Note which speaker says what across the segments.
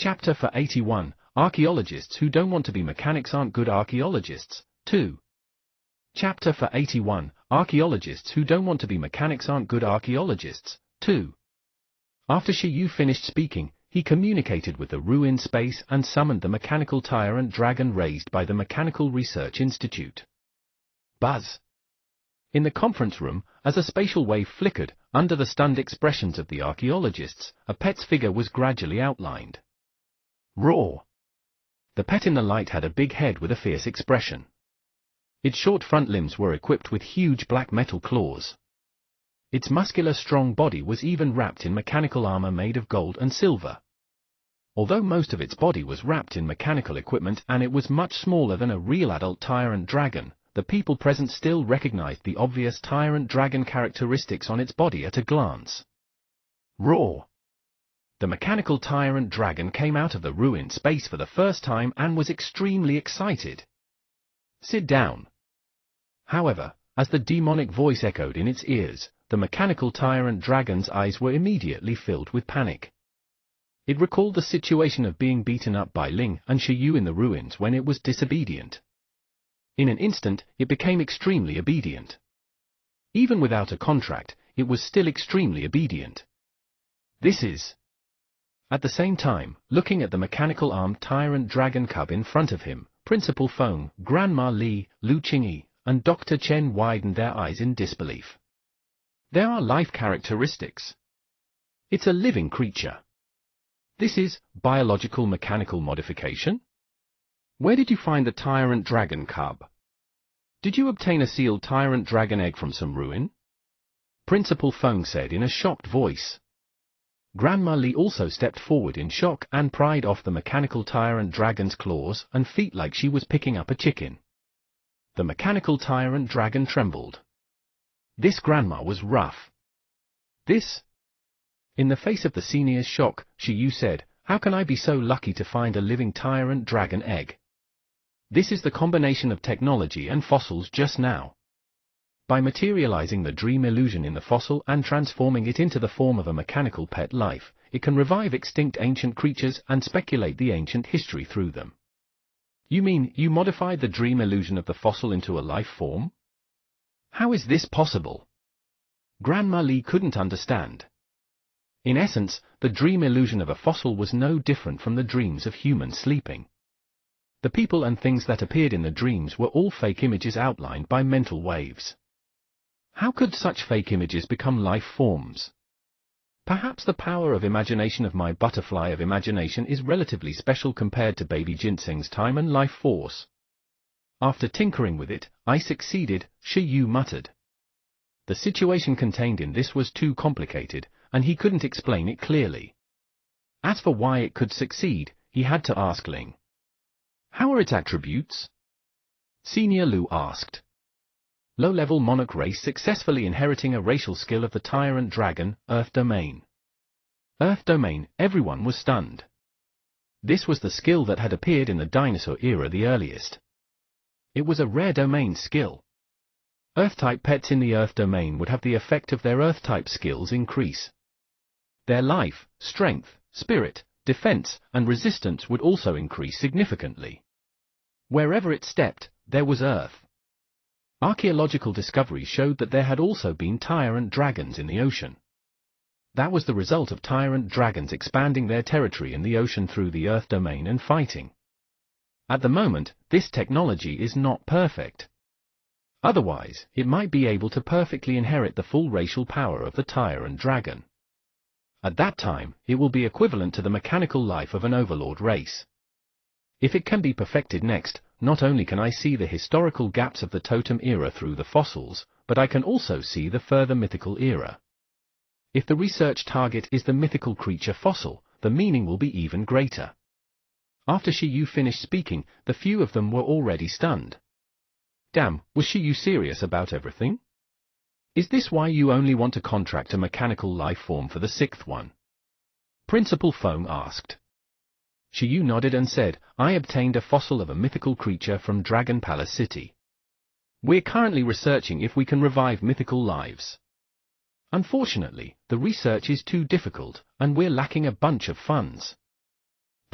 Speaker 1: Chapter for 81, Archaeologists who don't want to be mechanics aren't good archaeologists, 2. Chapter for 81, Archaeologists who don't want to be mechanics aren't good archaeologists, 2. After Shi Yu finished speaking, he communicated with the ruined space and summoned the mechanical tyrant dragon raised by the Mechanical Research Institute. Buzz! In the conference room, as a spatial wave flickered, under the stunned expressions of the archaeologists, a pet's figure was gradually outlined. Roar! The pet in the light had a big head with a fierce expression. Its short front limbs were equipped with huge black metal claws. Its muscular strong body was even wrapped in mechanical armor made of gold and silver. Although most of its body was wrapped in mechanical equipment and it was much smaller than a real adult tyrant dragon, the people present still recognized the obvious tyrant dragon characteristics on its body at a glance. Roar! The mechanical tyrant dragon came out of the ruined space for the first time and was extremely excited. Sit down. However, as the demonic voice echoed in its ears, the mechanical tyrant dragon's eyes were immediately filled with panic. It recalled the situation of being beaten up by Ling and Shi Yu in the ruins when it was disobedient. In an instant, it became extremely obedient. Even without a contract, it was still extremely obedient. This is... At the same time, looking at the mechanical armed tyrant dragon cub in front of him, Principal Feng, Grandma Li, Lu Qingyi, and Dr. Chen widened their eyes in disbelief. There are life characteristics. It's a living creature. This is biological mechanical modification? Where did you find the tyrant dragon cub? Did you obtain a sealed tyrant dragon egg from some ruin? Principal Feng said in a shocked voice. Grandma Li also stepped forward in shock and pried off the mechanical tyrant dragon's claws and feet like she was picking up a chicken. The mechanical tyrant dragon trembled. This grandma was rough. This? In the face of the senior's shock, Shi Yu said, "How can I be so lucky to find a living tyrant dragon egg? This is the combination of technology and fossils just now. By materializing the dream illusion in the fossil and transforming it into the form of a mechanical pet life, it can revive extinct ancient creatures and speculate the ancient history through them." You mean you modified the dream illusion of the fossil into a life form? How is this possible? Grandma Li couldn't understand. In essence, the dream illusion of a fossil was no different from the dreams of humans sleeping. The people and things that appeared in the dreams were all fake images outlined by mental waves. How could such fake images become life forms? Perhaps the power of imagination of my butterfly of imagination is relatively special compared to baby Ginseng's time and life force. After tinkering with it, I succeeded, Shi Yu muttered. The situation contained in this was too complicated, and he couldn't explain it clearly. As for why it could succeed, he had to ask Ling. How are its attributes? Senior Lu asked. Low-level monarch race successfully inheriting a racial skill of the tyrant dragon, Earth Domain. Earth Domain, everyone was stunned. This was the skill that had appeared in the dinosaur era the earliest. It was a rare domain skill. Earth-type pets in the Earth Domain would have the effect of their Earth-type skills increase. Their life, strength, spirit, defense, and resistance would also increase significantly. Wherever it stepped, there was Earth. Archaeological discoveries showed that there had also been tyrant dragons in the ocean. That was the result of tyrant dragons expanding their territory in the ocean through the Earth Domain and fighting. At the moment, this technology is not perfect. Otherwise, it might be able to perfectly inherit the full racial power of the tyrant dragon. At that time, it will be equivalent to the mechanical life of an overlord race. If it can be perfected next, not only can I see the historical gaps of the totem era through the fossils, but I can also see the further mythical era. If the research target is the mythical creature fossil, the meaning will be even greater. After Shi Yu finished speaking, the few of them were already stunned. Damn, was Shi Yu serious about everything? Is this why you only want to contract a mechanical life form for the sixth one? Principal Feng asked. Shi Yu nodded and said, I obtained a fossil of a mythical creature from Dragon Palace City. We're currently researching if we can revive mythical lives. Unfortunately, the research is too difficult, and we're lacking a bunch of funds.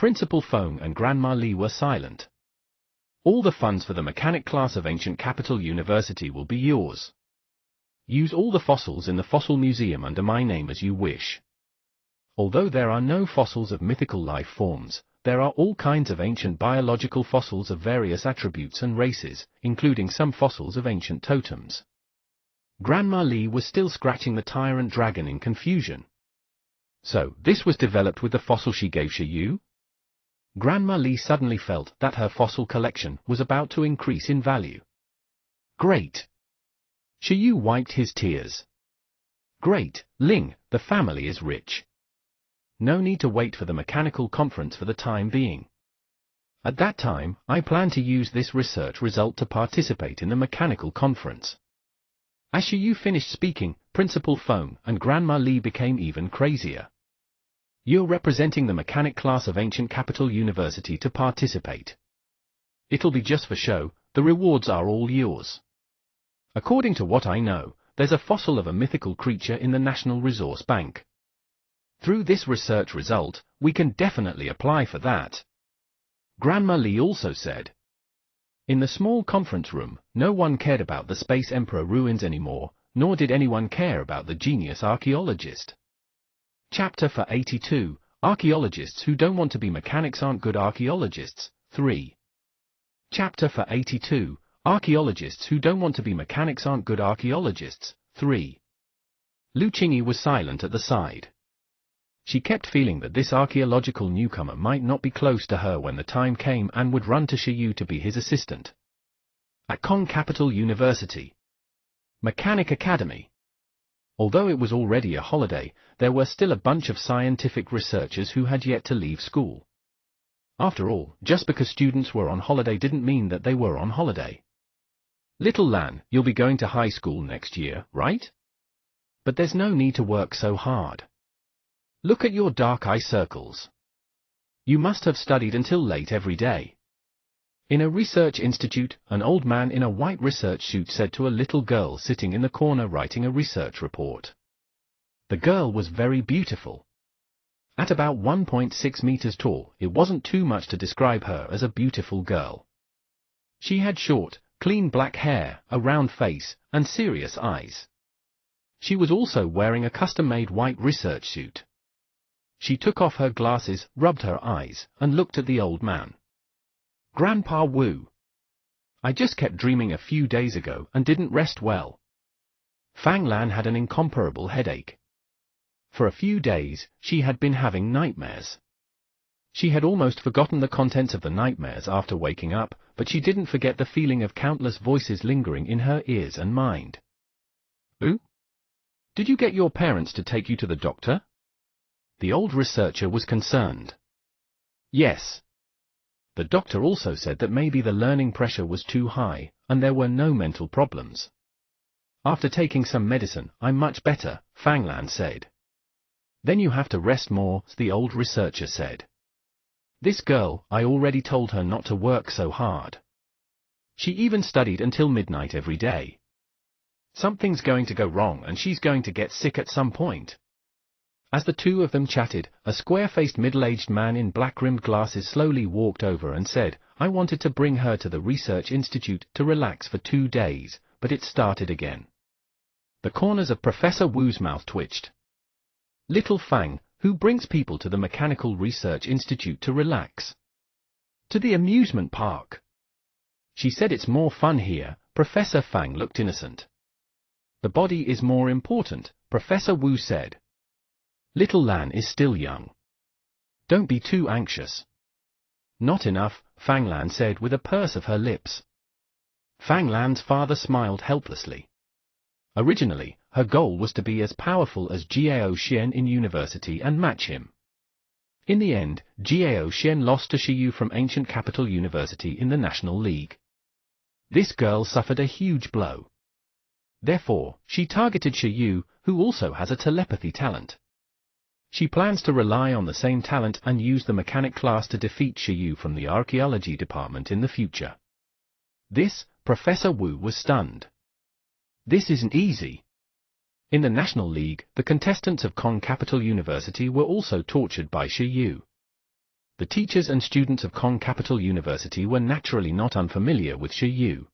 Speaker 1: Principal Feng and Grandma Li were silent. All the funds for the mechanic class of Ancient Capital University will be yours. Use all the fossils in the fossil museum under my name as you wish. Although there are no fossils of mythical life forms, there are all kinds of ancient biological fossils of various attributes and races, including some fossils of ancient totems. Grandma Li was still scratching the tyrant dragon in confusion. So, this was developed with the fossil she gave Shiyu? Grandma Li suddenly felt that her fossil collection was about to increase in value. Great! Shiyu wiped his tears. Great, Ling, the family is rich. No need to wait for the mechanical conference for the time being. At that time, I plan to use this research result to participate in the mechanical conference. As Shiyu finished speaking, Principal Feng and Grandma Li became even crazier. You're representing the mechanic class of Ancient Capital University to participate. It'll be just for show, the rewards are all yours. According to what I know, there's a fossil of a mythical creature in the National Resource Bank. Through this research result, we can definitely apply for that. Grandma Li also said. In the small conference room, no one cared about the Space Emperor ruins anymore, nor did anyone care about the genius archaeologist. Chapter for 82, Archaeologists who don't want to be mechanics aren't good archaeologists, 3. Chapter for 82, Archaeologists who don't want to be mechanics aren't good archaeologists, 3. Lu Qingyi was silent at the side. She kept feeling that this archaeological newcomer might not be close to her when the time came and would run to Shiyu to be his assistant. At Kong Capital University. Mechanic Academy. Although it was already a holiday, there were still a bunch of scientific researchers who had yet to leave school. After all, just because students were on holiday didn't mean that they were on holiday. Little Lan, you'll be going to high school next year, right? But there's no need to work so hard. Look at your dark eye circles. You must have studied until late every day. In a research institute, an old man in a white research suit said to a little girl sitting in the corner writing a research report. The girl was very beautiful. At about 1.6 meters tall, it wasn't too much to describe her as a beautiful girl. She had short, clean black hair, a round face, and serious eyes. She was also wearing a custom-made white research suit. She took off her glasses, rubbed her eyes, and looked at the old man. Grandpa Wu. I just kept dreaming a few days ago and didn't rest well. Fang Lan had an incomparable headache. For a few days, she had been having nightmares. She had almost forgotten the contents of the nightmares after waking up, but she didn't forget the feeling of countless voices lingering in her ears and mind. Ooh? Did you get your parents to take you to the doctor? The old researcher was concerned. Yes. The doctor also said that maybe the learning pressure was too high, and there were no mental problems. After taking some medicine, I'm much better, Fang Lan said. Then you have to rest more, the old researcher said. This girl, I already told her not to work so hard. She even studied until midnight every day. Something's going to go wrong and she's going to get sick at some point. As the two of them chatted, a square-faced middle-aged man in black-rimmed glasses slowly walked over and said, I wanted to bring her to the research institute to relax for 2 days, but it started again. The corners of Professor Wu's mouth twitched. Little Fang, who brings people to the Mechanical Research Institute to relax? To the amusement park. She said it's more fun here. Professor Fang looked innocent. The body is more important, Professor Wu said. Little Lan is still young. Don't be too anxious. Not enough, Fang Lan said with a purse of her lips. Fang Lan's father smiled helplessly. Originally, her goal was to be as powerful as Jiao Xian in university and match him. In the end, Jiao Xian lost to Shiyu from Ancient Capital University in the National League. This girl suffered a huge blow. Therefore, she targeted Shiyu, who also has a telepathy talent. She plans to rely on the same talent and use the mechanic class to defeat Shiyu from the archaeology department in the future. This, Professor Wu was stunned. This isn't easy. In the National League, the contestants of Kong Capital University were also tortured by Shiyu. The teachers and students of Kong Capital University were naturally not unfamiliar with Shi Yu.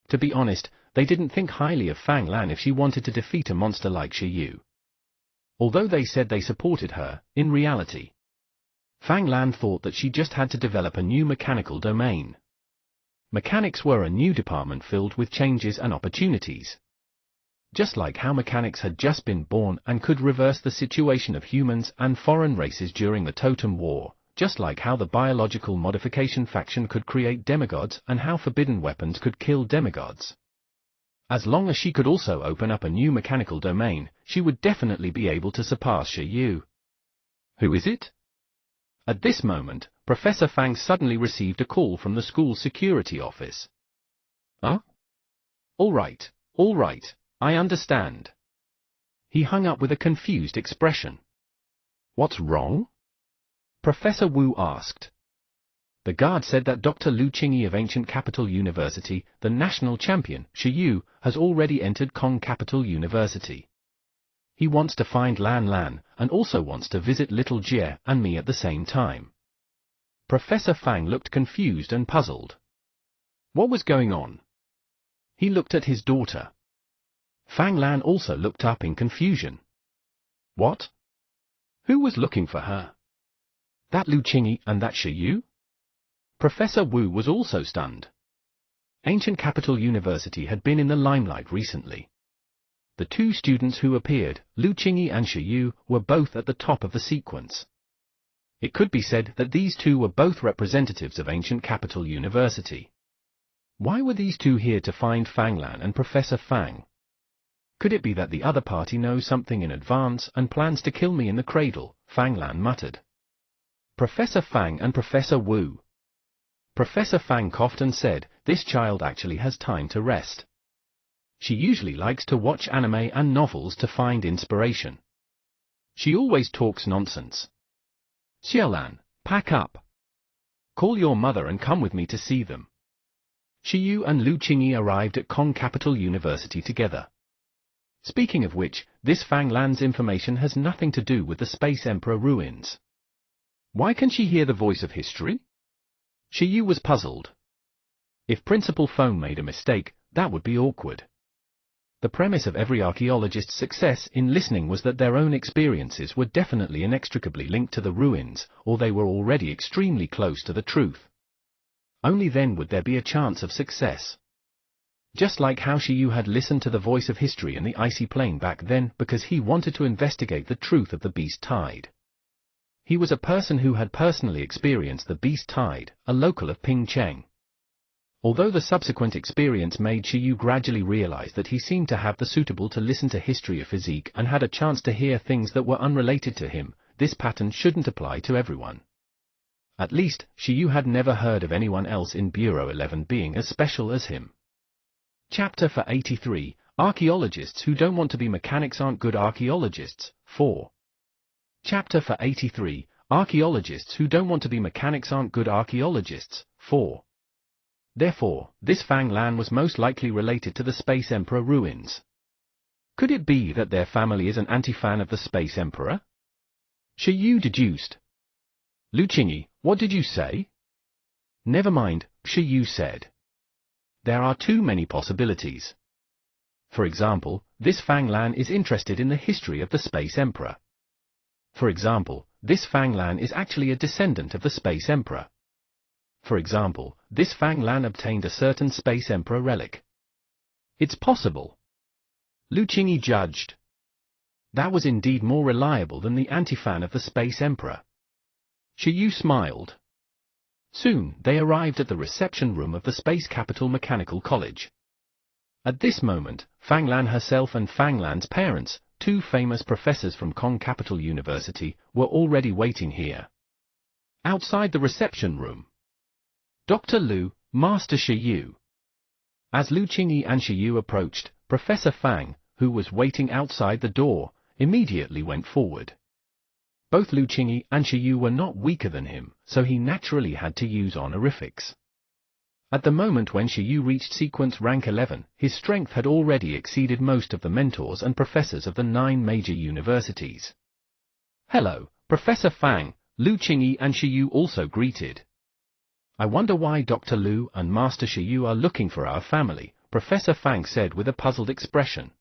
Speaker 1: To be honest, they didn't think highly of Fang Lan if she wanted to defeat a monster like Shi Yu. Although they said they supported her, in reality, Fang Lan thought that she just had to develop a new mechanical domain. Mechanics were a new department filled with changes and opportunities. Just like how mechanics had just been born and could reverse the situation of humans and foreign races during the Totem War, just like how the biological modification faction could create demigods and how forbidden weapons could kill demigods. As long as she could also open up a new mechanical domain, she would definitely be able to surpass Shi Yu. Who is it? At this moment, Professor Fang suddenly received a call from the school's security office. Huh? All right, I understand. He hung up with a confused expression. What's wrong? Professor Wu asked. The guard said that Dr. Lu Qingyi of Ancient Capital University, the national champion, Shi Yu, has already entered Kong Capital University. He wants to find Lan Lan, and also wants to visit Little Jie and me at the same time. Professor Fang looked confused and puzzled. What was going on? He looked at his daughter. Fang Lan also looked up in confusion. What? Who was looking for her? That Lu Qingyi and that Shi Yu? Professor Wu was also stunned. Ancient Capital University had been in the limelight recently. The two students who appeared, Lu Qingyi and Shi Yu, were both at the top of the sequence. It could be said that these two were both representatives of Ancient Capital University. Why were these two here to find Fang Lan and Professor Fang? Could it be that the other party knows something in advance and plans to kill me in the cradle? Fang Lan muttered. Professor Fang and Professor Wu. Professor Fang coughed and said, this child actually has time to rest. She usually likes to watch anime and novels to find inspiration. She always talks nonsense. Xiaolan, pack up. Call your mother and come with me to see them. Shi Yu and Lu Qingyi arrived at Kong Capital University together. Speaking of which, this Fang Lan's information has nothing to do with the Space Emperor ruins. Why can she hear the voice of history? Shi Yu was puzzled. If Principal Feng made a mistake, that would be awkward. The premise of every archaeologist's success in listening was that their own experiences were definitely inextricably linked to the ruins, or they were already extremely close to the truth. Only then would there be a chance of success. Just like how Shi Yu had listened to the voice of history in the icy plain back then because he wanted to investigate the truth of the Beast Tide. He was a person who had personally experienced the Beast Tide, a local of Pingcheng. Although the subsequent experience made Shi Yu gradually realize that he seemed to have the suitable to listen to history of physique and had a chance to hear things that were unrelated to him, this pattern shouldn't apply to everyone. At least, Shi Yu had never heard of anyone else in Bureau 11 being as special as him. Chapter 83, Archaeologists Who Don't Want to Be Mechanics Aren't Good Archaeologists, 4. Chapter 83, Archaeologists Who Don't Want to Be Mechanics Aren't Good Archaeologists, 4. Therefore, this Fang Lan was most likely related to the Space Emperor ruins. Could it be that their family is an anti-fan of the Space Emperor? Shi Yu deduced. Lu Qingyi, what did you say? Never mind, Shi Yu said. There are too many possibilities. For example, this Fang Lan is interested in the history of the Space Emperor. For example, this Fang Lan is actually a descendant of the Space Emperor. For example, this Fang Lan obtained a certain Space Emperor relic. It's possible. Lu Qingyi judged. That was indeed more reliable than the anti-fan of the Space Emperor. Shi Yu smiled. Soon, they arrived at the reception room of the Space Capital Mechanical College. At this moment, Fang Lan herself and Fang Lan's parents, two famous professors from Kong Capital University, were already waiting here. Outside the reception room, Dr. Lu, Master Shi Yu. As Lu Qingyi and Shi Yu approached, Professor Fang, who was waiting outside the door, immediately went forward. Both Lu Qingyi and Shi Yu were not weaker than him, so he naturally had to use honorifics. At the moment when Shi Yu reached sequence rank 11, his strength had already exceeded most of the mentors and professors of the 9 major universities. Hello, Professor Fang, Lu Qingyi and Shiyu also greeted. I wonder why Dr. Lu and Master Shiyu are looking for our family, Professor Fang said with a puzzled expression.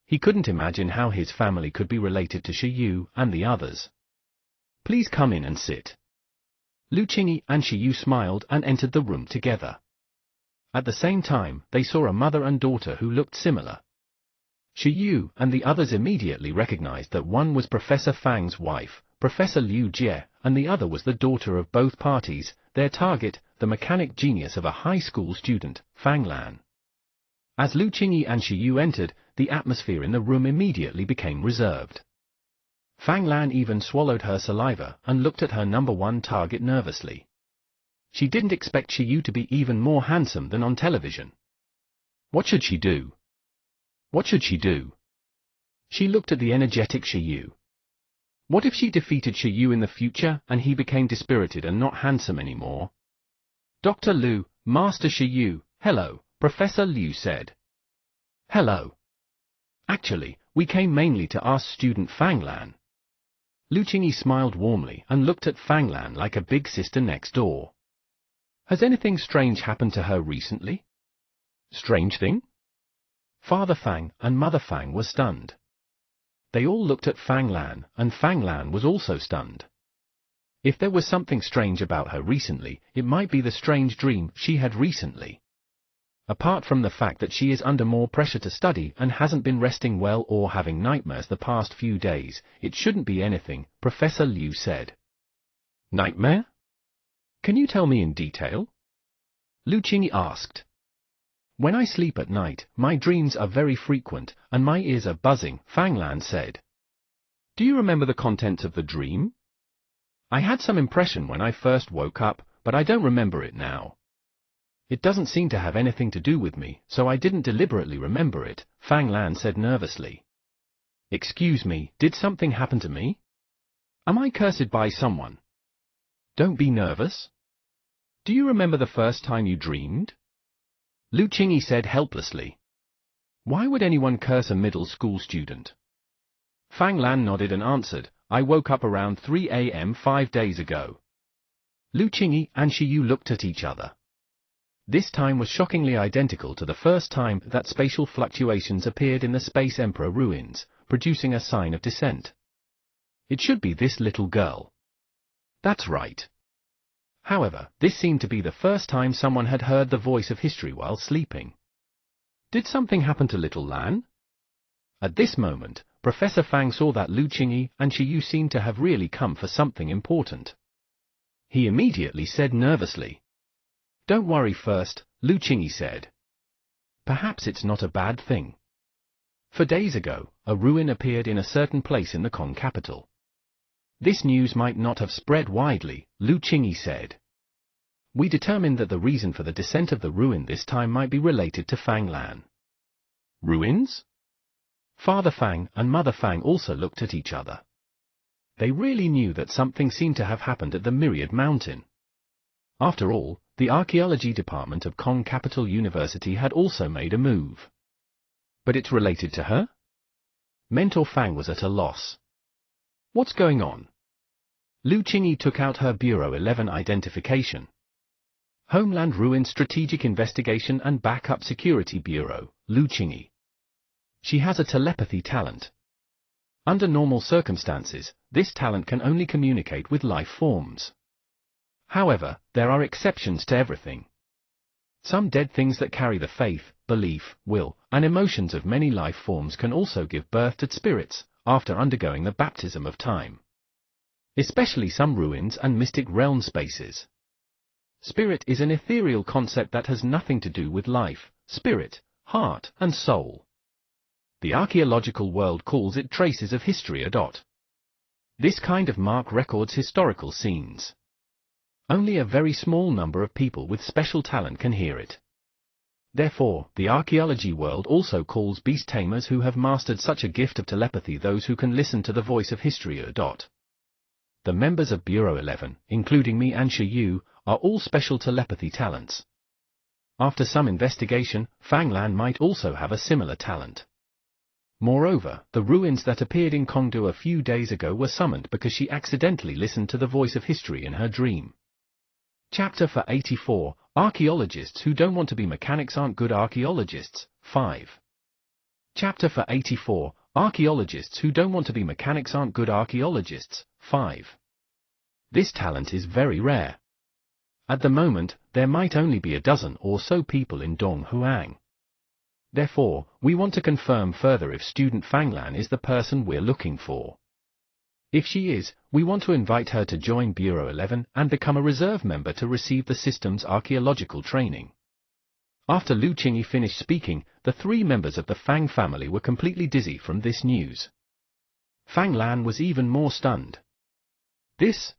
Speaker 1: He couldn't imagine how his family could be related to Shiyu and the others. Please come in and sit. Lu Qingyi and Shiyu smiled and entered the room together. At the same time, they saw a mother and daughter who looked similar. Shiyu and the others immediately recognized that one was Professor Fang's wife, Professor Liu Jie, and the other was the daughter of both parties, their target, the mechanic genius of a high school student, Fang Lan. As Lu Qingyi and Shiyu entered, the atmosphere in the room immediately became reserved. Fang Lan even swallowed her saliva and looked at her number one target nervously. She didn't expect Shiyu to be even more handsome than on television. What should she do? What should she do? She looked at the energetic Shiyu. What if she defeated Shiyu in the future and he became dispirited and not handsome anymore? Dr. Lu, Master Shiyu, hello, Professor Liu said. Hello. Actually, we came mainly to ask student Fang Lan. Lu Qingyi smiled warmly and looked at Fang Lan like a big sister next door. Has anything strange happened to her recently? Strange thing? Father Fang and Mother Fang were stunned. They all looked at Fang Lan, and Fang Lan was also stunned. If there was something strange about her recently, it might be the strange dream she had recently. Apart from the fact that she is under more pressure to study and hasn't been resting well or having nightmares the past few days, it shouldn't be anything, Professor Liu said. Nightmare? Can you tell me in detail? Lu Qingyi asked. When I sleep at night, my dreams are very frequent, and my ears are buzzing, Fang Lan said. Do you remember the contents of the dream? I had some impression when I first woke up, but I don't remember it now. It doesn't seem to have anything to do with me, so I didn't deliberately remember it, Fang Lan said nervously. Excuse me, did something happen to me? Am I cursed by someone? Don't be nervous. Do you remember the first time you dreamed? Lu Qingyi said helplessly. Why would anyone curse a middle school student? Fang Lan nodded and answered, I woke up around 3 a.m. 5 days ago. Lu Qingyi and Shiyu looked at each other. This time was shockingly identical to the first time that spatial fluctuations appeared in the Space Emperor ruins, producing a sign of descent. It should be this little girl. That's right. However, this seemed to be the first time someone had heard the voice of history while sleeping. Did something happen to little Lan? At this moment, Professor Fang saw that Lu Qingyi and Shiyu seemed to have really come for something important. He immediately said nervously. Don't worry first, Lu Qingyi said. Perhaps it's not a bad thing. For days ago, a ruin appeared in a certain place in the Kong capital. This news might not have spread widely, Lu Qingyi said. We determined that the reason for the descent of the ruin this time might be related to Fang Lan. Ruins? Father Fang and Mother Fang also looked at each other. They really knew that something seemed to have happened at the Myriad Mountain. After all, the archaeology department of Kong Capital University had also made a move. But it's related to her? Mentor Fang was at a loss. What's going on? Lu Qingyi took out her Bureau 11 identification. Homeland Ruin Strategic Investigation and Backup Security Bureau, Lu Qingyi. She has a telepathy talent. Under normal circumstances, this talent can only communicate with life forms. However, there are exceptions to everything. Some dead things that carry the faith, belief, will, and emotions of many life forms can also give birth to spirits, after undergoing the baptism of time. Especially some ruins and mystic realm spaces. Spirit is an ethereal concept that has nothing to do with life, spirit, heart, and soul. The archaeological world calls it traces of history. This kind of mark records historical scenes. Only a very small number of people with special talent can hear it. Therefore, the archaeology world also calls beast tamers who have mastered such a gift of telepathy those who can listen to the voice of history. The members of Bureau 11, including me and Shiyu, are all special telepathy talents. After some investigation, Fang Lan might also have a similar talent. Moreover, the ruins that appeared in Kongdu a few days ago were summoned because she accidentally listened to the voice of history in her dream. Chapter for 84, Archaeologists who don't want to be mechanics aren't good archaeologists, 5. Chapter for 84, Archaeologists who don't want to be mechanics aren't good archaeologists, 5. This talent is very rare. At the moment, there might only be a dozen or so people in Donghuang. Therefore, we want to confirm further if student Fanglan is the person we're looking for. If she is, we want to invite her to join Bureau 11 and become a reserve member to receive the system's archaeological training. After Lu Qingyi finished speaking, the 3 members of the Fang family were completely dizzy from this news. Fanglan was even more stunned. This?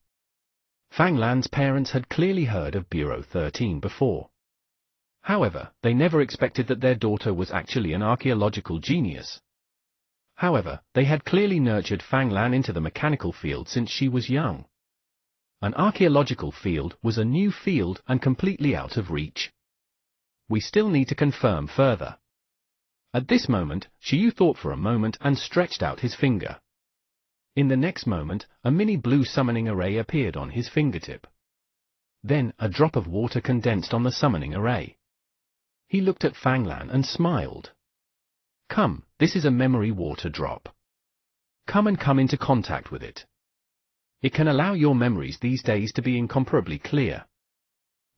Speaker 1: Fanglan's parents had clearly heard of Bureau 13 before. However, they never expected that their daughter was actually an archaeological genius. However, they had clearly nurtured Fanglan into the mechanical field since she was young. An archaeological field was a new field and completely out of reach. We still need to confirm further. At this moment, Shiyu thought for a moment and stretched out his finger. In the next moment, a mini blue summoning array appeared on his fingertip. Then, a drop of water condensed on the summoning array. He looked at Fanglan and smiled. Come, this is a memory water drop. Come into contact with it. It can allow your memories these days to be incomparably clear.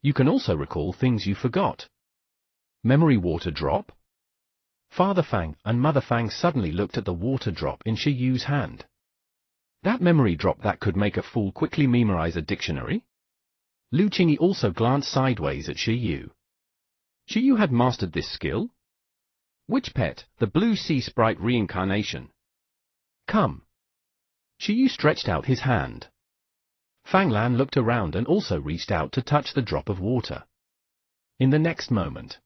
Speaker 1: You can also recall things you forgot. Memory water drop? Father Fang and Mother Fang suddenly looked at the water drop in Shiyu's hand. That memory drop that could make a fool quickly memorize a dictionary? Lu Qingyi also glanced sideways at Shiyu. Shiyu had mastered this skill? Which pet, the blue sea sprite reincarnation? Come. Shiyu stretched out his hand. Fanglan looked around and also reached out to touch the drop of water. In the next moment,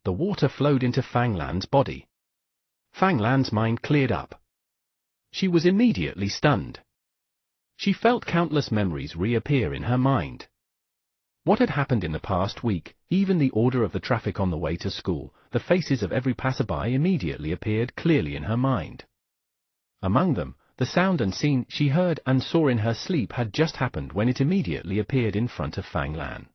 Speaker 1: the water flowed into Fanglan's body. Fanglan's mind cleared up. She was immediately stunned. She felt countless memories reappear in her mind. What had happened in the past week, even the order of the traffic on the way to school, the faces of every passerby immediately appeared clearly in her mind. Among them, the sound and scene she heard and saw in her sleep had just happened when it immediately appeared in front of Fanglan.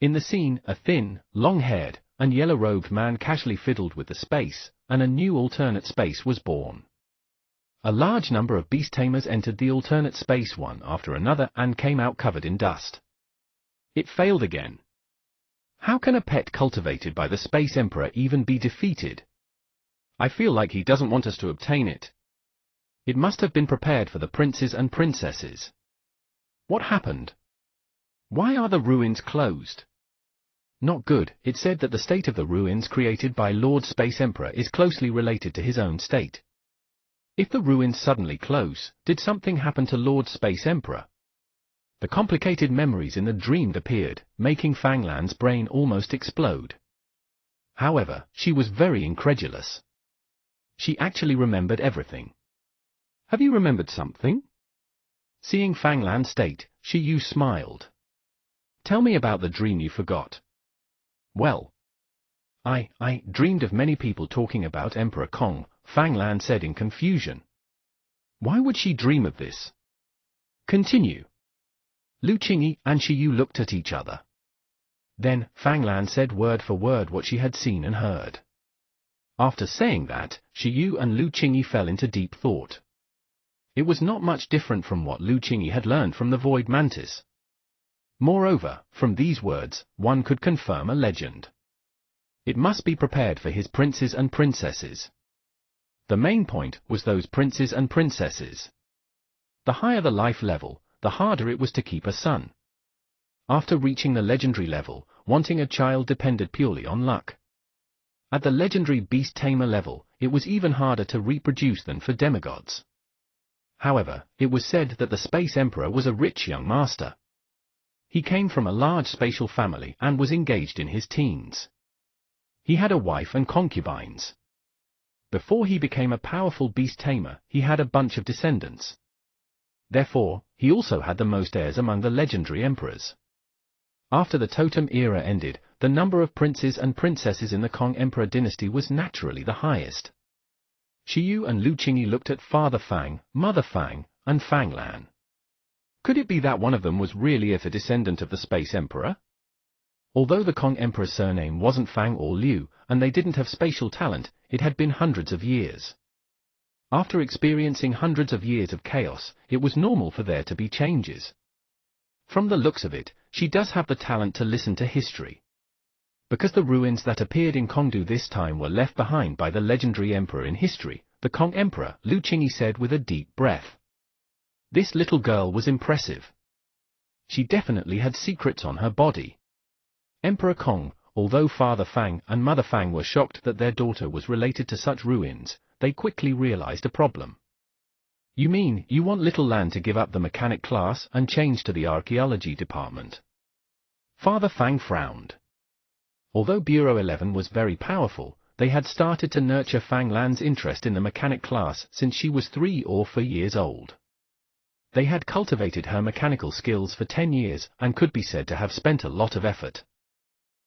Speaker 1: In the scene, a thin, long-haired, and yellow-robed man casually fiddled with the space, and a new alternate space was born. A large number of beast tamers entered the alternate space one after another and came out covered in dust. It failed again. How can a pet cultivated by the Space Emperor even be defeated? I feel like he doesn't want us to obtain it. It must have been prepared for the princes and princesses. What happened? Why are the ruins closed? Not good. It said that the state of the ruins created by Lord Space Emperor is closely related to his own state. If the ruins suddenly close, did something happen to Lord Space Emperor? The complicated memories in the dream appeared, making Fanglan's brain almost explode. However, she was very incredulous. She actually remembered everything. Have you remembered something? Seeing Fanglan's state, Shiyu smiled. Tell me about the dream you forgot. Well, I dreamed of many people talking about Emperor Kong, Fanglan said in confusion. Why would she dream of this? Continue. Lu Qingyi and Shiyu looked at each other. Then, Fanglan said word for word what she had seen and heard. After saying that, Shiyu and Lu Qingyi fell into deep thought. It was not much different from what Lu Qingyi had learned from the Void Mantis. Moreover, from these words, one could confirm a legend. It must be prepared for his princes and princesses. The main point was those princes and princesses. The higher the life level, the harder it was to keep a son. After reaching the legendary level, wanting a child depended purely on luck. At the legendary beast tamer level, it was even harder to reproduce than for demigods. However, it was said that the Space Emperor was a rich young master. He came from a large spatial family and was engaged in his teens. He had a wife and concubines. Before he became a powerful beast tamer, he had a bunch of descendants. Therefore, he also had the most heirs among the legendary emperors. After the Totem era ended, the number of princes and princesses in the Kong Emperor dynasty was naturally the highest. Shiyu and Lu Qingyi looked at Father Fang, Mother Fang, and Fang Lan. Could it be that one of them was really a descendant of the Space Emperor? Although the Kong Emperor's surname wasn't Fang or Liu, and they didn't have spatial talent, it had been hundreds of years. After experiencing hundreds of years of chaos, it was normal for there to be changes. From the looks of it, she does have the talent to listen to history. Because the ruins that appeared in Kongdu this time were left behind by the legendary emperor in history, the Kong Emperor, Lu Qingyi said with a deep breath. This little girl was impressive. She definitely had secrets on her body. Emperor Kong, although Father Fang and Mother Fang were shocked that their daughter was related to such ruins, they quickly realized a problem. You mean, you want Little Lan to give up the mechanic class and change to the archaeology department? Father Fang frowned. Although Bureau 11 was very powerful, they had started to nurture Fang Lan's interest in the mechanic class since she was 3 or 4 years old. They had cultivated her mechanical skills for 10 years and could be said to have spent a lot of effort.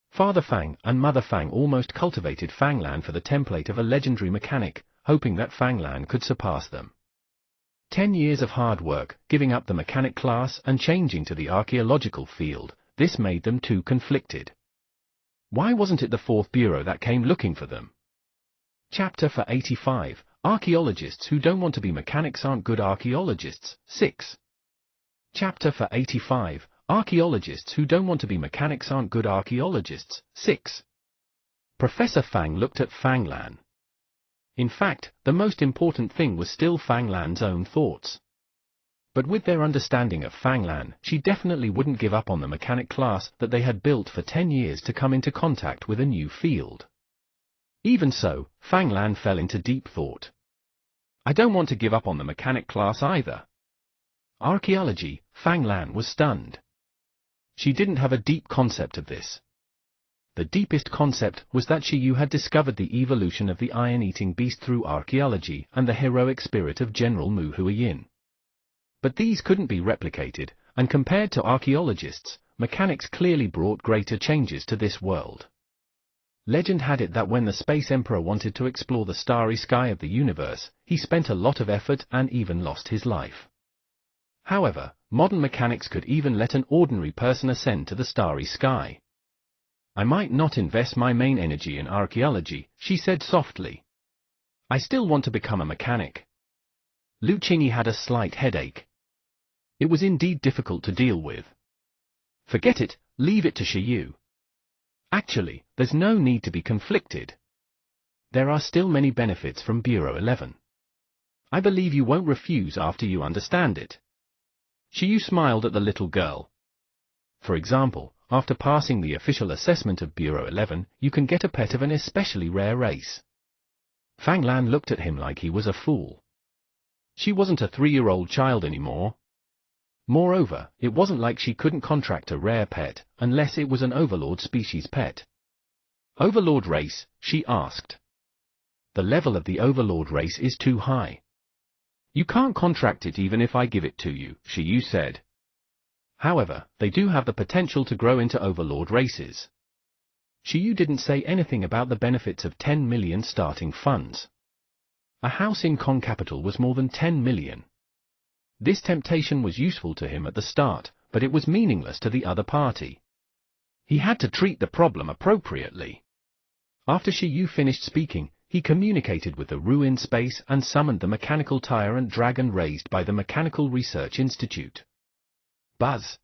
Speaker 1: Father Fang and Mother Fang almost cultivated Fang Lan for the template of a legendary mechanic, hoping that Fang Lan could surpass them. 10 years of hard work, giving up the mechanic class and changing to the archaeological field, this made them too conflicted. Why wasn't it the 4th Bureau that came looking for them? Chapter for 85, Archaeologists who don't want to be mechanics aren't good archaeologists, 6. Chapter for 85, Archaeologists who don't want to be mechanics aren't good archaeologists, 6. Professor Fang looked at Fang Lan. In fact, the most important thing was still Fang Lan's own thoughts. But with their understanding of Fang Lan, she definitely wouldn't give up on the mechanic class that they had built for 10 years to come into contact with a new field. Even so, Fang Lan fell into deep thought. I don't want to give up on the mechanic class either. Archaeology, Fang Lan was stunned. She didn't have a deep concept of this. The deepest concept was that Shiyu had discovered the evolution of the iron-eating beast through archaeology and the heroic spirit of General Mu Huiyin. But these couldn't be replicated, and compared to archaeologists, mechanics clearly brought greater changes to this world. Legend had it that when the Space Emperor wanted to explore the starry sky of the universe, he spent a lot of effort and even lost his life. However, modern mechanics could even let an ordinary person ascend to the starry sky. I might not invest my main energy in archaeology, she said softly. I still want to become a mechanic. Lu Qingyi had a slight headache. It was indeed difficult to deal with. Forget it, leave it to Shiyu. Actually, there's no need to be conflicted. There are still many benefits from Bureau 11. I believe you won't refuse after you understand it. Shiyu smiled at the little girl. For example, after passing the official assessment of Bureau 11, you can get a pet of an especially rare race. Fang Lan looked at him like he was a fool. She wasn't a 3-year-old child anymore. Moreover, it wasn't like she couldn't contract a rare pet, unless it was an Overlord species pet. Overlord race, she asked. The level of the Overlord race is too high. You can't contract it even if I give it to you, Shiyu said. However, they do have the potential to grow into Overlord races. Shiyu didn't say anything about the benefits of 10 million starting funds. A house in Kong Capital was more than 10 million. This temptation was useful to him at the start, but it was meaningless to the other party. He had to treat the problem appropriately. After Shiyu finished speaking, he communicated with the ruined space and summoned the mechanical tyrant dragon raised by the Mechanical Research Institute. Buzz.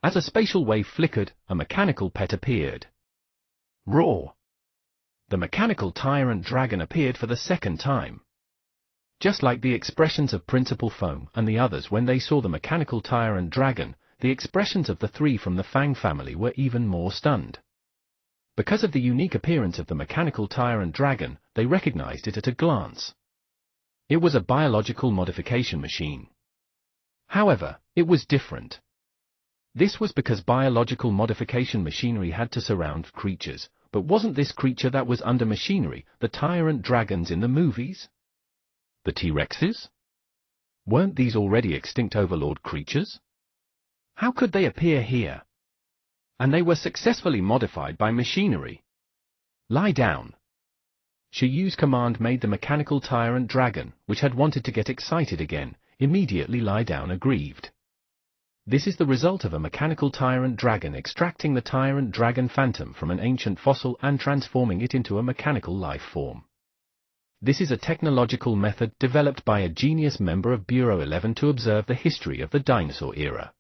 Speaker 1: As a spatial wave flickered, a mechanical pet appeared. Roar. The mechanical tyrant dragon appeared for the second time. Just like the expressions of Principal Foam and the others when they saw the mechanical tyrant dragon, the expressions of the 3 from the Fang family were even more stunned. Because of the unique appearance of the mechanical tyrant dragon, they recognized it at a glance. It was a biological modification machine. However, it was different. This was because biological modification machinery had to surround creatures, but wasn't this creature that was under machinery the tyrant dragons in the movies? The T-Rexes? Weren't these already extinct Overlord creatures? How could they appear here? And they were successfully modified by machinery. Lie down. Shiyu's command made the mechanical tyrant dragon, which had wanted to get excited again, immediately lie down aggrieved. This is the result of a mechanical tyrant dragon extracting the tyrant dragon phantom from an ancient fossil and transforming it into a mechanical life form. This is a technological method developed by a genius member of Bureau 11 to observe the history of the dinosaur era.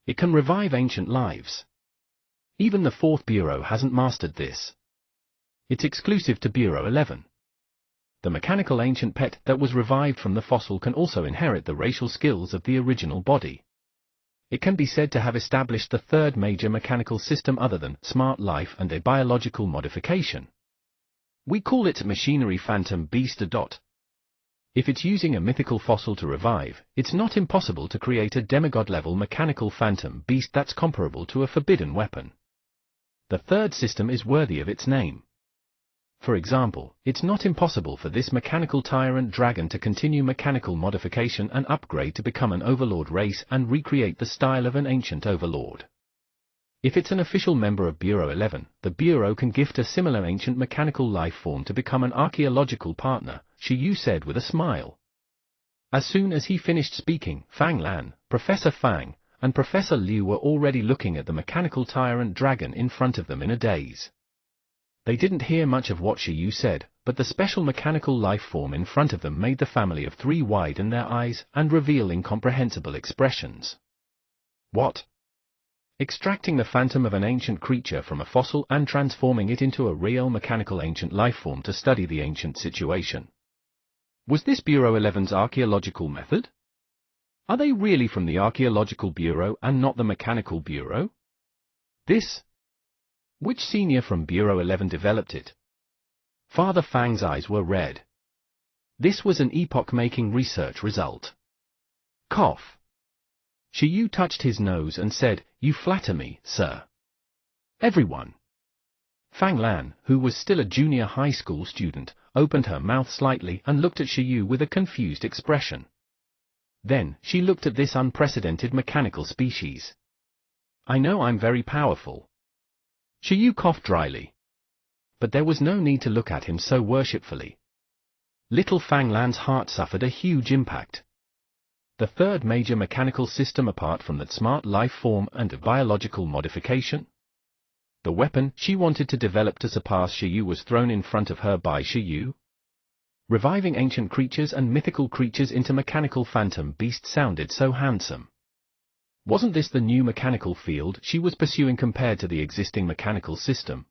Speaker 1: It can revive ancient lives. Even the 4th Bureau hasn't mastered this. It's exclusive to Bureau 11. The mechanical ancient pet that was revived from the fossil can also inherit the racial skills of the original body. It can be said to have established the 3rd major mechanical system other than smart life and a biological modification. We call it Machinery Phantom Beast. If it's using a mythical fossil to revive, it's not impossible to create a demigod-level mechanical phantom beast that's comparable to a forbidden weapon. The 3rd system is worthy of its name. For example, it's not impossible for this mechanical tyrant dragon to continue mechanical modification and upgrade to become an overlord race and recreate the style of an ancient overlord. If it's an official member of Bureau 11, the Bureau can gift a similar ancient mechanical life form to become an archaeological partner, Shiyu said with a smile. As soon as he finished speaking, Fang Lan, Professor Fang, and Professor Liu were already looking at the mechanical tyrant dragon in front of them in a daze. They didn't hear much of what Shiyu said, but the special mechanical life form in front of them made the family of 3 widen their eyes and reveal incomprehensible expressions. What? Extracting the phantom of an ancient creature from a fossil and transforming it into a real mechanical ancient life form to study the ancient situation. Was this Bureau 11's archaeological method? Are they really from the Archaeological Bureau and not the Mechanical Bureau? Which senior from Bureau 11 developed it? Father Fang's eyes were red. This was an epoch-making research result. Cough. Shiyu touched his nose and said, "You flatter me, sir." Everyone. Fang Lan, who was still a junior high school student, opened her mouth slightly and looked at Shiyu with a confused expression. Then, she looked at this unprecedented mechanical species. "I know I'm very powerful." Shiyu coughed dryly. But there was no need to look at him so worshipfully. Little Fang Lan's heart suffered a huge impact. The 3rd major mechanical system apart from that smart life form and a biological modification? The weapon she wanted to develop to surpass Shiyu was thrown in front of her by Shiyu? Reviving ancient creatures and mythical creatures into mechanical phantom beasts sounded so handsome. Wasn't this the new mechanical field she was pursuing compared to the existing mechanical system?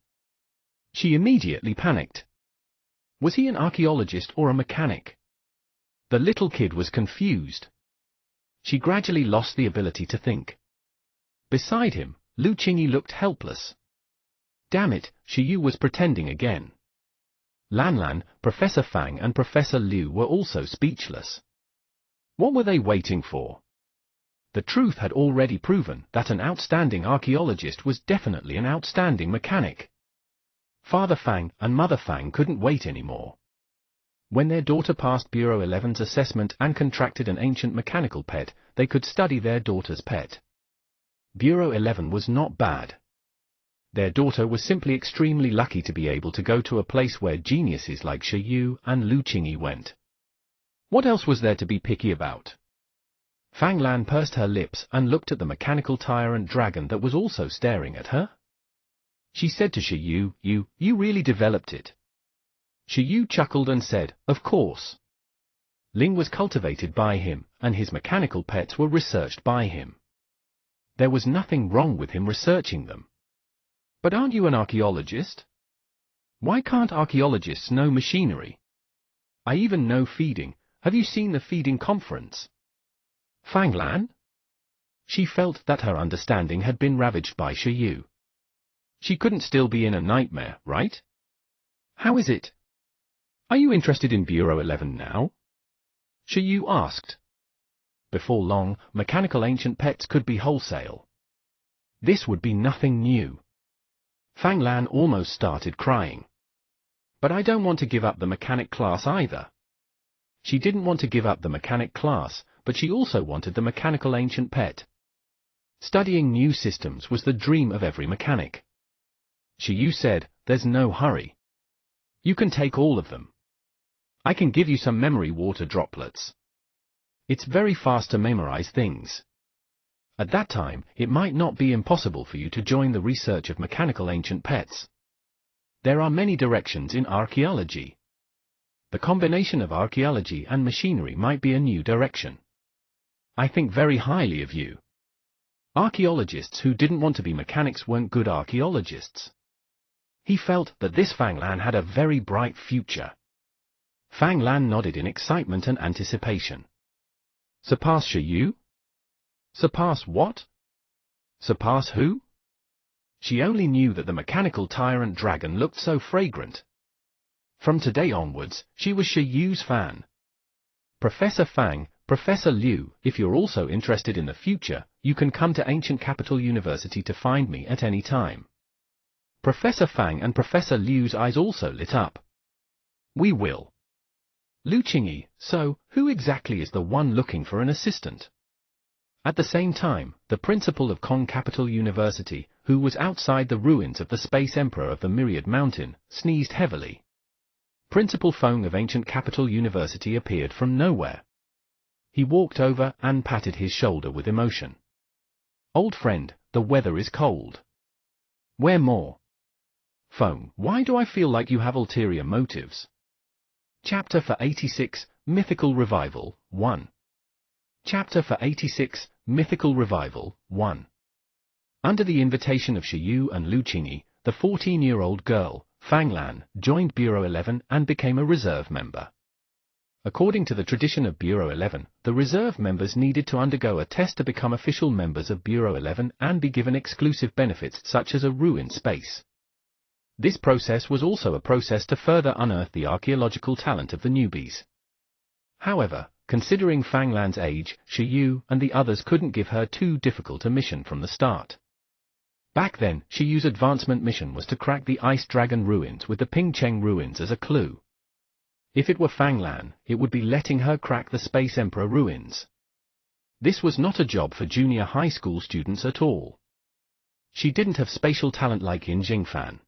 Speaker 1: She immediately panicked. Was he an archaeologist or a mechanic? The little kid was confused. She gradually lost the ability to think. Beside him, Lu Qingyi looked helpless. Damn it, Shiyu was pretending again. Lan, Professor Fang and Professor Liu were also speechless. What were they waiting for? The truth had already proven that an outstanding archaeologist was definitely an outstanding mechanic. Father Fang and Mother Fang couldn't wait anymore. When their daughter passed Bureau 11's assessment and contracted an ancient mechanical pet, they could study their daughter's pet. Bureau 11 was not bad. Their daughter was simply extremely lucky to be able to go to a place where geniuses like Shiyu and Lu Qingyi went. What else was there to be picky about? Fang Lan pursed her lips and looked at the mechanical tyrant dragon that was also staring at her. She said to Shiyu, You really developed it. Shiyu chuckled and said, "Of course." Ling was cultivated by him, and his mechanical pets were researched by him. There was nothing wrong with him researching them. But aren't you an archaeologist? Why can't archaeologists know machinery? I even know feeding. Have you seen the feeding conference? Fang Lan? She felt that her understanding had been ravaged by Shiyu. She couldn't still be in a nightmare, right? How is it? Are you interested in Bureau 11 now? Shiyu asked. Before long, mechanical ancient pets could be wholesale. This would be nothing new. Fang Lan almost started crying. But I don't want to give up the mechanic class either. She didn't want to give up the mechanic class, but she also wanted the mechanical ancient pet. Studying new systems was the dream of every mechanic. Shiyu said, "There's no hurry. You can take all of them. I can give you some memory water droplets. It's very fast to memorize things. At that time, it might not be impossible for you to join the research of mechanical ancient pets. There are many directions in archaeology. The combination of archaeology and machinery might be a new direction. I think very highly of you. Archaeologists who didn't want to be mechanics weren't good archaeologists. He felt that this Fang Lan had a very bright future. Fang Lan nodded in excitement and anticipation. Surpass Shiyu? Surpass what? Surpass who? She only knew that the mechanical tyrant dragon looked so fragrant. From today onwards, she was Shiyu's fan. Professor Fang, Professor Liu, if you're also interested in the future, you can come to Ancient Capital University to find me at any time. Professor Fang and Professor Liu's eyes also lit up. We will. Lu Qingyi, so, who exactly is the one looking for an assistant? At the same time, the principal of Kong Capital University, who was outside the ruins of the Space Emperor of the Myriad Mountain, sneezed heavily. Principal Feng of Ancient Capital University appeared from nowhere. He walked over and patted his shoulder with emotion. Old friend, the weather is cold. Wear more. Feng, why do I feel like you have ulterior motives? Chapter for 86, Mythical Revival, 1. Chapter for 86, Mythical Revival, 1. Under the invitation of Shiyu and Lu Qingyi, the 14-year-old girl, Fang Lan, joined Bureau 11 and became a reserve member. According to the tradition of Bureau 11, the reserve members needed to undergo a test to become official members of Bureau 11 and be given exclusive benefits such as a ruined space. This process was also a process to further unearth the archaeological talent of the newbies. However, considering Fang Lan's age, Shiyu and the others couldn't give her too difficult a mission from the start. Back then, Shiyu's advancement mission was to crack the Ice Dragon ruins with the Pingcheng ruins as a clue. If it were Fang Lan, it would be letting her crack the Space Emperor ruins. This was not a job for junior high school students at all. She didn't have spatial talent like Yin Jingfan.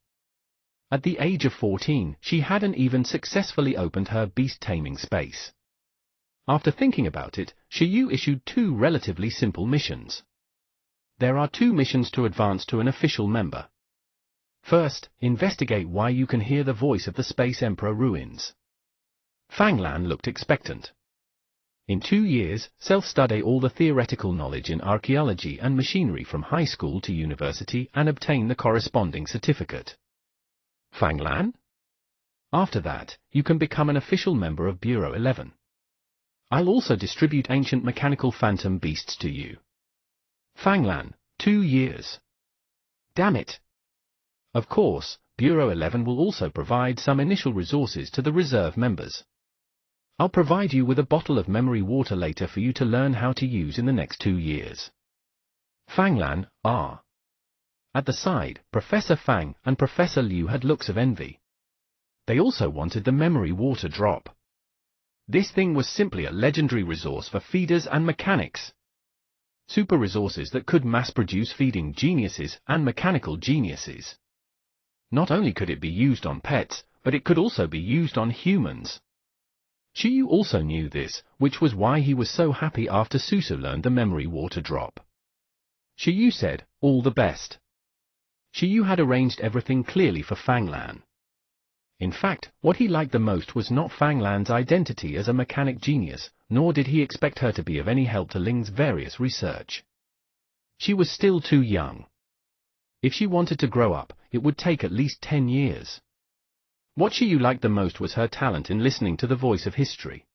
Speaker 1: At the age of 14, she hadn't even successfully opened her beast-taming space. After thinking about it, Shiyu issued 2 relatively simple missions. There are 2 missions to advance to an official member. First, investigate why you can hear the voice of the Space Emperor ruins. Fang Lan looked expectant. In 2 years, self-study all the theoretical knowledge in archaeology and machinery from high school to university and obtain the corresponding certificate. Fang Lan? After that, you can become an official member of Bureau 11. I'll also distribute ancient mechanical phantom beasts to you. Fang Lan, 2 years. Damn it. Of course, Bureau 11 will also provide some initial resources to the reserve members. I'll provide you with a bottle of memory water later for you to learn how to use in the next 2 years. Fang Lan, ah. At the side, Professor Fang and Professor Liu had looks of envy. They also wanted the memory water drop. This thing was simply a legendary resource for feeders and mechanics. Super resources that could mass-produce feeding geniuses and mechanical geniuses. Not only could it be used on pets, but it could also be used on humans. Shiyu also knew this, which was why he was so happy after Susu learned the memory water drop. Shiyu said, all the best. Shiyu had arranged everything clearly for Fang Lan. In fact, what he liked the most was not Fang Lan's identity as a mechanic genius, nor did he expect her to be of any help to Ling's various research. She was still too young. If she wanted to grow up, it would take at least 10 years. What Shiyu liked the most was her talent in listening to the voice of history.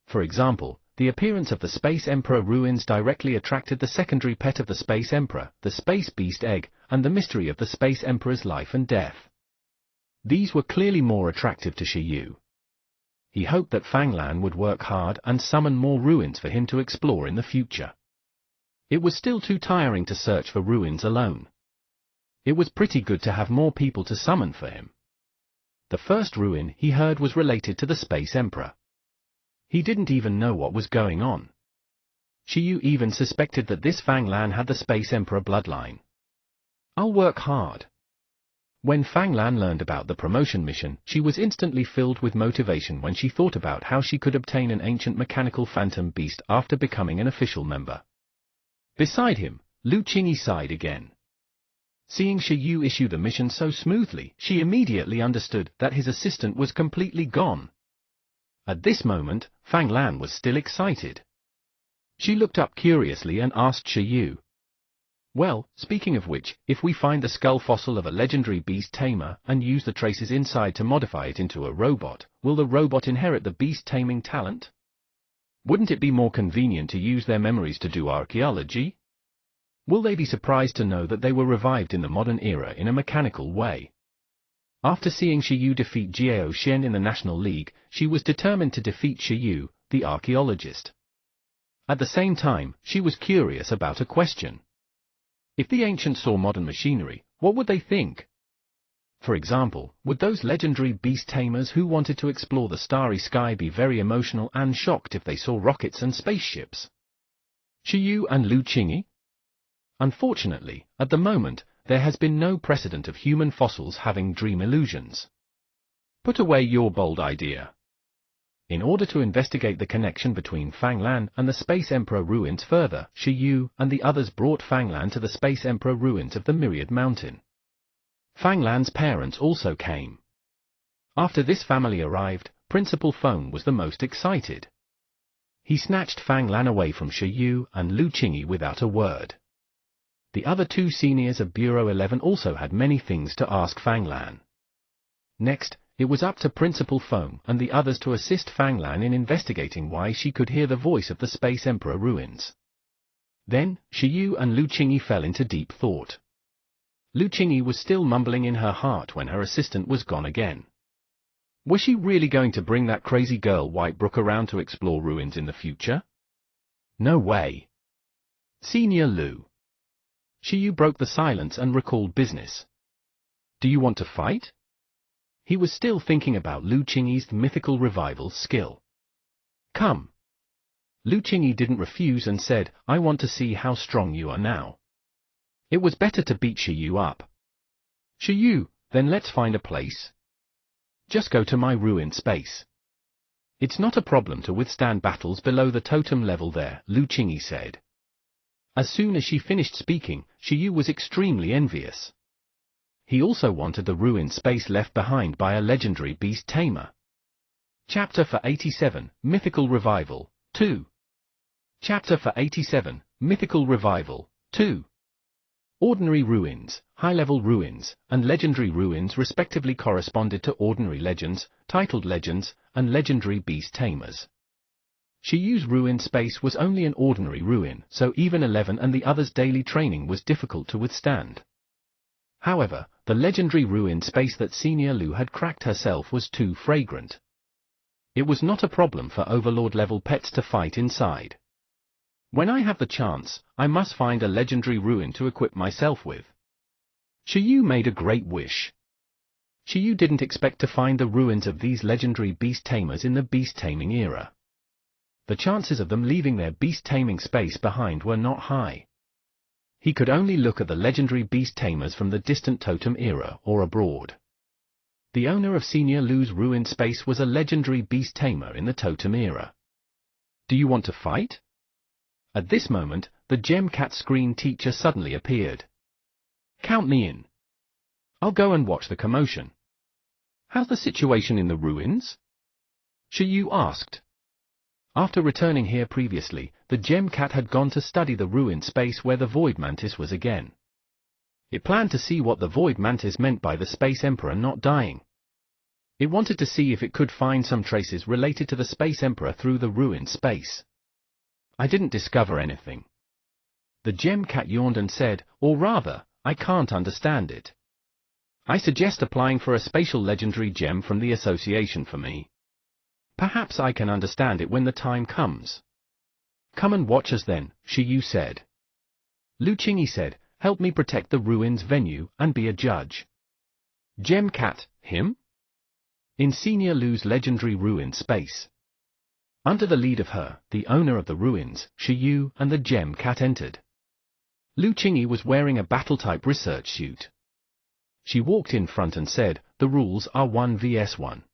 Speaker 1: For example, the appearance of the Space Emperor ruins directly attracted the secondary pet of the Space Emperor, the Space Beast Egg, and the mystery of the Space Emperor's life and death. These were clearly more attractive to Shiyu. He hoped that Fang Lan would work hard and summon more ruins for him to explore in the future. It was still too tiring to search for ruins alone. It was pretty good to have more people to summon for him. The first ruin he heard was related to the Space Emperor. He didn't even know what was going on. Shiyu even suspected that this Fang Lan had the Space Emperor bloodline. I'll work hard. When Fang Lan learned about the promotion mission, she was instantly filled with motivation when she thought about how she could obtain an ancient mechanical phantom beast after becoming an official member. Beside him, Lu Qingyi sighed again. Seeing Shi Yu issue the mission so smoothly, she immediately understood that his assistant was completely gone. At this moment, Fang Lan was still excited. She looked up curiously and asked Shi Yu, "Well, speaking of which, if we find the skull fossil of a legendary beast tamer and use the traces inside to modify it into a robot, will the robot inherit the beast taming talent? Wouldn't it be more convenient to use their memories to do archaeology? Will they be surprised to know that they were revived in the modern era in a mechanical way?" After seeing Shi Yu defeat Jiao Shen in the National League, she was determined to defeat Shi Yu, the archaeologist. At the same time, she was curious about a question. If the ancients saw modern machinery, what would they think? For example, would those legendary beast tamers who wanted to explore the starry sky be very emotional and shocked if they saw rockets and spaceships? Shi Yu and Lu Qingyi? Unfortunately, at the moment, there has been no precedent of human fossils having dream illusions. Put away your bold idea. In order to investigate the connection between Fang Lan and the Space Emperor ruins further, Shi Yu and the others brought Fang Lan to the Space Emperor ruins of the Myriad Mountain. Fang Lan's parents also came. After this family arrived, Principal Feng was the most excited. He snatched Fang Lan away from Shi Yu and Lu Qingyi without a word. The other two seniors of Bureau 11 also had many things to ask Fang Lan. Next, it was up to Principal Feng and the others to assist Fang Lan in investigating why she could hear the voice of the Space Emperor ruins. Then, Shi Yu and Lu Qingyi fell into deep thought. Lu Qingyi was still mumbling in her heart when her assistant was gone again. Was she really going to bring that crazy girl White Brook around to explore ruins in the future? No way. Senior Lu. Shi Yu broke the silence and recalled business. Do you want to fight? He was still thinking about Lu Qingyi's mythical revival skill. Come. Lu Qingyi didn't refuse and said, I want to see how strong you are now. It was better to beat Shi Yu up. Shi Yu, then let's find a place. Just go to my ruined space. It's not a problem to withstand battles below the totem level there, Lu Qingyi said. As soon as she finished speaking, Shi Yu was extremely envious. He also wanted the ruined space left behind by a legendary beast tamer. Chapter for 87, Mythical Revival, 2. Chapter for 87, Mythical Revival, 2. Ordinary ruins, high-level ruins, and legendary ruins respectively corresponded to ordinary legends, titled legends, and legendary beast tamers. Shi Yu's ruined space was only an ordinary ruin, so even 11 and the others' daily training was difficult to withstand. However, the legendary ruined space that Senior Lu had cracked herself was too fragrant. It was not a problem for Overlord-level pets to fight inside. When I have the chance, I must find a legendary ruin to equip myself with. Shi Yu made a great wish. Shi Yu didn't expect to find the ruins of these legendary beast tamers in the beast-taming era. The chances of them leaving their beast-taming space behind were not high. He could only look at the legendary beast tamers from the distant totem era or abroad. The owner of Senior Lu's ruined space was a legendary beast tamer in the totem era. Do you want to fight? At this moment, the Gem Cat screen teacher suddenly appeared. Count me in. I'll go and watch the commotion. How's the situation in the ruins? Shi Yu asked. After returning here previously, the Gem Cat had gone to study the ruined space where the Void Mantis was again. It planned to see what the Void Mantis meant by the Space Emperor not dying. It wanted to see if it could find some traces related to the Space Emperor through the ruined space. I didn't discover anything. The Gem Cat yawned and said, or rather, I can't understand it. I suggest applying for a spatial legendary gem from the association for me. Perhaps I can understand it when the time comes. Come and watch us then, Shi Yu said. Lu Qingyi said, help me protect the ruins venue and be a judge. Gem Cat, him? In Senior Lu's legendary ruined space. Under the lead of her, the owner of the ruins, Shi Yu and the Gem Cat entered. Lu Qingyi was wearing a battle-type research suit. she walked in front and said, "The rules are 1 vs 1.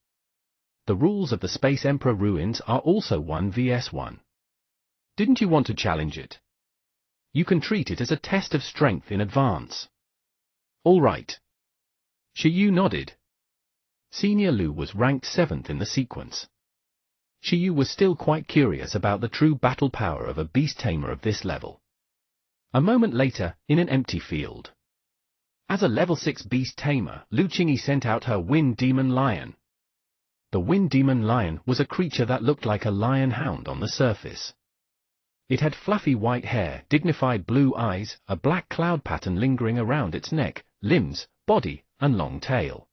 Speaker 1: The rules of the Space Emperor ruins are also 1 vs 1. Didn't you want to challenge it? You can treat it as a test of strength in advance." "All right." Shiyu nodded. Senior Lu was ranked 7th in the sequence. Shiyu was still quite curious about the true battle power of a beast tamer of this level. A moment later, in an empty field. As a level 6 beast tamer, Lu Qingyi sent out her Wind Demon Lion. The Wind Demon Lion was a creature that looked like a lion hound on the surface. It had fluffy white hair, dignified blue eyes, a black cloud pattern lingering around its neck, limbs, body, and long tail.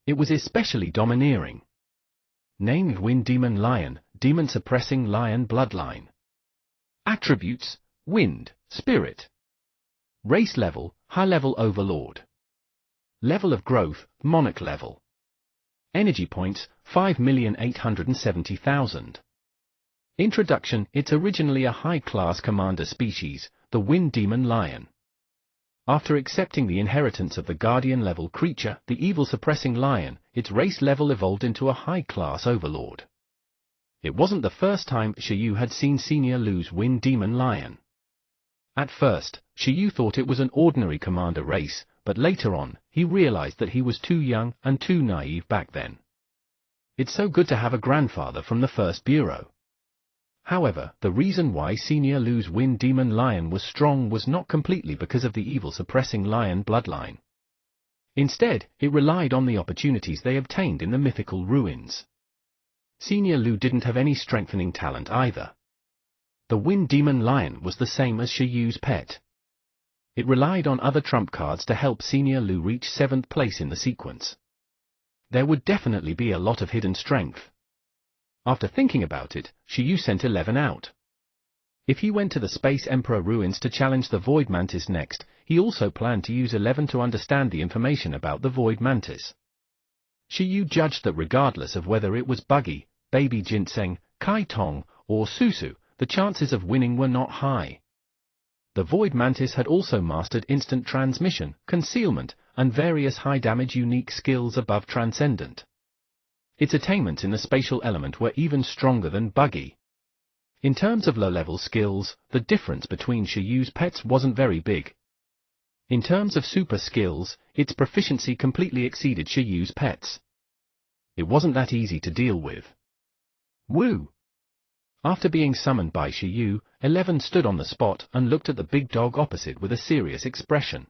Speaker 1: It was especially domineering. Named Wind Demon Lion, demon-suppressing lion bloodline. Attributes: Wind, Spirit. Race level: High-level Overlord. Level of growth: Monarch level. Energy points: 5,870,000. Introduction: It's originally a high-class commander species, the Wind Demon Lion. After accepting the inheritance of the Guardian-level creature, the evil-suppressing lion, its race level evolved into a high-class overlord. It wasn't the first time Shiyu had seen Senior Lu's Wind Demon Lion. At first, Shiyu thought it was an ordinary commander race, but later on, he realized that he was too young and too naive back then. It's so good to have a grandfather from the First Bureau. However, the reason why Senior Lu's Wind Demon Lion was strong was not completely because of the evil-suppressing lion bloodline. Instead, it relied on the opportunities they obtained in the mythical ruins. Senior Lu didn't have any strengthening talent either. The Wind Demon Lion was the same as Shiyu's pet. It relied on other trump cards to help Senior Lu reach 7th place in the sequence. There would definitely be a lot of hidden strength. After thinking about it, Shiyu sent 11 out. If he went to the Space Emperor ruins to challenge the Void Mantis next, he also planned to use 11 to understand the information about the Void Mantis. Shiyu judged that regardless of whether it was Buggy, Baby Ginseng, Kai Tong, or Susu, the chances of winning were not high. The Void Mantis had also mastered instant transmission, concealment, and various high-damage unique skills above Transcendent. Its attainments in the spatial element were even stronger than Buggy. In terms of low-level skills, the difference between Shiyu's pets wasn't very big. In terms of super skills, its proficiency completely exceeded Shiyu's pets. It wasn't that easy to deal with. Woo! After being summoned by Shiyu, 11 stood on the spot and looked at the big dog opposite with a serious expression.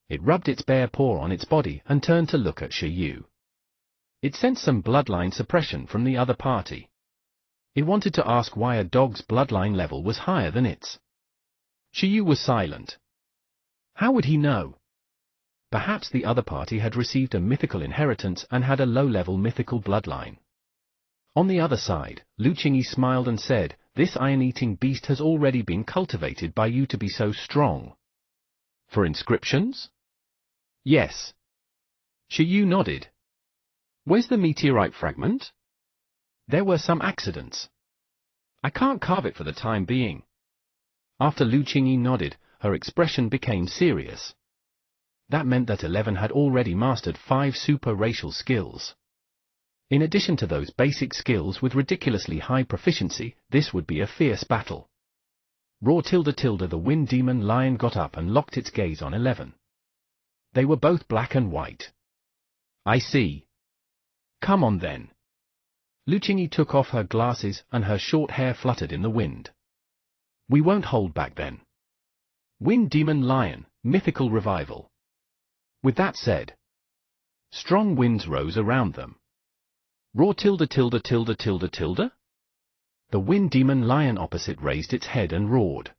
Speaker 1: It rubbed its bare paw on its body and turned to look at Shiyu. It sensed some bloodline suppression from the other party. It wanted to ask why a dog's bloodline level was higher than its. Shiyu was silent. How would he know? Perhaps the other party had received a mythical inheritance and had a low-level mythical bloodline. On the other side, Lu Qingyi smiled and said, "This iron-eating beast has already been cultivated by you to be so strong." For inscriptions? Yes. Shiyu nodded. Where's the meteorite fragment? There were some accidents. I can't carve it for the time being. After Lu Qingyi nodded, her expression became serious. That meant that 11 had already mastered 5 super racial skills. In addition to those basic skills with ridiculously high proficiency, this would be a fierce battle. The Wind Demon Lion got up and locked its gaze on 11. They were both black and white. I see. Come on then. Lu Qingyi took off her glasses and her short hair fluttered in the wind. We won't hold back then. Wind Demon Lion, mythical revival. With that said, strong winds rose around them. The Wind Demon Lion opposite raised its head and roared.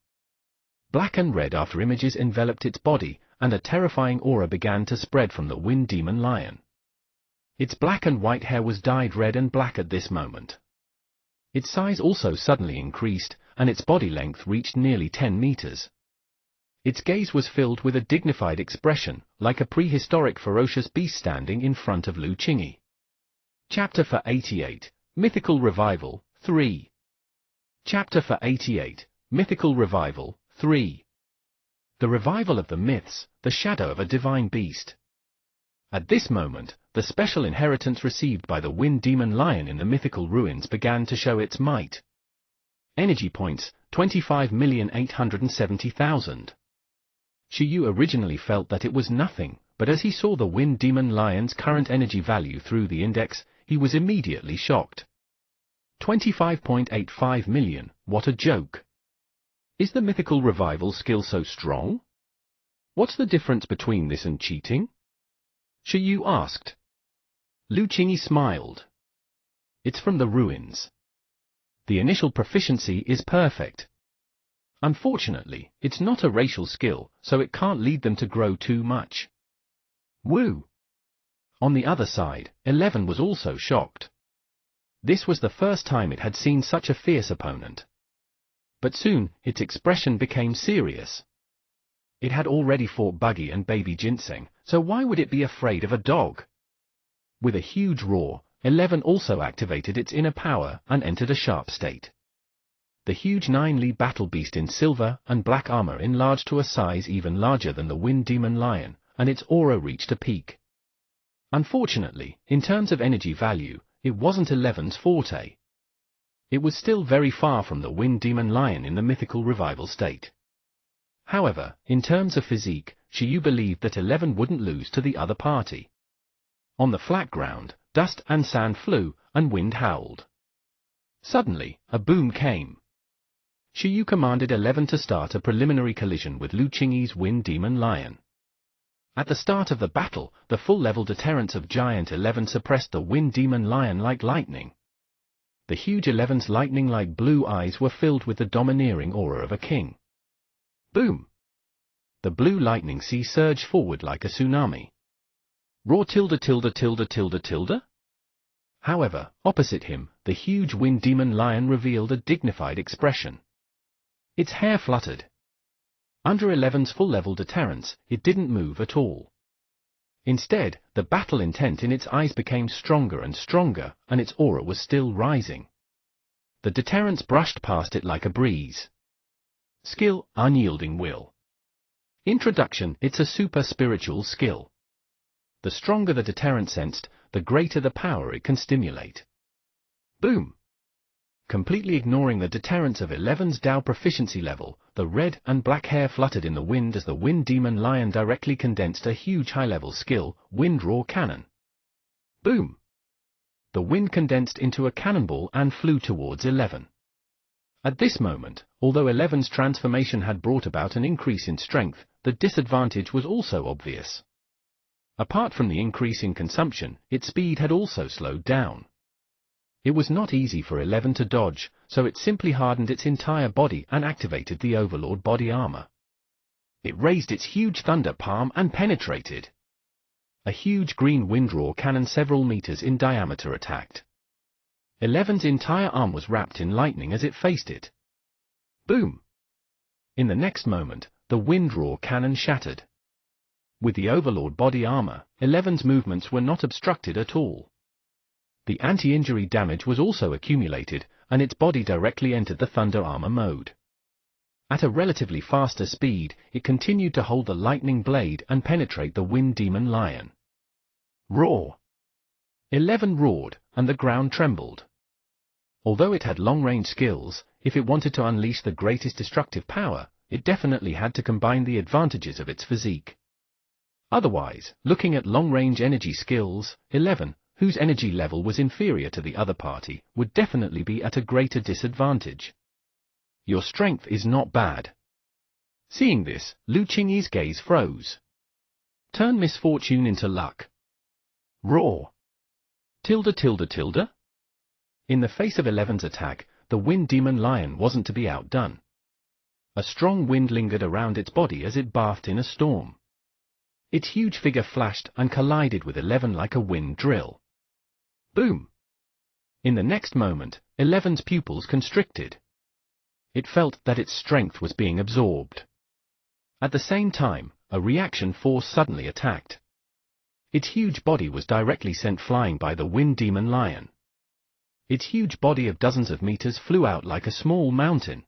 Speaker 1: Black and red after images enveloped its body, and a terrifying aura began to spread from the Wind Demon Lion. Its black and white hair was dyed red and black at this moment. Its size also suddenly increased, and its body length reached nearly 10 meters. Its gaze was filled with a dignified expression, like a prehistoric ferocious beast standing in front of Lu Qingyi. Chapter 88, Mythical Revival, 3. Chapter 88, Mythical Revival, 3. The revival of the myths, the shadow of a divine beast. At this moment, the special inheritance received by the Wind Demon Lion in the mythical ruins began to show its might. Energy points, 25,870,000. Shiyu originally felt that it was nothing, but as he saw the Wind Demon Lion's current energy value through the index, he was immediately shocked. 25.85 million, what a joke! Is the mythical revival skill so strong? What's the difference between this and cheating? Shiyu asked. Lu Qingyi smiled. It's from the ruins. The initial proficiency is perfect. Unfortunately, it's not a racial skill, so it can't lead them to grow too much. Woo! On the other side, 11 was also shocked. This was the first time it had seen such a fierce opponent. But soon, its expression became serious. It had already fought Buggy and Baby Ginseng, so why would it be afraid of a dog? With a huge roar, 11 also activated its inner power and entered a sharp state. The huge 9-Li battle beast in silver and black armor enlarged to a size even larger than the Wind Demon Lion, and its aura reached a peak. Unfortunately, in terms of energy value, it wasn't 11's forte. It was still very far from the Wind Demon Lion in the mythical revival state. However, in terms of physique, Shiyu believed that 11 wouldn't lose to the other party. On the flat ground, dust and sand flew, and wind howled. Suddenly, a boom came. Shiyu commanded 11 to start a preliminary collision with Lu Qingyi's Wind Demon Lion. At the start of the battle, the full-level deterrence of Giant 11 suppressed the Wind Demon Lion like lightning. The huge 11's lightning-like blue eyes were filled with the domineering aura of a king. Boom! The blue lightning sea surged forward like a tsunami. Roar tilde tilde tilde tilde tilde? However, opposite him, the huge Wind Demon Lion revealed a dignified expression. Its hair fluttered. Under 11's full-level deterrence, it didn't move at all. Instead, the battle intent in its eyes became stronger and stronger, and its aura was still rising. The deterrence brushed past it like a breeze. Skill, Unyielding Will. Introduction, it's a super spiritual skill. The stronger the deterrent sensed, the greater the power it can stimulate. Boom! Completely ignoring the deterrence of 11's Dao proficiency level, the red and black hair fluttered in the wind as the Wind Demon Lion directly condensed a huge high-level skill, Wind Roar Cannon. Boom! The wind condensed into a cannonball and flew towards 11. At this moment, although 11's transformation had brought about an increase in strength, the disadvantage was also obvious. Apart from the increase in consumption, its speed had also slowed down. It was not easy for 11 to dodge, so it simply hardened its entire body and activated the Overlord body armor. It raised its huge thunder palm and penetrated. A huge green wind roar cannon several meters in diameter attacked. 11's entire arm was wrapped in lightning as it faced it. Boom! In the next moment, the wind roar cannon shattered. With the Overlord body armor, 11's movements were not obstructed at all. The anti-injury damage was also accumulated, and its body directly entered the thunder armor mode. At a relatively faster speed, it continued to hold the lightning blade and penetrate the Wind Demon Lion. Roar! 11 roared, and the ground trembled. Although it had long-range skills, if it wanted to unleash the greatest destructive power, it definitely had to combine the advantages of its physique. Otherwise, looking at long-range energy skills, 11, whose energy level was inferior to the other party, would definitely be at a greater disadvantage. Your strength is not bad. Seeing this, Lu Qingyi's gaze froze. Turn misfortune into luck. Roar! Tilde tilde tilde? In the face of 11's attack, the Wind Demon Lion wasn't to be outdone. A strong wind lingered around its body as it bathed in a storm. Its huge figure flashed and collided with 11 like a wind drill. Boom! In the next moment, 11's pupils constricted. It felt that its strength was being absorbed. At the same time, a reaction force suddenly attacked. Its huge body was directly sent flying by the Wind Demon Lion. Its huge body of dozens of meters flew out like a small mountain.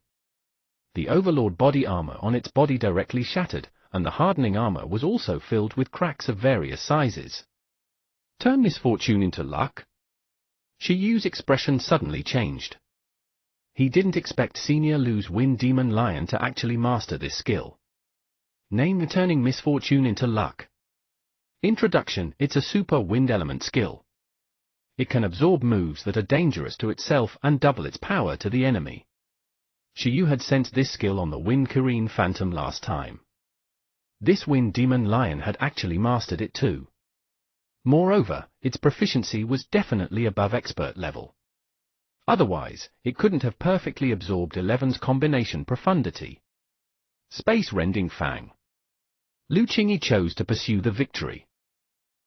Speaker 1: The Overlord body armor on its body directly shattered, and the hardening armor was also filled with cracks of various sizes. Turn misfortune into luck? Shiyu's expression suddenly changed. He didn't expect Senior Lu's Wind Demon Lion to actually master this skill. Name: Turning Misfortune into Luck. Introduction: It's a super wind element skill. It can absorb moves that are dangerous to itself and double its power to the enemy. Shiyu had sensed this skill on the Wind Kirin Phantom last time. This Wind Demon Lion had actually mastered it too. Moreover, its proficiency was definitely above expert level. Otherwise, it couldn't have perfectly absorbed 11's combination profundity. Space-rending Fang. Lu Qingyi chose to pursue the victory.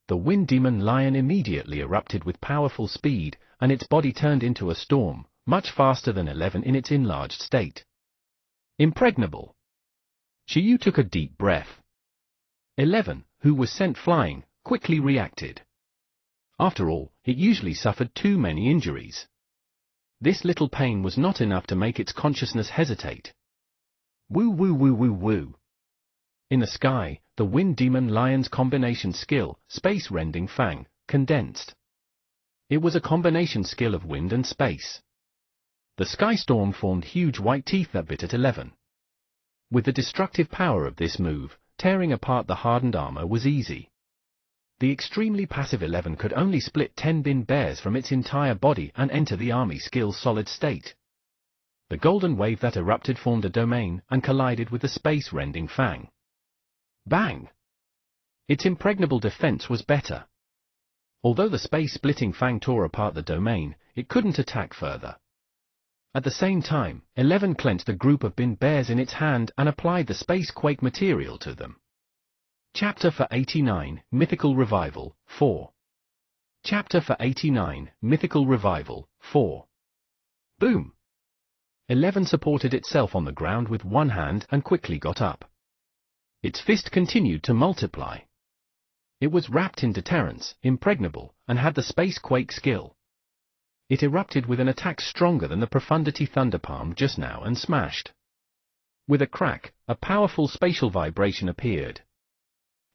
Speaker 1: The Wind Demon Lion immediately erupted with powerful speed, and its body turned into a storm, much faster than 11 in its enlarged state. Impregnable. Shiyu took a deep breath. 11, who was sent flying, quickly reacted. After all, it usually suffered too many injuries. This little pain was not enough to make its consciousness hesitate. Woo woo woo woo woo. In the sky, the Wind Demon Lion's combination skill, Space-rending Fang, condensed. It was a combination skill of wind and space. The sky storm formed huge white teeth that bit at 11. With the destructive power of this move, tearing apart the hardened armor was easy. The extremely passive 11 could only split 10 bin bears from its entire body and enter the army skill's solid state. The golden wave that erupted formed a domain and collided with the space-rending Fang. Bang! Its impregnable defense was better. Although the space-splitting Fang tore apart the domain, it couldn't attack further. At the same time, 11 clenched a group of bin bears in its hand and applied the space quake material to them. Chapter 89, Mythical Revival, 4. Chapter 89, Mythical Revival, 4. Boom! 11 supported itself on the ground with one hand and quickly got up. Its fist continued to multiply. It was wrapped in deterrence, impregnable, and had the space quake skill. It erupted with an attack stronger than the Profundity Thunder Palm just now and smashed. With a crack, a powerful spatial vibration appeared.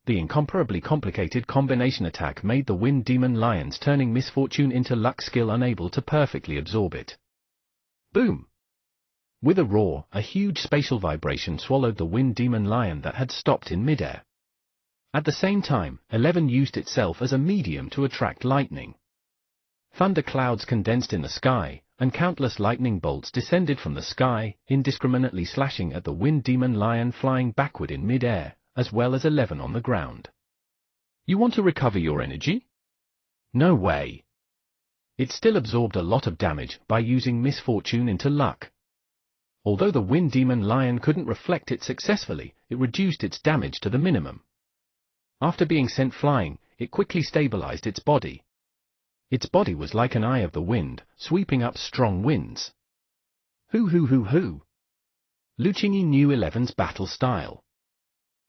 Speaker 1: The incomparably complicated combination attack made the Wind Demon Lion's turning misfortune into luck skill unable to perfectly absorb it. Boom! With a roar, a huge spatial vibration swallowed the Wind Demon Lion that had stopped in midair. At the same time, 11 used itself as a medium to attract lightning. Thunder clouds condensed in the sky, and countless lightning bolts descended from the sky, indiscriminately slashing at the Wind Demon Lion flying backward in midair, as well as 11 on the ground. You want to recover your energy? No way. It still absorbed a lot of damage by using misfortune into luck. Although the Wind Demon Lion couldn't reflect it successfully, it reduced its damage to the minimum. After being sent flying, it quickly stabilized its body. Its body was like an eye of the wind, sweeping up strong winds. Hoo hoo hoo hoo. Lu Qingyi knew 11's battle style.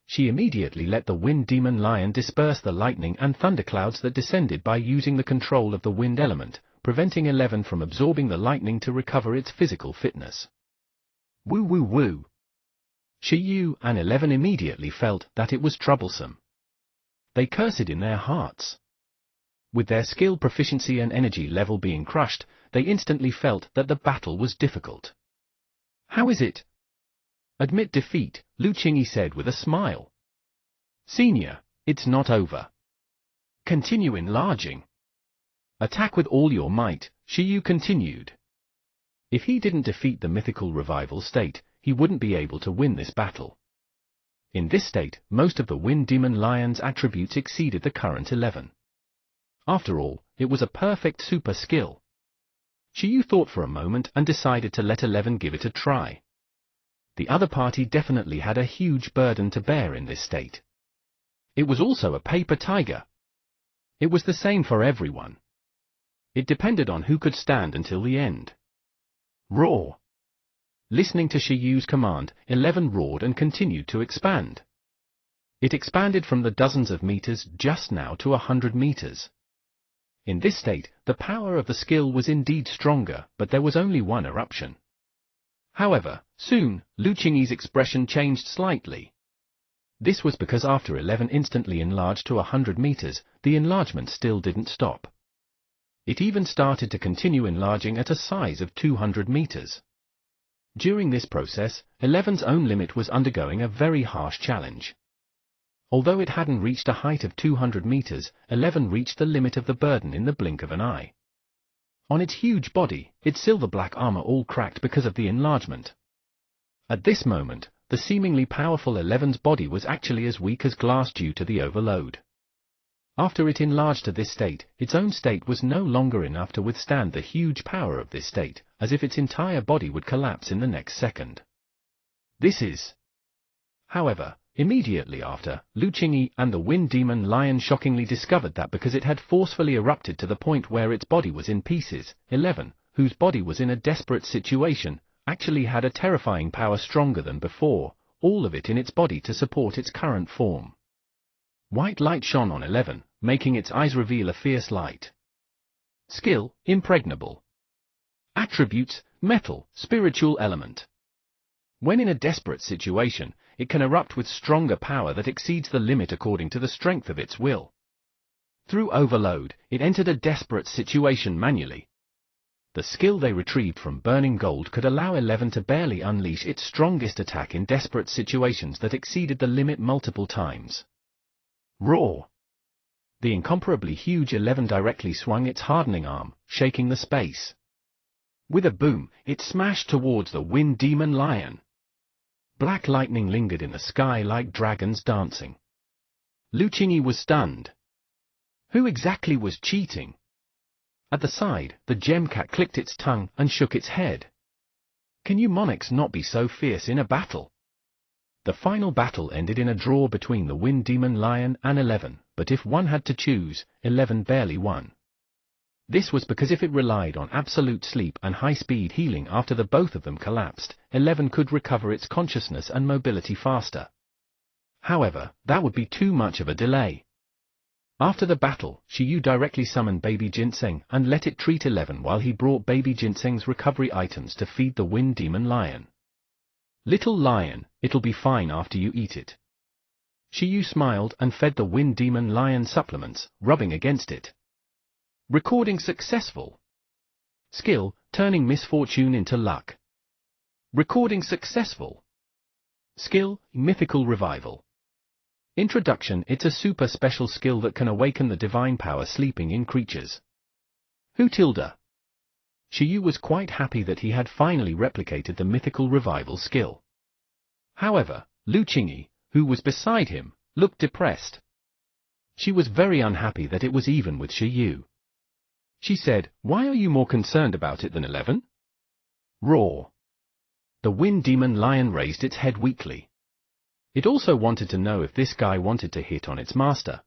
Speaker 1: She immediately let the Wind Demon Lion disperse the lightning and thunderclouds that descended by using the control of the wind element, preventing 11 from absorbing the lightning to recover its physical fitness. Woo woo woo. Shiyu and 11 immediately felt that it was troublesome. They cursed in their hearts. With their skill, proficiency and energy level being crushed, they instantly felt that the battle was difficult. How is it? Admit defeat, Lu Qingyi said with a smile. Senior, it's not over. Continue enlarging. Attack with all your might, Shiyu continued. If he didn't defeat the mythical revival state, he wouldn't be able to win this battle. In this state, most of the Wind Demon Lion's attributes exceeded the current 11. After all, it was a perfect super skill. Shiyu thought for a moment and decided to let 11 give it a try. The other party definitely had a huge burden to bear in this state. It was also a paper tiger. It was the same for everyone. It depended on who could stand until the end. Roar! Listening to Shiyu's command, 11 roared and continued to expand. It expanded from the dozens of meters just now to 100 meters. In this state, the power of the skill was indeed stronger, but there was only one eruption. However, soon, Lu Qingyi's expression changed slightly. This was because after 11 instantly enlarged to 100 meters, the enlargement still didn't stop. It even started to continue enlarging at a size of 200 meters. During this process, 11's own limit was undergoing a very harsh challenge. Although it hadn't reached a height of 200 meters, 11 reached the limit of the burden in the blink of an eye. On its huge body, its silver-black armor all cracked because of the enlargement. At this moment, the seemingly powerful 11's body was actually as weak as glass due to the overload. After it enlarged to this state, its own state was no longer enough to withstand the huge power of this state, as if its entire body would collapse in the next second. However, immediately after, Lu Qingyi and the Wind Demon Lion shockingly discovered that because it had forcefully erupted to the point where its body was in pieces, 11, whose body was in a desperate situation, actually had a terrifying power stronger than before, all of it in its body to support its current form. White light shone on 11, making its eyes reveal a fierce light. Skill, impregnable. Attributes, metal, spiritual element. When in a desperate situation, it can erupt with stronger power that exceeds the limit according to the strength of its will. Through overload, it entered a desperate situation manually. The skill they retrieved from Burning Gold could allow 11 to barely unleash its strongest attack in desperate situations that exceeded the limit multiple times. Roar! The incomparably huge 11 directly swung its hardening arm, shaking the space. With a boom, it smashed towards the Wind Demon Lion. Black lightning lingered in the sky like dragons dancing. Lu Qingyi was stunned. Who exactly was cheating? At the side, the gem cat clicked its tongue and shook its head. Can you monarchs not be so fierce in a battle? The final battle ended in a draw between the Wind Demon Lion and 11, but if one had to choose, 11 barely won. This was because if it relied on absolute sleep and high-speed healing after the both of them collapsed, 11 could recover its consciousness and mobility faster. However, that would be too much of a delay. After the battle, Shiyu directly summoned Baby Ginseng and let it treat 11 while he brought Baby Ginseng's recovery items to feed the Wind Demon Lion. Little lion, it'll be fine after you eat it. Shiyu smiled and fed the Wind Demon Lion supplements, rubbing against it. Recording successful. Skill, turning misfortune into luck. Recording successful. Skill, mythical revival. Introduction, it's a super special skill that can awaken the divine power sleeping in creatures. Who tilde? Shiyu was quite happy that he had finally replicated the mythical revival skill. However, Lu Qingyi, who was beside him, looked depressed. She was very unhappy that it was even with Shiyu. She said, "Why are you more concerned about it than 11? Roar! The Wind Demon Lion raised its head weakly. It also wanted to know if this guy wanted to hit on its master.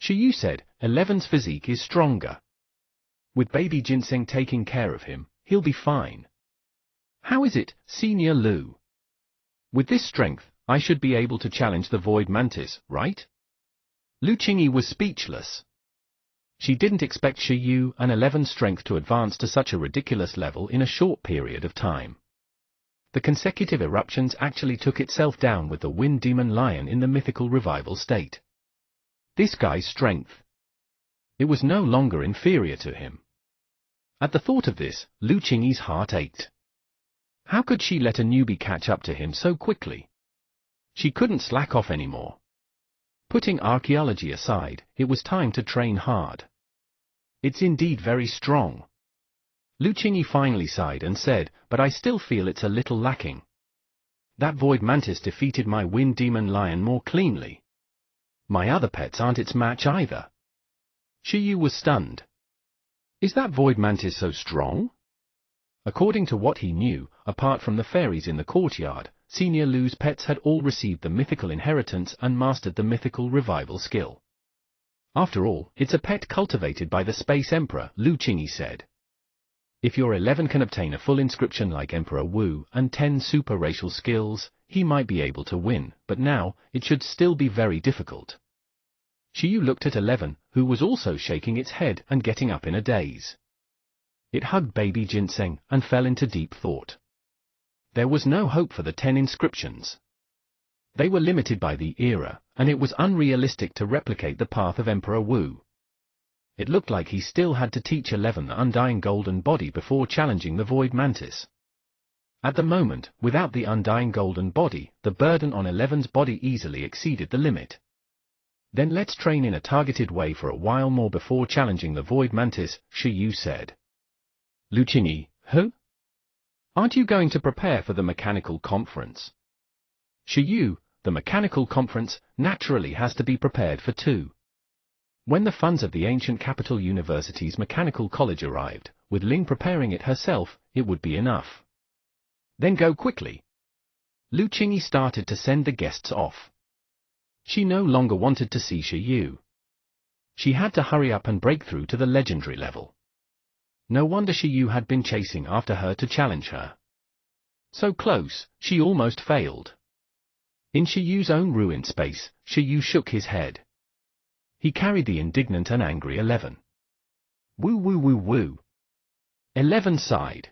Speaker 1: Shiyu said, 11's physique is stronger. With Baby Ginseng taking care of him, he'll be fine. How is it, Senior Lu? With this strength, I should be able to challenge the Void Mantis, right?" Lu Qingyi was speechless. She didn't expect Shiyu and 11's strength to advance to such a ridiculous level in a short period of time. The consecutive eruptions actually took itself down with the Wind Demon Lion in the mythical revival state. This guy's strength. It was no longer inferior to him. At the thought of this, Lu Qingyi's heart ached. How could she let a newbie catch up to him so quickly? She couldn't slack off anymore. Putting archaeology aside, it was time to train hard. It's indeed very strong. Lu Qingyi finally sighed and said, "But I still feel it's a little lacking. That Void Mantis defeated my Wind Demon Lion more cleanly. My other pets aren't its match either." Shiyu was stunned. Is that Void Mantis so strong? According to what he knew, apart from the fairies in the courtyard, Senior Lu's pets had all received the mythical inheritance and mastered the mythical revival skill. After all, it's a pet cultivated by the Space Emperor, Lu Qingyi said. If your 11 can obtain a full inscription like Emperor Wu and 10 super racial skills, he might be able to win, but now, it should still be very difficult. Shiyu looked at 11, who was also shaking its head and getting up in a daze. It hugged Baby Ginseng and fell into deep thought. There was no hope for the 10 inscriptions. They were limited by the era, and it was unrealistic to replicate the path of Emperor Wu. It looked like he still had to teach 11 the Undying Golden Body before challenging the Void Mantis. At the moment, without the Undying Golden Body, the burden on 11's body easily exceeded the limit. Then let's train in a targeted way for a while more before challenging the Void Mantis, Shi Yu said. Lu Qingyi, huh? Aren't you going to prepare for the mechanical conference? Shi Yu, the mechanical conference, naturally has to be prepared for too. When the funds of the ancient capital university's mechanical college arrived, with Ling preparing it herself, it would be enough. Then go quickly. Lu Qingyi started to send the guests off. She no longer wanted to see Shi Yu. She had to hurry up and break through to the legendary level. No wonder Shi Yu had been chasing after her to challenge her. So close, she almost failed. In Shi Yu's own ruined space, Shi Yu shook his head. He carried the indignant and angry 11. Woo woo woo woo. 11 sighed.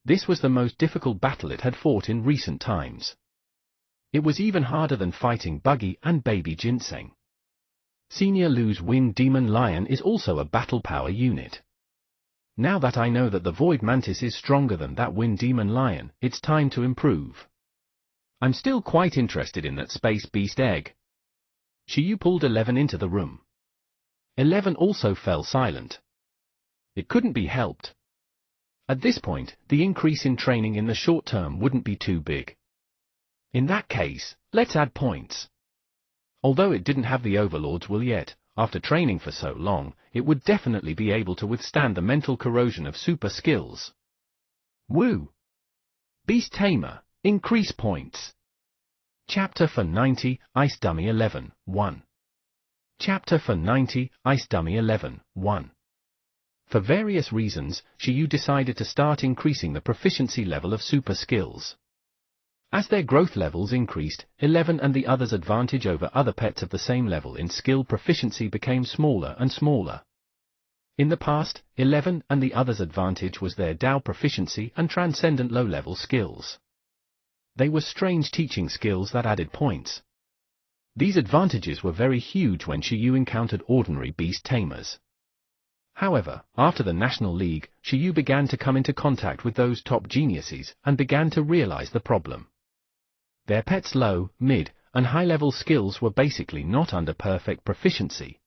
Speaker 1: This was the most difficult battle it had fought in recent times. It was even harder than fighting Buggy and Baby Ginseng. Senior Lu's Wind Demon Lion is also a battle power unit. Now that I know that the Void Mantis is stronger than that Wind Demon Lion, it's time to improve. I'm still quite interested in that Space Beast egg. Shi Yu pulled 11 into the room. 11 also fell silent. It couldn't be helped. At this point, the increase in training in the short term wouldn't be too big. In that case, let's add points. Although it didn't have the Overlord's will yet, after training for so long, it would definitely be able to withstand the mental corrosion of super skills. Woo! Beast Tamer, increase points. Chapter for 90, Ice Dummy 11, 1. Chapter for 90, Ice Dummy 11, 1. For various reasons, Shi Yu decided to start increasing the proficiency level of super skills. As their growth levels increased, 11 and the others' advantage over other pets of the same level in skill proficiency became smaller and smaller. In the past, 11 and the others' advantage was their Dao proficiency and transcendent low-level skills. They were strange teaching skills that added points. These advantages were very huge when Shi Yu encountered ordinary beast tamers. However, after the National League, Shi Yu began to come into contact with those top geniuses and began to realize the problem. Their pets' low, mid, and high-level skills were basically not under perfect proficiency.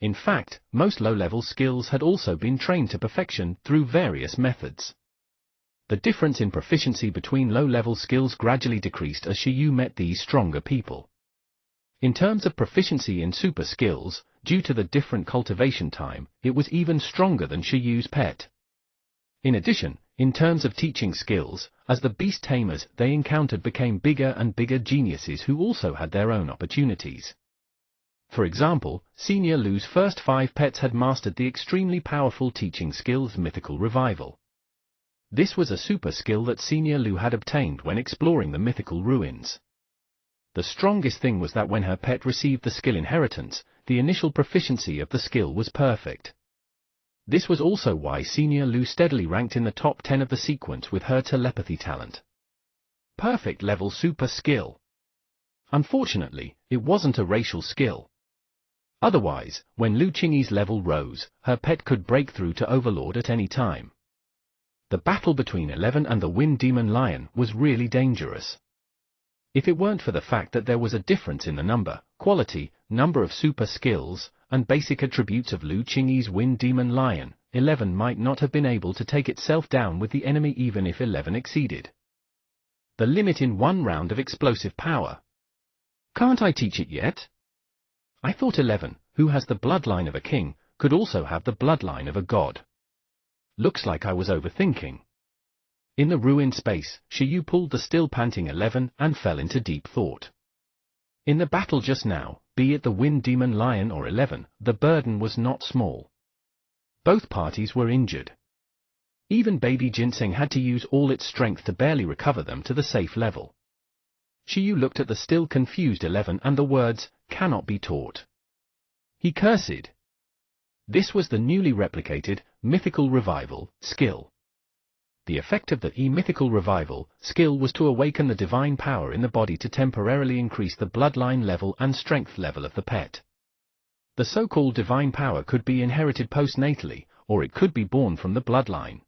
Speaker 1: In fact, most low-level skills had also been trained to perfection through various methods. The difference in proficiency between low-level skills gradually decreased as Shi Yu met these stronger people. In terms of proficiency in super skills, due to the different cultivation time, it was even stronger than Shi Yu's pet. In addition, in terms of teaching skills, as the beast tamers they encountered became bigger and bigger geniuses who also had their own opportunities. For example, Senior Lu's first 5 pets had mastered the extremely powerful teaching skills Mythical Revival. This was a super skill that Senior Lu had obtained when exploring the mythical ruins. The strongest thing was that when her pet received the skill inheritance, the initial proficiency of the skill was perfect. This was also why Senior Lu steadily ranked in the top 10 of the sequence with her telepathy talent. Perfect level super skill. Unfortunately, it wasn't a racial skill. Otherwise, when Lu Qingyi's level rose, her pet could break through to Overlord at any time. The battle between 11 and the Wind Demon Lion was really dangerous. If it weren't for the fact that there was a difference in the number, quality, number of super skills, and basic attributes of Lu Qingyi's Wind Demon Lion, 11 might not have been able to take itself down with the enemy even if 11 exceeded the limit in one round of explosive power. Can't I teach it yet? I thought 11, who has the bloodline of a king, could also have the bloodline of a god. Looks like I was overthinking. In the ruined space, Shi Yu pulled the still panting 11 and fell into deep thought. In the battle just now, be it the Wind Demon Lion or 11, the burden was not small. Both parties were injured. Even Baby Ginseng had to use all its strength to barely recover them to the safe level. Shi Yu looked at the still confused 11 and the words, "cannot be taught." He cursed. This was the newly replicated, Mythical Revival, skill. The effect of the mythical revival skill was to awaken the divine power in the body to temporarily increase the bloodline level and strength level of the pet. The so-called divine power could be inherited postnatally, or it could be born from the bloodline.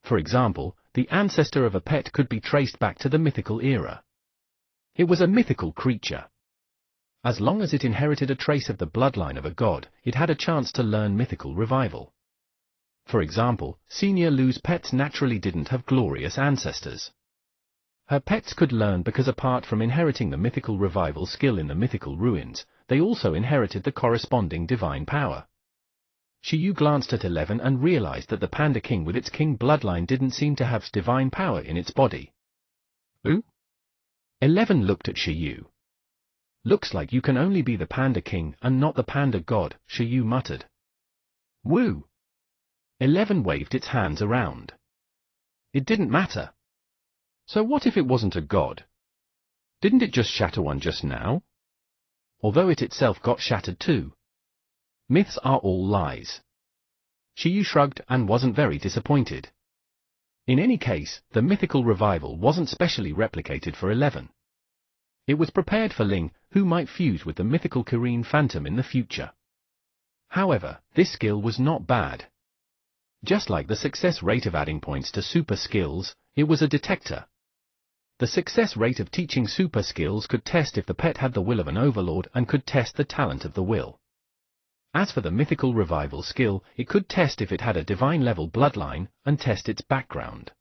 Speaker 1: For example, the ancestor of a pet could be traced back to the mythical era. It was a mythical creature. As long as it inherited a trace of the bloodline of a god, it had a chance to learn mythical revival. For example, Senior Lu's pets naturally didn't have glorious ancestors. Her pets could learn because apart from inheriting the mythical revival skill in the mythical ruins, they also inherited the corresponding divine power. Shiyu glanced at 11 and realized that the Panda King with its king bloodline didn't seem to have divine power in its body. Ooh? 11 looked at Shiyu. Looks like you can only be the Panda King and not the Panda God, Shiyu muttered. Woo! 11 waved its hands around. It didn't matter. So what if it wasn't a god? Didn't it just shatter one just now? Although it itself got shattered too. Myths are all lies. Shiyu shrugged and wasn't very disappointed. In any case, the mythical revival wasn't specially replicated for 11. It was prepared for Ling, who might fuse with the mythical Kirin Phantom in the future. However, this skill was not bad. Just like the success rate of adding points to super skills, it was a detector. The success rate of teaching super skills could test if the pet had the will of an overlord and could test the talent of the will. As for the mythical revival skill, it could test if it had a divine level bloodline, and test its background.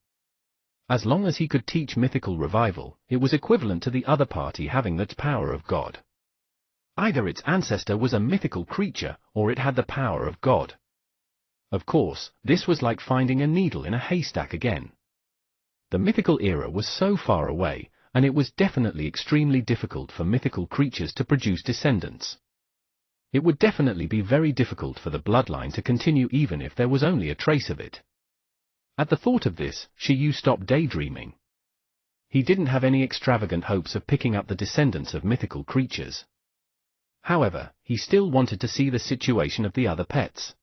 Speaker 1: As long as he could teach mythical revival, it was equivalent to the other party having the power of God. Either its ancestor was a mythical creature, or it had the power of God. Of course, this was like finding a needle in a haystack again. The mythical era was so far away, and it was definitely extremely difficult for mythical creatures to produce descendants. It would definitely be very difficult for the bloodline to continue even if there was only a trace of it. At the thought of this, Shiyu stopped daydreaming. He didn't have any extravagant hopes of picking up the descendants of mythical creatures. However, he still wanted to see the situation of the other pets.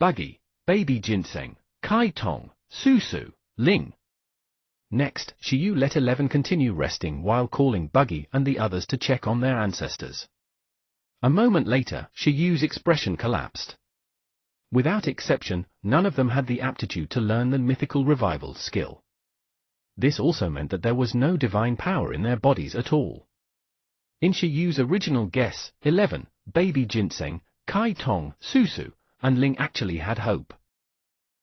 Speaker 1: Buggy, Baby Ginseng, Kai Tong, Susu, Ling. Next, Shiyu let 11 continue resting while calling Buggy and the others to check on their ancestors. A moment later, Shiyu's expression collapsed. Without exception, none of them had the aptitude to learn the mythical revival skill. This also meant that there was no divine power in their bodies at all. In Shiyu's original guess, 11, Baby Ginseng, Kai Tong, Susu, and Ling actually had hope.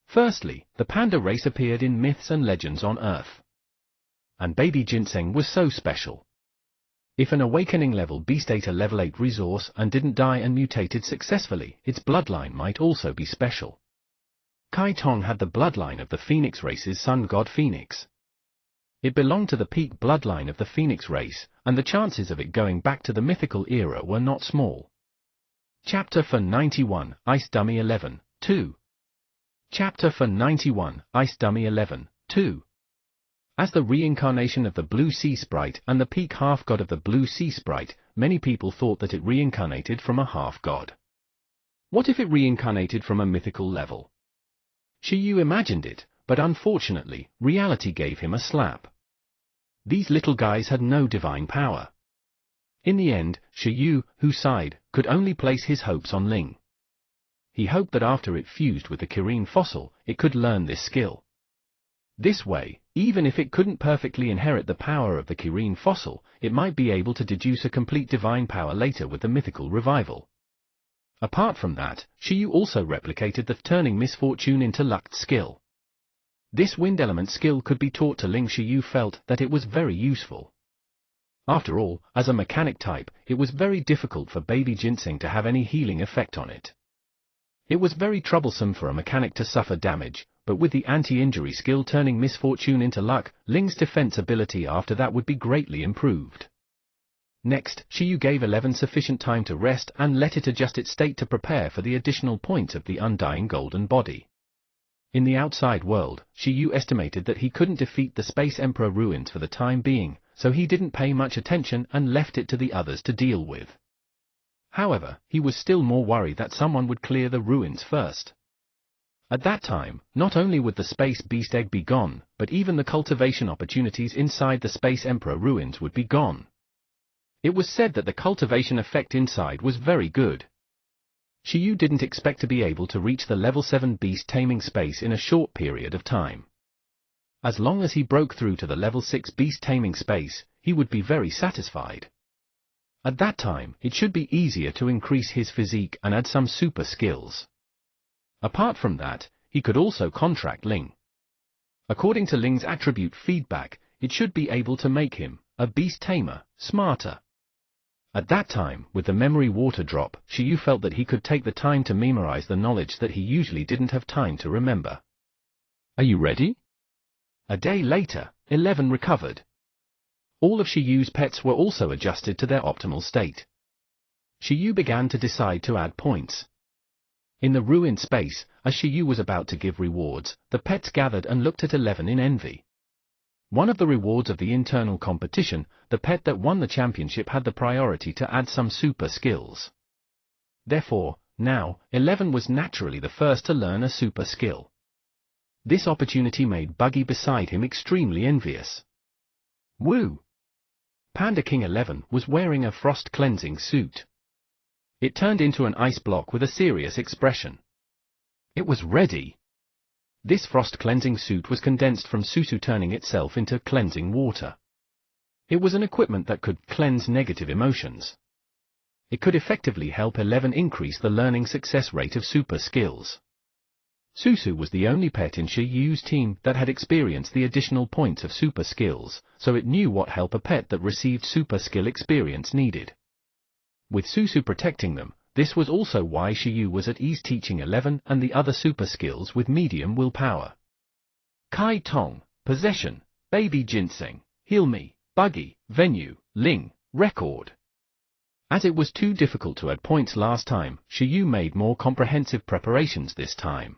Speaker 1: Firstly, the panda race appeared in myths and legends on Earth. And Baby Ginseng was so special. If an awakening level beast ate a level 8 resource and didn't die and mutated successfully, its bloodline might also be special. Kai Tong had the bloodline of the Phoenix race's sun god Phoenix. It belonged to the peak bloodline of the Phoenix race, and the chances of it going back to the mythical era were not small. Chapter for 91, Ice Dummy 11, 2. Chapter for 91, Ice Dummy 11, 2. As the reincarnation of the Blue Sea Sprite and the peak half-god of the Blue Sea Sprite, many people thought that it reincarnated from a half-god. What if it reincarnated from a mythical level? Shiyu imagined it, but unfortunately, reality gave him a slap. These little guys had no divine power. In the end, Shiyu, who sighed, could only place his hopes on Ling. He hoped that after it fused with the Kirin fossil, it could learn this skill. This way, even if it couldn't perfectly inherit the power of the Kirin fossil, it might be able to deduce a complete divine power later with the mythical revival. Apart from that, Shiyu also replicated the turning misfortune into luck skill. This wind element skill could be taught to Ling. Shiyu felt that it was very useful. After all, as a mechanic type, it was very difficult for Baby Ginseng to have any healing effect on it. It was very troublesome for a mechanic to suffer damage, but with the anti-injury skill turning misfortune into luck, Ling's defense ability after that would be greatly improved. Next, Shiyu gave 11 sufficient time to rest and let it adjust its state to prepare for the additional points of the undying golden body. In the outside world, Shiyu estimated that he couldn't defeat the Space Emperor ruins for the time being, so he didn't pay much attention and left it to the others to deal with. However, he was still more worried that someone would clear the ruins first. At that time, not only would the Space Beast egg be gone, but even the cultivation opportunities inside the Space Emperor ruins would be gone. It was said that the cultivation effect inside was very good. Shiyu didn't expect to be able to reach the level 7 beast taming space in a short period of time. As long as he broke through to the level 6 beast taming space, he would be very satisfied. At that time, it should be easier to increase his physique and add some super skills. Apart from that, he could also contract Ling. According to Ling's attribute feedback, it should be able to make him, a beast tamer, smarter. At that time, with the memory water drop, Shiyu felt that he could take the time to memorize the knowledge that he usually didn't have time to remember. Are you ready? A day later, 11 recovered. All of Shiyu's pets were also adjusted to their optimal state. Shiyu began to decide to add points. In the ruined space, as Shiyu was about to give rewards, the pets gathered and looked at 11 in envy. One of the rewards of the internal competition, the pet that won the championship had the priority to add some super skills. Therefore, now, 11 was naturally the first to learn a super skill. This opportunity made Buggy beside him extremely envious. Woo! Panda King 11 was wearing a frost cleansing suit. It turned into an ice block with a serious expression. It was ready. This frost cleansing suit was condensed from Susu turning itself into cleansing water. It was an equipment that could cleanse negative emotions. It could effectively help 11 increase the learning success rate of super skills. Susu was the only pet in Shiyu's team that had experienced the additional points of super skills, so it knew what help a pet that received super skill experience needed. With Susu protecting them, this was also why Shiyu was at ease teaching 11 and the other super skills with medium willpower. Kai Tong, Possession, Baby Ginseng, Heal Me, Buggy, Venue, Ling, Record. As it was too difficult to add points last time, Shiyu made more comprehensive preparations this time.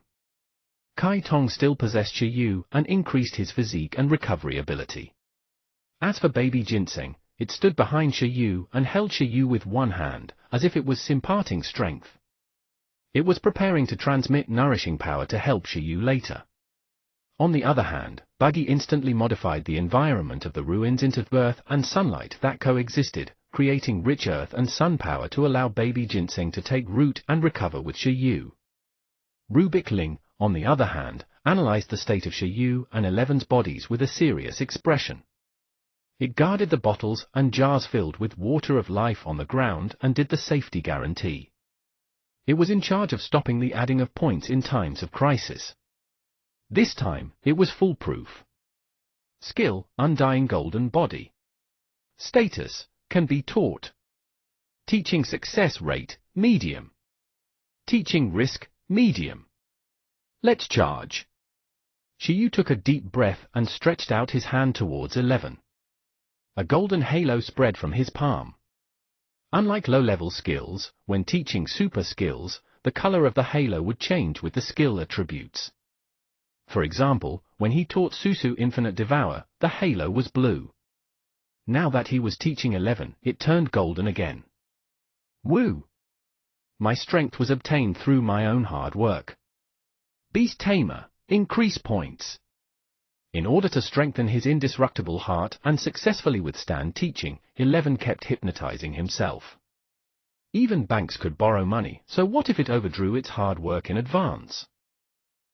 Speaker 1: Kai Tong still possessed Shiyu and increased his physique and recovery ability. As for Baby Ginseng, it stood behind Shiyu and held Shiyu with one hand, as if it was imparting strength. It was preparing to transmit nourishing power to help Shiyu later. On the other hand, Buggy instantly modified the environment of the ruins into earth and sunlight that coexisted, creating rich earth and sun power to allow Baby Ginseng to take root and recover with Shiyu. Rubik Ling, on the other hand, analyzed the state of Shiyu and 11's bodies with a serious expression. It guarded the bottles and jars filled with water of life on the ground and did the safety guarantee. It was in charge of stopping the adding of points in times of crisis. This time, it was foolproof. Skill, Undying Golden Body. Status, Can be taught. Teaching success rate, medium. Teaching risk, medium. Let's charge. Shiyu took a deep breath and stretched out his hand towards 11. A golden halo spread from his palm. Unlike low-level skills, when teaching super skills, the color of the halo would change with the skill attributes. For example, when he taught Susu Infinite Devour, the halo was blue. Now that he was teaching 11, it turned golden again. Woo! My strength was obtained through my own hard work. Beast Tamer, increase points. In order to strengthen his indestructible heart and successfully withstand teaching, 11 kept hypnotizing himself. Even banks could borrow money, so what if it overdrew its hard work in advance?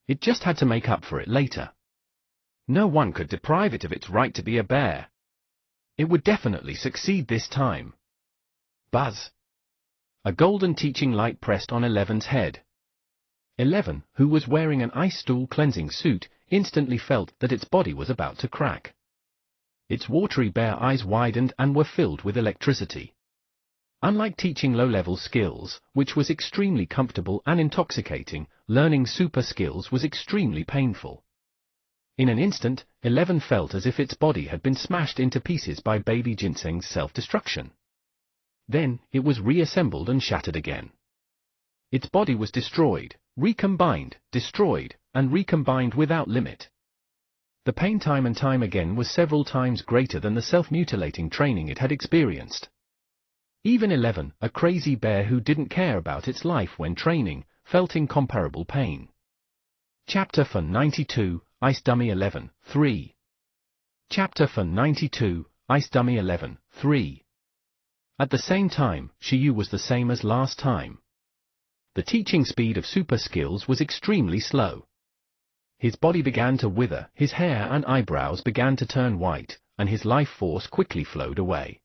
Speaker 1: It just had to make up for it later. No one could deprive it of its right to be a bear. It would definitely succeed this time. Buzz! A golden teaching light pressed on 11's head. 11, who was wearing an ice stool cleansing suit, instantly felt that its body was about to crack. Its watery bear eyes widened and were filled with electricity. Unlike teaching low-level skills, which was extremely comfortable and intoxicating, learning super skills was extremely painful. In an instant, 11 felt as if its body had been smashed into pieces by Baby Ginseng's self-destruction. Then, it was reassembled and shattered again. Its body was destroyed, recombined, destroyed, and recombined without limit. The pain time and time again was several times greater than the self-mutilating training it had experienced. Even 11, a crazy bear who didn't care about its life when training, felt incomparable pain. Chapter for 92, Ice Dummy 11, 3. Chapter for 92, Ice Dummy 11, 3. At the same time, Shiyu was the same as last time. The teaching speed of super skills was extremely slow. His body began to wither, his hair and eyebrows began to turn white, and his life force quickly flowed away.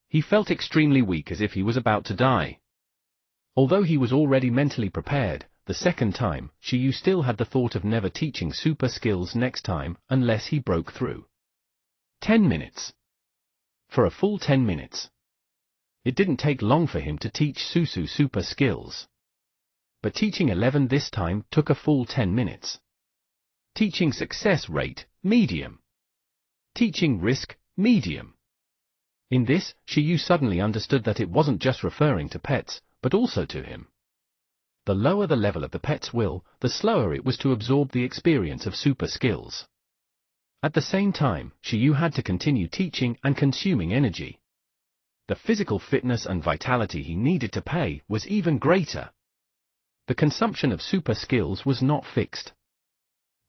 Speaker 1: He felt extremely weak, as if he was about to die. Although he was already mentally prepared, the second time, Shiyu still had the thought of never teaching super skills next time unless he broke through. 10 minutes. For a full 10 minutes. It didn't take long for him to teach Susu super skills. But teaching 11 this time took a full 10 minutes. Teaching success rate, medium. Teaching risk, medium. In this, Shiyu suddenly understood that it wasn't just referring to pets, but also to him. The lower the level of the pet's will, the slower it was to absorb the experience of super skills. At the same time, Shiyu had to continue teaching and consuming energy. The physical fitness and vitality he needed to pay was even greater. The consumption of super skills was not fixed.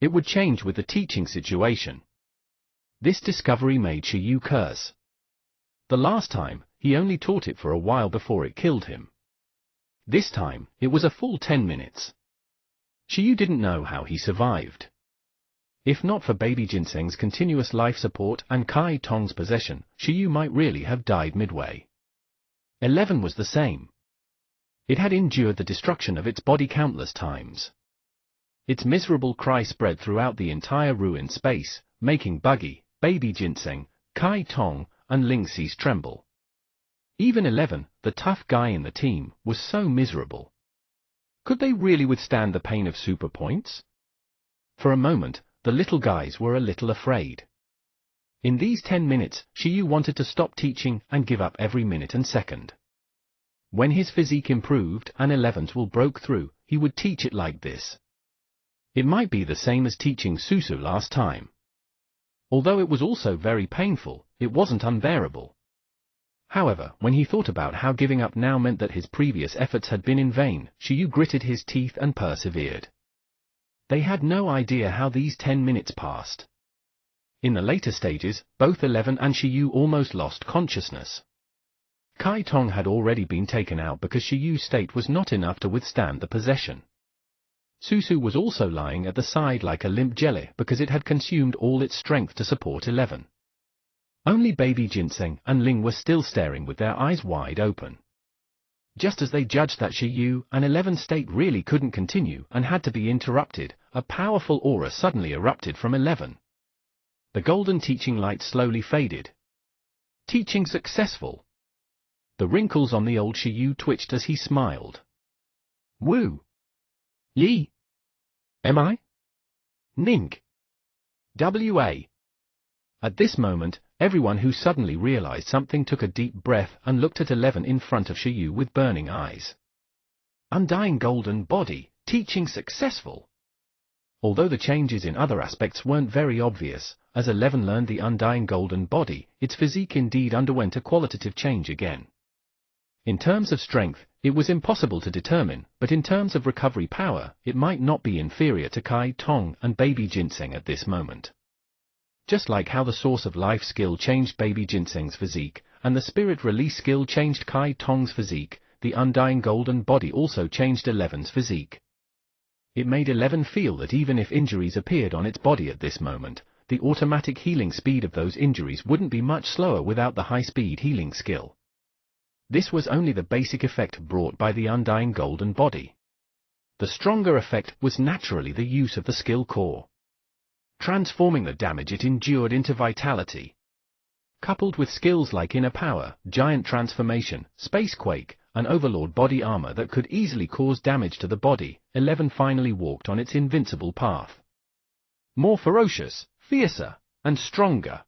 Speaker 1: It would change with the teaching situation. This discovery made Shiyu curse. The last time, he only taught it for a while before it killed him. This time, it was a full 10 minutes. Shiyu didn't know how he survived. If not for Baby Ginseng's continuous life support and Kai Tong's possession, Shiyu might really have died midway. 11 was the same. It had endured the destruction of its body countless times. Its miserable cry spread throughout the entire ruined space, making Buggy, Baby Ginseng, Kai Tong, and Ling Xi's tremble. Even 11, the tough guy in the team, was so miserable. Could they really withstand the pain of super points? For a moment, the little guys were a little afraid. In these 10 minutes, Shiyu wanted to stop teaching and give up every minute and second. When his physique improved and 11's will broke through, he would teach it like this. It might be the same as teaching Susu last time. Although it was also very painful, it wasn't unbearable. However, when he thought about how giving up now meant that his previous efforts had been in vain, Shiyu gritted his teeth and persevered. They had no idea how these 10 minutes passed. In the later stages, both 11 and Shiyu almost lost consciousness. Kai Tong had already been taken out because Shiyu's state was not enough to withstand the possession. Susu was also lying at the side like a limp jelly because it had consumed all its strength to support 11. Only Baby Ginseng and Ling were still staring with their eyes wide open. Just as they judged that Shiyu and 11's state really couldn't continue and had to be interrupted, a powerful aura suddenly erupted from 11. The golden teaching light slowly faded. Teaching successful. The wrinkles on the old Shiyu twitched as he smiled. Woo! Yi! Am I? Nink! W.A. At this moment, everyone who suddenly realized something took a deep breath and looked at 11 in front of Shiyu with burning eyes. Undying golden body, teaching successful. Although the changes in other aspects weren't very obvious, as 11 learned the undying golden body, its physique indeed underwent a qualitative change again. In terms of strength, it was impossible to determine, but in terms of recovery power, it might not be inferior to Kai Tong and Baby Ginseng at this moment. Just like how the source of life skill changed Baby Ginseng's physique, and the spirit release skill changed Kai Tong's physique, the undying golden body also changed 11's physique. It made 11 feel that even if injuries appeared on its body at this moment, the automatic healing speed of those injuries wouldn't be much slower without the high-speed healing skill. This was only the basic effect brought by the undying golden body. The stronger effect was naturally the use of the skill core, transforming the damage it endured into vitality. Coupled with skills like inner power, giant transformation, spacequake, and overlord body armor that could easily cause damage to the body, 11 finally walked on its invincible path. More ferocious, fiercer, and stronger.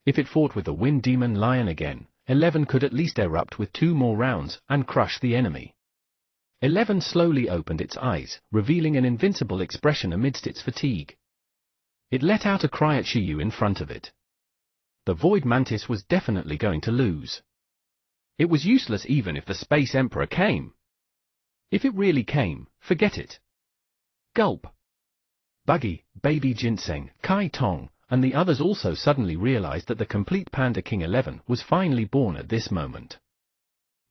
Speaker 1: If it fought with the Wind Demon Lion again, 11 could at least erupt with 2 more rounds and crush the enemy. 11 slowly opened its eyes, revealing an invincible expression amidst its fatigue. It let out a cry at Shiyu in front of it. The Void Mantis was definitely going to lose. It was useless even if the Space Emperor came. If it really came, forget it. Gulp. Buggy, Baby Ginseng, Kai Tong, and the others also suddenly realized that the complete Panda King 11 was finally born at this moment.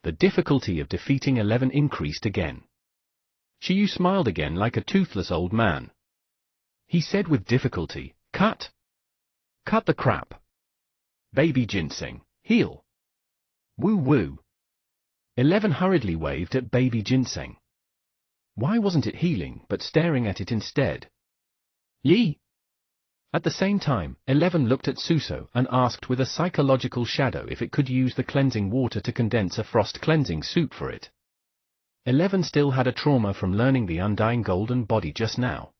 Speaker 1: The difficulty of defeating 11 increased again. Shiyu smiled again like a toothless old man. He said with difficulty, "Cut! Cut the crap! Baby Ginseng, heal! Woo woo!" 11 hurriedly waved at Baby Ginseng. Why wasn't it healing but staring at it instead? Yi! At the same time, 11 looked at Suso and asked with a psychological shadow if it could use the cleansing water to condense a frost cleansing soup for it. 11 still had a trauma from learning the undying golden body just now.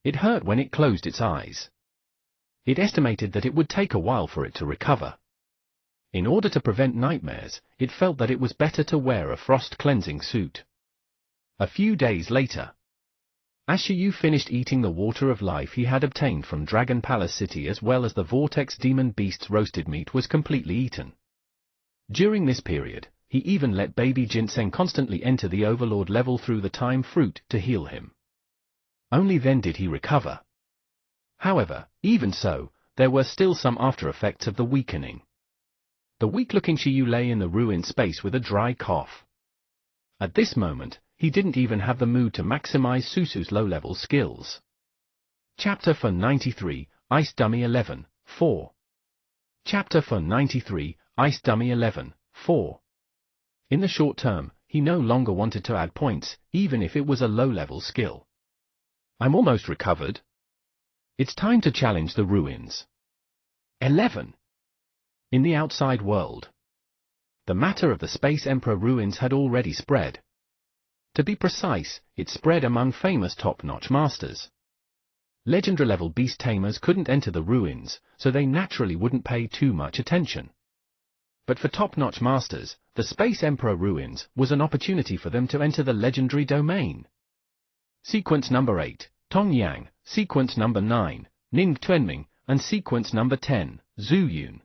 Speaker 1: It hurt when it closed its eyes. It estimated that it would take a while for it to recover. In order to prevent nightmares, it felt that it was better to wear a frost cleansing suit. A few days later, as Shiyu finished eating the water of life he had obtained from Dragon Palace City as well as the Vortex Demon Beast's roasted meat was completely eaten. During this period, he even let Baby Ginseng constantly enter the Overlord level through the Time Fruit to heal him. Only then did he recover. However, even so, there were still some after effects of the weakening. The weak-looking Shiyu lay in the ruined space with a dry cough. At this moment, he didn't even have the mood to maximize Susu's low-level skills. Chapter 493, Ice Dummy 11, 4. Chapter 493, Ice Dummy 11, 4. In the short term, he no longer wanted to add points, even if it was a low-level skill. I'm almost recovered. It's time to challenge the ruins. 11. In the outside world, the matter of the Space Emperor ruins had already spread. To be precise, it spread among famous top-notch masters. Legendary-level beast tamers couldn't enter the ruins, so they naturally wouldn't pay too much attention. But for top-notch masters, the Space Emperor ruins was an opportunity for them to enter the legendary domain. Sequence number 8, Tong Yang, sequence number 9, Ning Tuanming, and sequence number 10, Zhu Yun.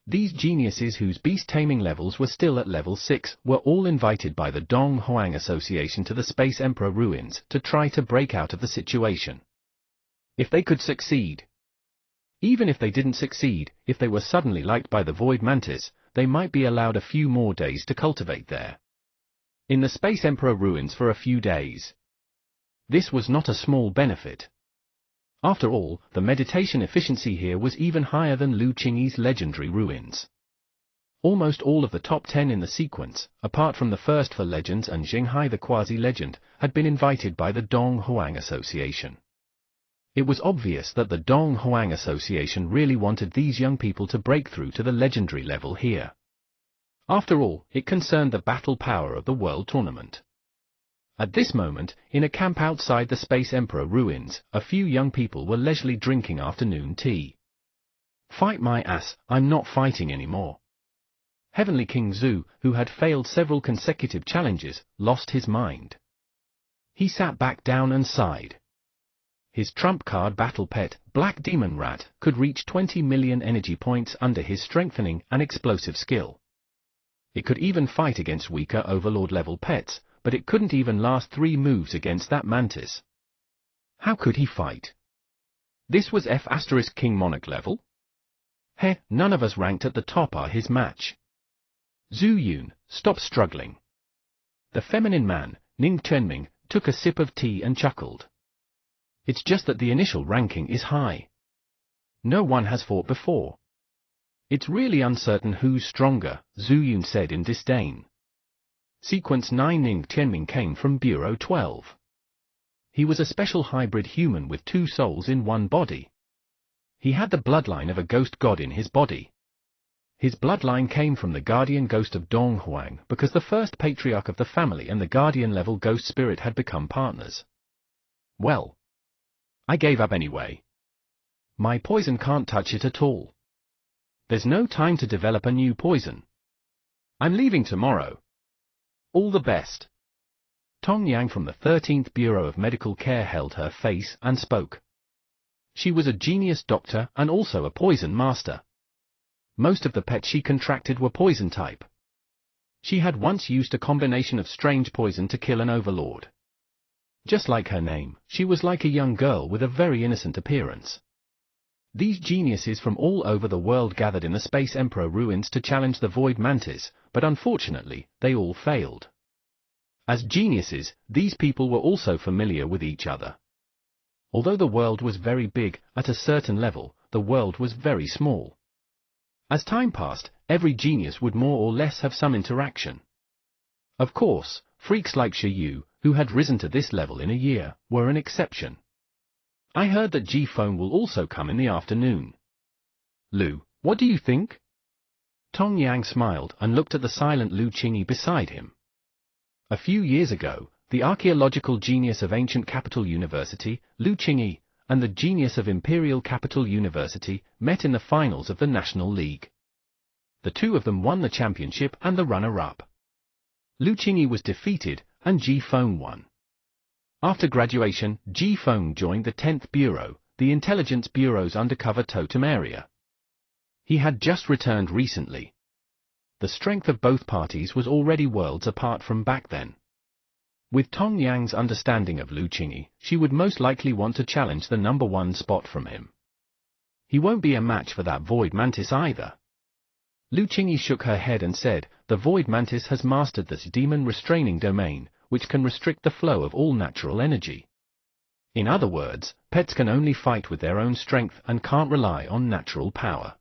Speaker 1: These geniuses whose beast-taming levels were still at level 6 were all invited by the Dong Huang Association to the Space Emperor ruins to try to break out of the situation. If they could succeed. Even if they didn't succeed, if they were suddenly liked by the Void Mantis, they might be allowed a few more days to cultivate there. In the Space Emperor ruins for a few days. This was not a small benefit. After all, the meditation efficiency here was even higher than Lu Qingyi's legendary ruins. Almost all of the top 10 in the sequence, apart from the first for Legends and Xinghai the Quasi-Legend, had been invited by the Dong Huang Association. It was obvious that the Dong Huang Association really wanted these young people to break through to the legendary level here. After all, it concerned the battle power of the World Tournament. At this moment, in a camp outside the Space Emperor ruins, a few young people were leisurely drinking afternoon tea. Fight my ass, I'm not fighting anymore. Heavenly King Zhu, who had failed several consecutive challenges, lost his mind. He sat back down and sighed. His trump card battle pet, Black Demon Rat, could reach 20 million energy points under his strengthening and explosive skill. It could even fight against weaker Overlord-level pets, but it couldn't even last 3 moves against that mantis. How could he fight? This was F*King Monarch level? Heh, none of us ranked at the top are his match. Zhu Yun, stop struggling. The feminine man, Ning Tuanming, took a sip of tea and chuckled. It's just that the initial ranking is high. No one has fought before. It's really uncertain who's stronger, Zhu Yun said in disdain. Sequence 9 Ning Tuanming came from Bureau 12. He was a special hybrid human with 2 souls in one body. He had the bloodline of a ghost god in his body. His bloodline came from the guardian ghost of Dong Huang because the first patriarch of the family and the guardian-level ghost spirit had become partners. Well, I gave up anyway. My poison can't touch it at all. There's no time to develop a new poison. I'm leaving tomorrow. All the best. Tong Yang from the 13th Bureau of Medical Care held her face and spoke. She was a genius doctor and also a poison master. Most of the pets she contracted were poison type. She had once used a combination of strange poison to kill an overlord. Just like her name, she was like a young girl with a very innocent appearance. These geniuses from all over the world gathered in the Space Emperor ruins to challenge the Void Mantis, but unfortunately, they all failed. As geniuses, these people were also familiar with each other. Although the world was very big, at a certain level, the world was very small. As time passed, every genius would more or less have some interaction. Of course, freaks like Xiaoyu, who had risen to this level in a year, were an exception. I heard that Ji-Feng will also come in the afternoon. Lu, what do you think? Tong Yang smiled and looked at the silent Lu Qingyi beside him. A few years ago, the archaeological genius of Ancient Capital University, Lu Qingyi, and the genius of Imperial Capital University met in the finals of the National League. The two of them won the championship and the runner-up. Lu Qingyi was defeated, and Ji-Feng won. After graduation, Ji-Feng joined the 10th Bureau, the Intelligence Bureau's undercover totem area. He had just returned recently. The strength of both parties was already worlds apart from back then. With Tong Yang's understanding of Lu Qingyi, she would most likely want to challenge the #1 spot from him. He won't be a match for that Void Mantis either. Lu Qingyi shook her head and said, the Void Mantis has mastered this demon restraining domain, which can restrict the flow of all natural energy. In other words, pets can only fight with their own strength and can't rely on natural power.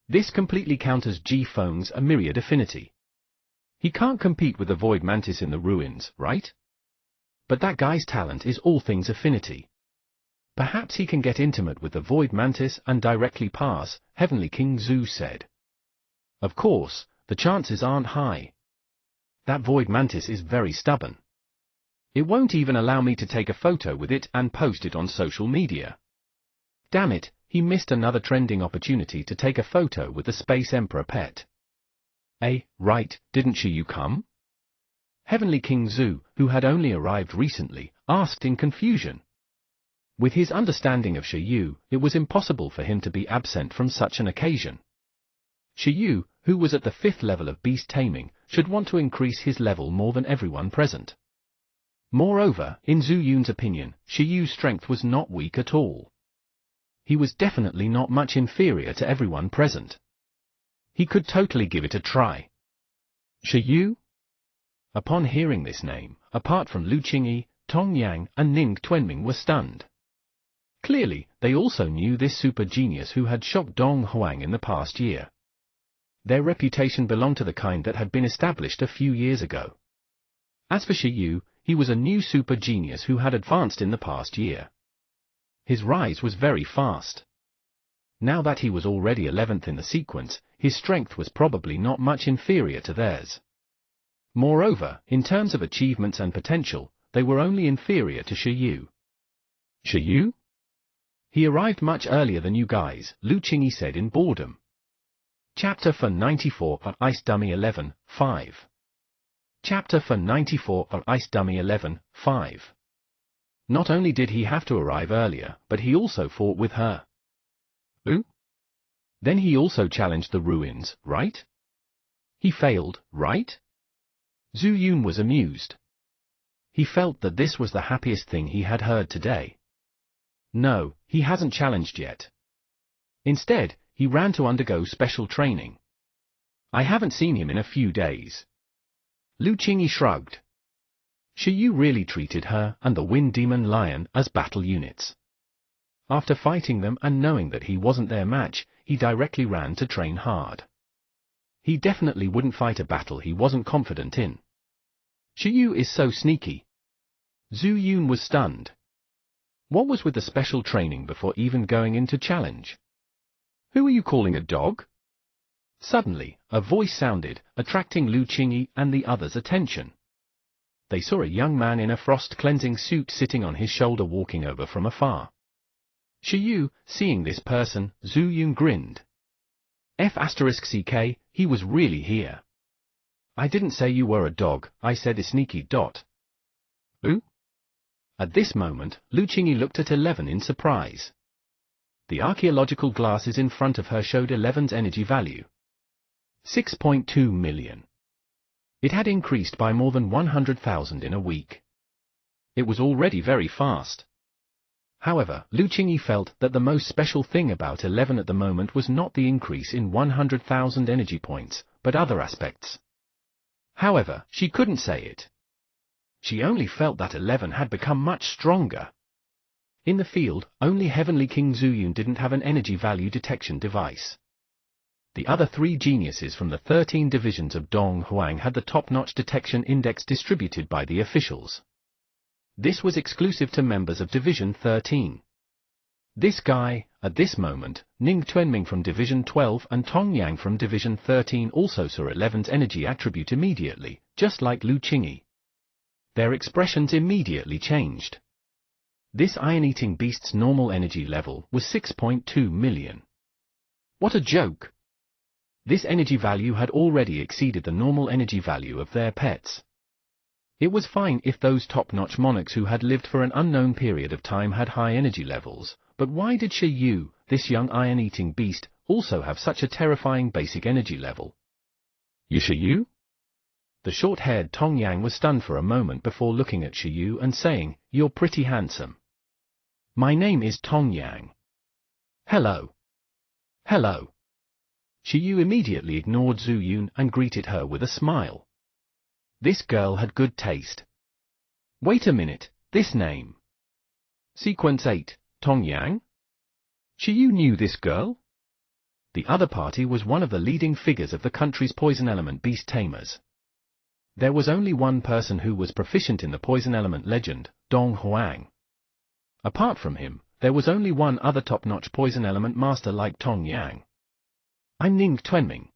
Speaker 1: This completely counters Ji-Feng's a myriad affinity. He can't compete with the Void Mantis in the ruins, right? But that guy's talent is all things affinity. Perhaps he can get intimate with the Void Mantis and directly pass, Heavenly King Zhu said. Of course, the chances aren't high. That Void Mantis is very stubborn. It won't even allow me to take a photo with it and post it on social media. Damn it, he missed another trending opportunity to take a photo with the Space Emperor pet. Right, didn't Xiaoyu come? Heavenly King Zhu, who had only arrived recently, asked in confusion. With his understanding of Xiaoyu, it was impossible for him to be absent from such an occasion. Xiaoyu, who was at the 5th level of beast taming, should want to increase his level more than everyone present. Moreover, in Zhu Yun's opinion, Xiaoyu's strength was not weak at all. He was definitely not much inferior to everyone present. He could totally give it a try. Xiaoyu? Upon hearing this name, apart from Lu Qingyi, Tong Yang, and Ning Tuanming were stunned. Clearly, they also knew this super genius who had shocked Dong Huang in the past year. Their reputation belonged to the kind that had been established a few years ago. As for Xiaoyu, he was a new super genius who had advanced in the past year. His rise was very fast. Now that he was already 11th in the sequence, his strength was probably not much inferior to theirs. Moreover, in terms of achievements and potential, they were only inferior to Xiaoyu. Xiaoyu? He arrived much earlier than you guys, Lu Qingyi said in boredom. Chapter for 94 of Ice Dummy 11, 5. Chapter for 94 of Ice Dummy 11, 5. Not only did he have to arrive earlier, but he also fought with her. Who? Then he also challenged the ruins, right? He failed, right? Zhu Yun was amused. He felt that this was the happiest thing he had heard today. No, he hasn't challenged yet. Instead, he ran to undergo special training. I haven't seen him in a few days. Lu Qingyi shrugged. Xiaoyu really treated her and the Wind Demon Lion as battle units. After fighting them and knowing that he wasn't their match, he directly ran to train hard. He definitely wouldn't fight a battle he wasn't confident in. Xiaoyu is so sneaky. Zhu Yun was stunned. What was with the special training before even going into challenge? Who are you calling a dog? Suddenly, a voice sounded, attracting Lu Qingyi and the others' attention. They saw a young man in a frost-cleansing suit sitting on his shoulder walking over from afar. Xiaoyu, seeing this person, Zhu Yun grinned. F*CK, he was really here. I didn't say you were a dog, I said a sneaky dot. Who? At this moment, Lu Qingyi looked at 11 in surprise. The archaeological glasses in front of her showed 11's energy value. 6.2 million. It had increased by more than 100,000 in a week. It was already very fast. However, Lu Qingyi felt that the most special thing about 11 at the moment was not the increase in 100,000 energy points, but other aspects. However, she couldn't say it. She only felt that 11 had become much stronger. In the field, only Heavenly King Zuyun didn't have an energy value detection device. The other 3 geniuses from the 13 divisions of Dong Huang had the top-notch detection index distributed by the officials. This was exclusive to members of Division 13. This guy, at this moment, Ning Tuanming from Division 12 and Tong Yang from Division 13 also saw 11's energy attribute immediately, just like Lu Qingyi. Their expressions immediately changed. This iron-eating beast's normal energy level was 6.2 million. What a joke! This energy value had already exceeded the normal energy value of their pets. It was fine if those top-notch monarchs who had lived for an unknown period of time had high energy levels, but why did Shi Yu, this young iron-eating beast, also have such a terrifying basic energy level? You Shi Yu? The short-haired Tong Yang was stunned for a moment before looking at Shi Yu and saying, "You're pretty handsome." "My name is Tong Yang." "Hello." "Hello." Shi Yu immediately ignored Zhu Yun and greeted her with a smile. This girl had good taste. Wait a minute, this name. Sequence 8, Tong Yang? Shi Yu knew this girl? The other party was one of the leading figures of the country's poison element beast tamers. There was only one person who was proficient in the poison element legend, Dong Huang. Apart from him, there was only one other top-notch poison element master like Tong Yang. "I'm Ning Tuanming."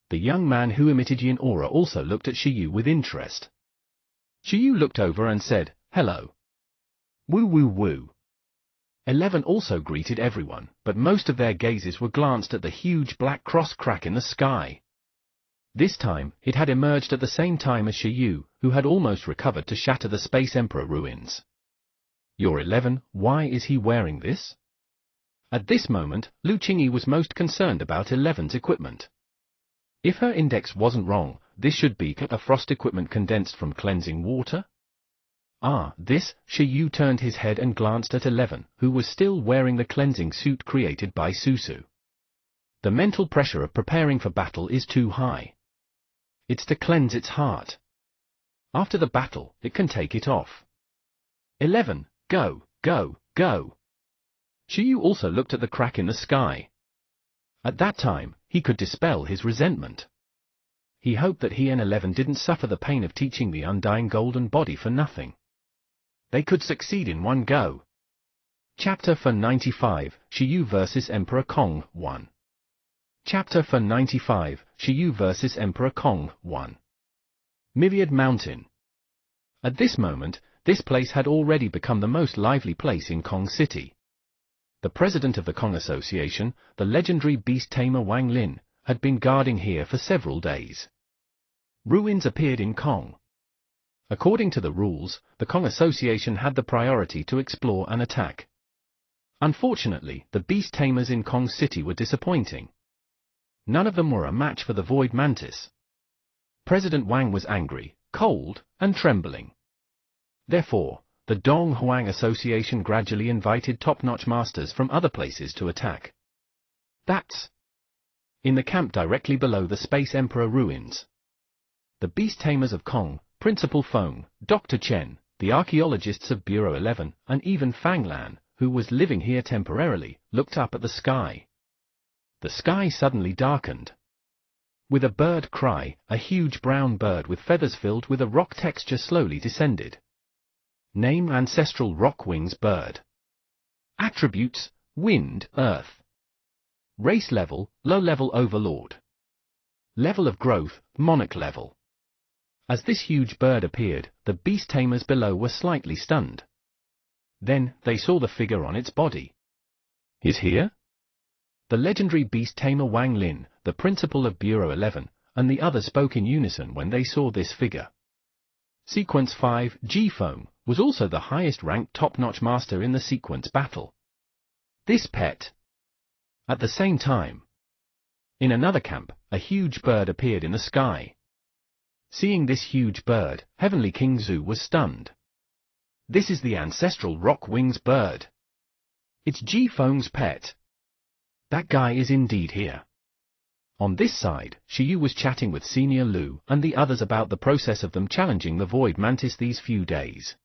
Speaker 1: The young man who emitted yin aura also looked at Shi Yu with interest. Shi Yu looked over and said, "Hello." "Woo woo woo." 11 also greeted everyone, but most of their gazes were glanced at the huge black cross crack in the sky. This time, it had emerged at the same time as Shi Yu, who had almost recovered to shatter the Space Emperor ruins. "You're 11, why is he wearing this?" At this moment, Lu Qingyi was most concerned about 11's equipment. If her index wasn't wrong, this should be a frost equipment condensed from cleansing water? This, Shi Yu turned his head and glanced at 11, who was still wearing the cleansing suit created by Susu. The mental pressure of preparing for battle is too high. It's to cleanse its heart. After the battle, it can take it off. 11, go, go, go. Shi Yu also looked at the crack in the sky. At that time, he could dispel his resentment. He hoped that he and 11 didn't suffer the pain of teaching the undying golden body for nothing. They could succeed in one go. Chapter 95, Shi Yu vs Emperor Kong 1. Chapter 95, Shi Yu vs Emperor Kong 1. Myriad Mountain. At this moment, this place had already become the most lively place in Kong City. The president of the Kong Association, the legendary beast tamer Wang Lin, had been guarding here for several days. Ruins appeared in Kong. According to the rules, the Kong Association had the priority to explore and attack. Unfortunately, the beast tamers in Kong City were disappointing. None of them were a match for the Void Mantis. President Wang was angry, cold, and trembling. Therefore, the Dong Huang Association gradually invited top-notch masters from other places to attack. That's in the camp directly below the Space Emperor ruins. The beast tamers of Kong, Principal Feng, Dr. Chen, the archaeologists of Bureau 11, and even Fang Lan, who was living here temporarily, looked up at the sky. The sky suddenly darkened. With a bird cry, a huge brown bird with feathers filled with a rock texture slowly descended. Name: Ancestral Rock Wings Bird. Attributes: Wind, Earth. Race level: Low-level Overlord. Level of growth: Monarch level. As this huge bird appeared, the beast tamers below were slightly stunned. Then, they saw the figure on its body. Is here? The legendary beast tamer Wang Lin, the principal of Bureau 11, and the others spoke in unison when they saw this figure. Sequence 5, Ji Feng, was also the highest-ranked top-notch master in the sequence battle. This pet. At the same time, in another camp, a huge bird appeared in the sky. Seeing this huge bird, Heavenly King Zhu was stunned. This is the ancestral rock wings bird. It's Ji Feng's pet. That guy is indeed here. On this side, Shiyu was chatting with Senior Lu and the others about the process of them challenging the Void Mantis these few days.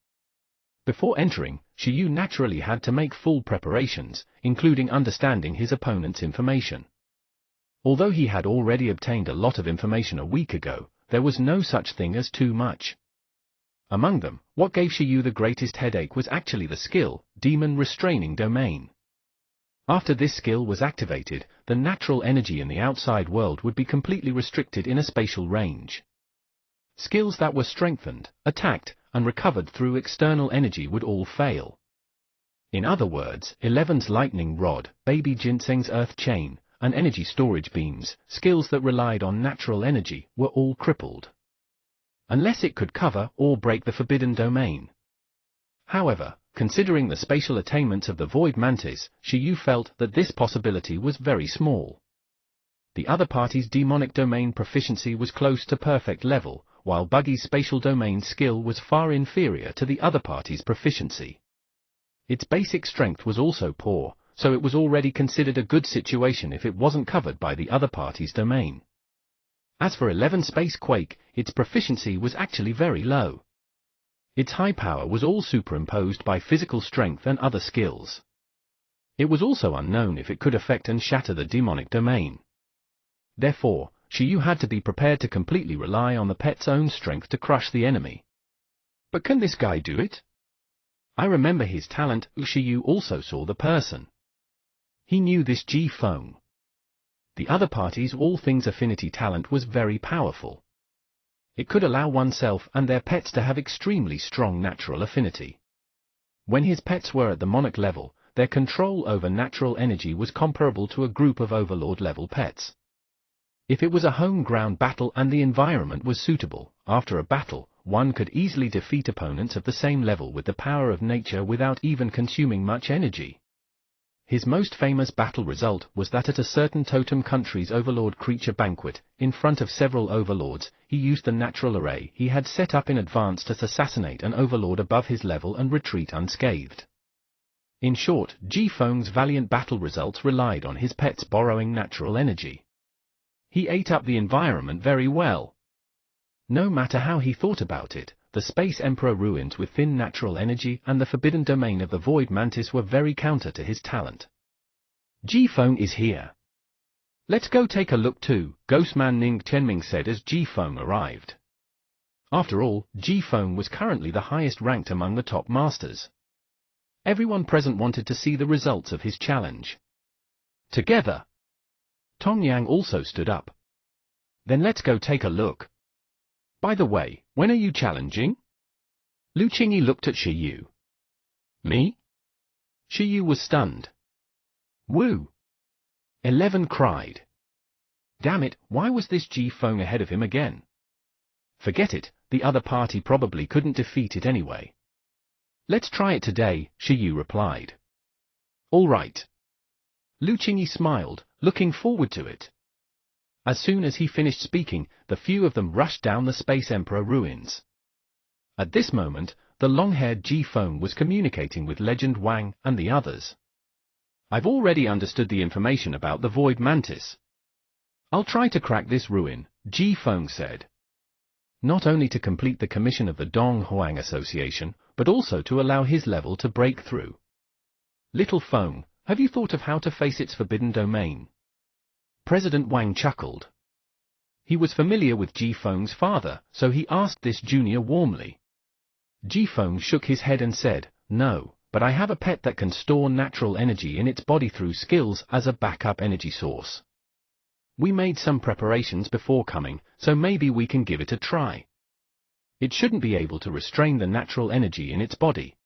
Speaker 1: Before entering, Shiyu naturally had to make full preparations, including understanding his opponent's information. Although he had already obtained a lot of information a week ago, there was no such thing as too much. Among them, what gave Shiyu the greatest headache was actually the skill, Demon Restraining Domain. After this skill was activated, the natural energy in the outside world would be completely restricted in a spatial range. Skills that were strengthened, attacked, and recovered through external energy would all fail. In other words, 11's Lightning Rod, Baby Ginseng's Earth Chain, and Energy Storage Beams, skills that relied on natural energy, were all crippled. Unless it could cover or break the Forbidden Domain. However, considering the spatial attainments of the Void Mantis, Shiyu felt that this possibility was very small. The other party's demonic domain proficiency was close to perfect level, while Buggy's spatial domain skill was far inferior to the other party's proficiency. Its basic strength was also poor, so it was already considered a good situation if it wasn't covered by the other party's domain. As for 11 Space Quake, its proficiency was actually very low. Its high power was all superimposed by physical strength and other skills. It was also unknown if it could affect and shatter the demonic domain. Therefore, Shiyu had to be prepared to completely rely on the pet's own strength to crush the enemy. But can this guy do it? I remember his talent. Shiyu also saw the person. He knew this Ji Feng. The other party's all things affinity talent was very powerful. It could allow oneself and their pets to have extremely strong natural affinity. When his pets were at the monarch level, their control over natural energy was comparable to a group of overlord-level pets. If it was a home-ground battle and the environment was suitable, after a battle, one could easily defeat opponents of the same level with the power of nature without even consuming much energy. His most famous battle result was that at a certain totem country's overlord creature banquet, in front of several overlords, he used the natural array he had set up in advance to assassinate an overlord above his level and retreat unscathed. In short, Ji Feng's valiant battle results relied on his pets borrowing natural energy. He ate up the environment very well. No matter how he thought about it, the Space Emperor ruins with thin natural energy and the forbidden domain of the Void Mantis were very counter to his talent. Ji Feng is here. Let's go take a look too, Ghostman Ning Chenming said as Ji Feng arrived. After all, Ji Feng was currently the highest ranked among the top masters. Everyone present wanted to see the results of his challenge. Together. Tong Yang also stood up. Then let's go take a look. By the way, when are you challenging? Lu Qingyi looked at Shiyu. Me? Shiyu was stunned. Woo! 11 cried. Damn it, why was this Ji Feng ahead of him again? Forget it, the other party probably couldn't defeat it anyway. Let's try it today, Shiyu replied. All right. Lu Qingyi smiled, looking forward to it. As soon as he finished speaking, the few of them rushed down the Space Emperor ruins. At this moment, the long-haired Ji Feng was communicating with Legend Wang and the others. I've already understood the information about the Void Mantis. I'll try to crack this ruin, Ji Feng said. Not only to complete the commission of the Dong Huang Association, but also to allow his level to break through. Little Feng, have you thought of how to face its forbidden domain? President Wang chuckled. He was familiar with Ji Feng's father, so he asked this junior warmly. Ji Feng shook his head and said, no, but I have a pet that can store natural energy in its body through skills as a backup energy source. We made some preparations before coming, so maybe we can give it a try. It shouldn't be able to restrain the natural energy in its body.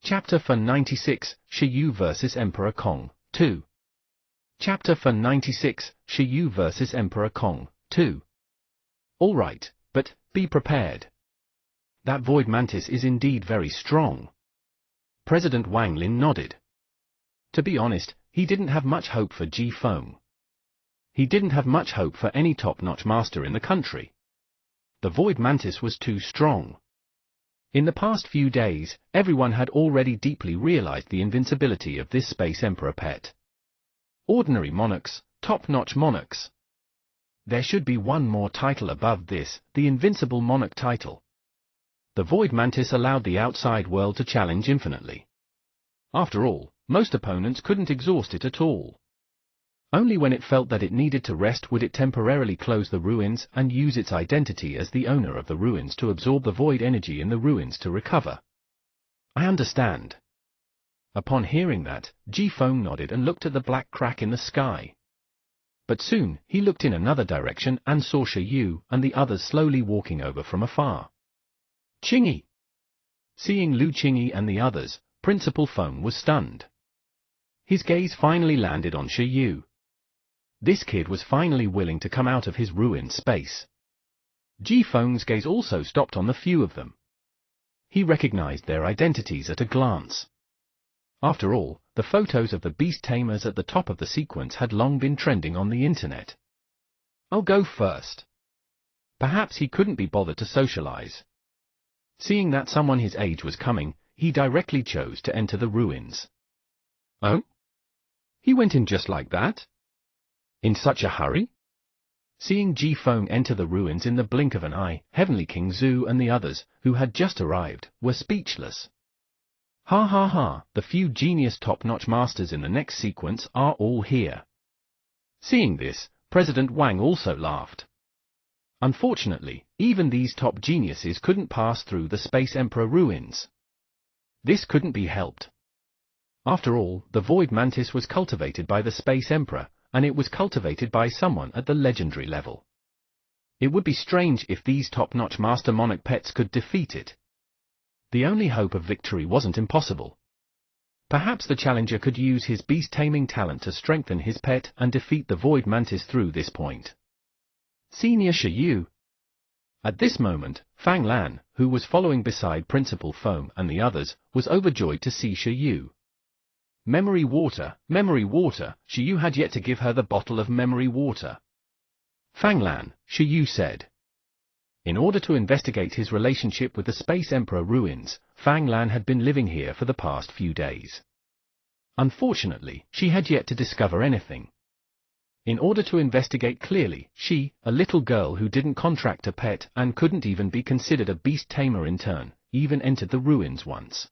Speaker 1: Chapter for 96, Shiyu vs Emperor Kong, 2. Chapter for 96, Shiyu vs Emperor Kong, 2. All right, but be prepared. That Void Mantis is indeed very strong. President Wang Lin nodded. To be honest, he didn't have much hope for Ji Feng. He didn't have much hope for any top-notch master in the country. The Void Mantis was too strong. In the past few days, everyone had already deeply realized the invincibility of this Space Emperor pet. Ordinary monarchs, top-notch monarchs. There should be one more title above this, the Invincible Monarch title. The Void Mantis allowed the outside world to challenge infinitely. After all, most opponents couldn't exhaust it at all. Only when it felt that it needed to rest would it temporarily close the ruins and use its identity as the owner of the ruins to absorb the void energy in the ruins to recover. I understand. Upon hearing that, Ji-Feng nodded and looked at the black crack in the sky. But soon, he looked in another direction and saw Shi Yu and the others slowly walking over from afar. Qingyi! Seeing Lu Qingyi and the others, Principal Feng was stunned. His gaze finally landed on Shi Yu. This kid was finally willing to come out of his ruined space. Ji-Feng's gaze also stopped on the few of them. He recognized their identities at a glance. After all, the photos of the beast tamers at the top of the sequence had long been trending on the internet. I'll go first. Perhaps he couldn't be bothered to socialize. Seeing that someone his age was coming, he directly chose to enter the ruins. Oh? He went in just like that? In such a hurry? Seeing Ji-Feng enter the ruins in the blink of an eye, Heavenly King Zhu and the others, who had just arrived, were speechless. Ha ha ha, the few genius top-notch masters in the next sequence are all here. Seeing this, President Wang also laughed. Unfortunately, even these top geniuses couldn't pass through the Space Emperor ruins. This couldn't be helped. After all, the Void Mantis was cultivated by the Space Emperor, and it was cultivated by someone at the legendary level. It would be strange if these top-notch Master Monarch pets could defeat it. The only hope of victory wasn't impossible. Perhaps the challenger could use his beast-taming talent to strengthen his pet and defeat the Void Mantis through this point. Senior Shi Yu. At this moment, Fang Lan, who was following beside Principal Feng and the others, was overjoyed to see Shi Yu. Memory water, Shi Yu had yet to give her the bottle of memory water. Fang Lan, Shi Yu said. In order to investigate his relationship with the Space Emperor ruins, Fang Lan had been living here for the past few days. Unfortunately, she had yet to discover anything. In order to investigate clearly, she, a little girl who didn't contract a pet and couldn't even be considered a beast tamer in turn, even entered the ruins once.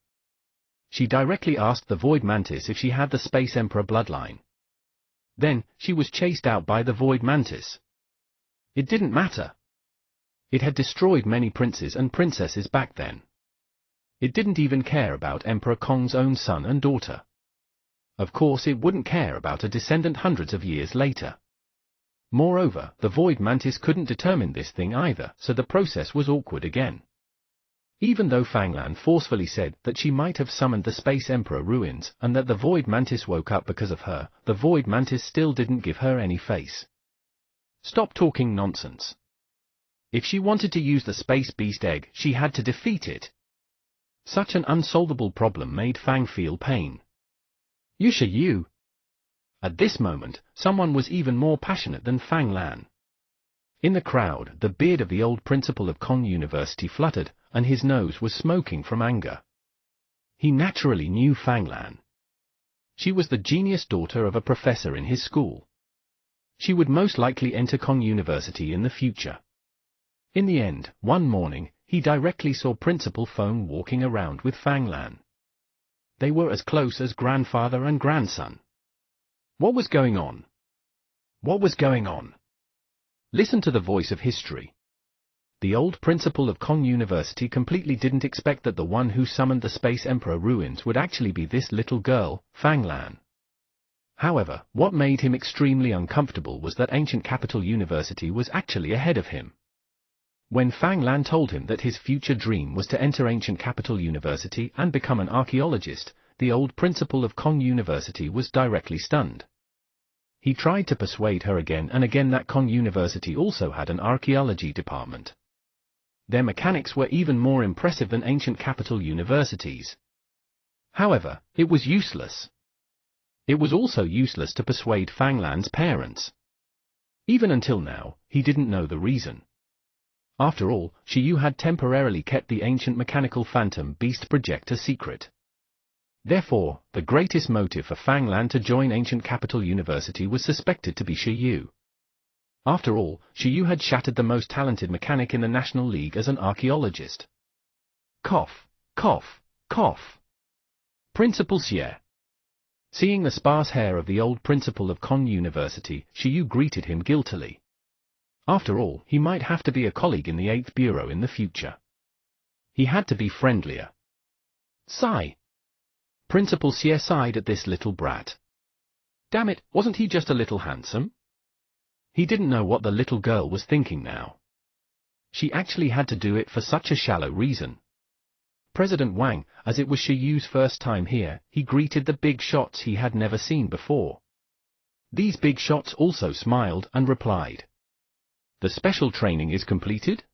Speaker 1: She directly asked the Void Mantis if she had the Space Emperor bloodline. Then, she was chased out by the Void Mantis. It didn't matter. It had destroyed many princes and princesses back then. It didn't even care about Emperor Kong's own son and daughter. Of course it wouldn't care about a descendant hundreds of years later. Moreover, the Void Mantis couldn't determine this thing either, so the process was awkward again. Even though Fang Lan forcefully said that she might have summoned the Space Emperor ruins and that the Void Mantis woke up because of her, the Void Mantis still didn't give her any face. Stop talking nonsense. If she wanted to use the Space Beast Egg, she had to defeat it. Such an unsolvable problem made Fang feel pain. Shi Yu. At this moment, someone was even more passionate than Fang Lan. In the crowd, the beard of the old principal of Kong University fluttered, and his nose was smoking from anger. He naturally knew Fang Lan. She was the genius daughter of a professor in his school. She would most likely enter Kong University in the future. In the end, one morning, he directly saw Principal Feng walking around with Fang Lan. They were as close as grandfather and grandson. What was going on? What was going on? Listen to the voice of history. The old principal of Kong University completely didn't expect that the one who summoned the Space Emperor ruins would actually be this little girl, Fang Lan. However, what made him extremely uncomfortable was that Ancient Capital University was actually ahead of him. When Fang Lan told him that his future dream was to enter Ancient Capital University and become an archaeologist, the old principal of Kong University was directly stunned. He tried to persuade her again and again that Kong University also had an archaeology department. Their mechanics were even more impressive than Ancient Capital University's. However, it was useless. It was also useless to persuade Fang Lan's parents. Even until now, he didn't know the reason. After all, Shiyu had temporarily kept the ancient mechanical phantom beast projector secret. Therefore, the greatest motive for Fang Lan to join Ancient Capital University was suspected to be Shiyu. After all, Shiyu had shattered the most talented mechanic in the National League as an archaeologist. Cough, cough, cough. Principal Xie. Seeing the sparse hair of the old principal of Kong University, Shiyu greeted him guiltily. After all, he might have to be a colleague in the 8th Bureau in the future. He had to be friendlier. Sigh. Principal Xie sighed at this little brat. Damn it, wasn't he just a little handsome? He didn't know what the little girl was thinking now. She actually had to do it for such a shallow reason. President Wang, as it was Shiyu's first time here, he greeted the big shots he had never seen before. These big shots also smiled and replied. The special training is completed?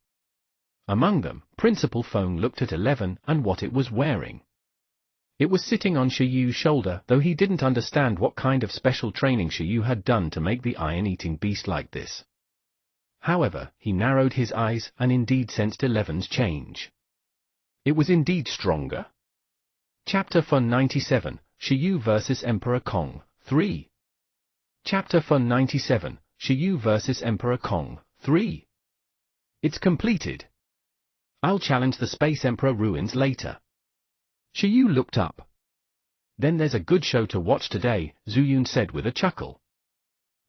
Speaker 1: Among them, Principal Feng looked at 11 and what it was wearing. It was sitting on Shiyu's shoulder, though he didn't understand what kind of special training Shiyu had done to make the iron-eating beast like this. However, he narrowed his eyes and indeed sensed 11's change. It was indeed stronger. Chapter Fun 97, Shiyu vs Emperor Kong, 3. Chapter Fun 97, Shiyu vs Emperor Kong, 3. It's completed. I'll challenge the Space Emperor ruins later. Shiyu looked up. Then there's a good show to watch today, Zuyun said with a chuckle.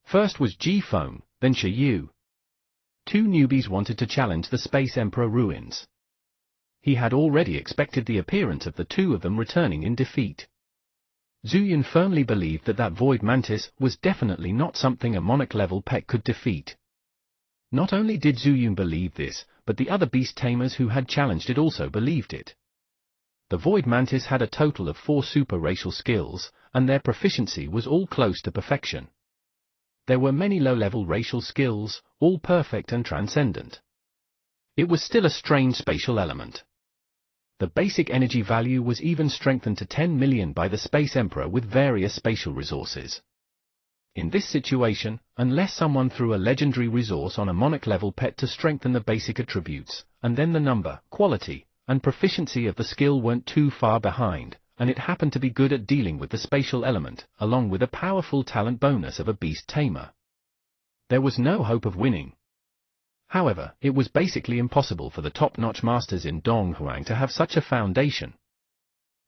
Speaker 1: First was Ji Feng, then Shiyu. Two newbies wanted to challenge the Space Emperor ruins. He had already expected the appearance of the two of them returning in defeat. Zuyun firmly believed that Void Mantis was definitely not something a monarch-level pet could defeat. Not only did Zuyun believe this, but the other beast tamers who had challenged it also believed it. The Void Mantis had a total of 4 super-racial skills, and their proficiency was all close to perfection. There were many low-level racial skills, all perfect and transcendent. It was still a strange spatial element. The basic energy value was even strengthened to 10 million by the Space Emperor with various spatial resources. In this situation, unless someone threw a legendary resource on a monarch-level pet to strengthen the basic attributes, and then the number, quality, and proficiency of the skill weren't too far behind, and it happened to be good at dealing with the spatial element, along with a powerful talent bonus of a beast tamer, there was no hope of winning. However, it was basically impossible for the top-notch masters in Donghuang to have such a foundation.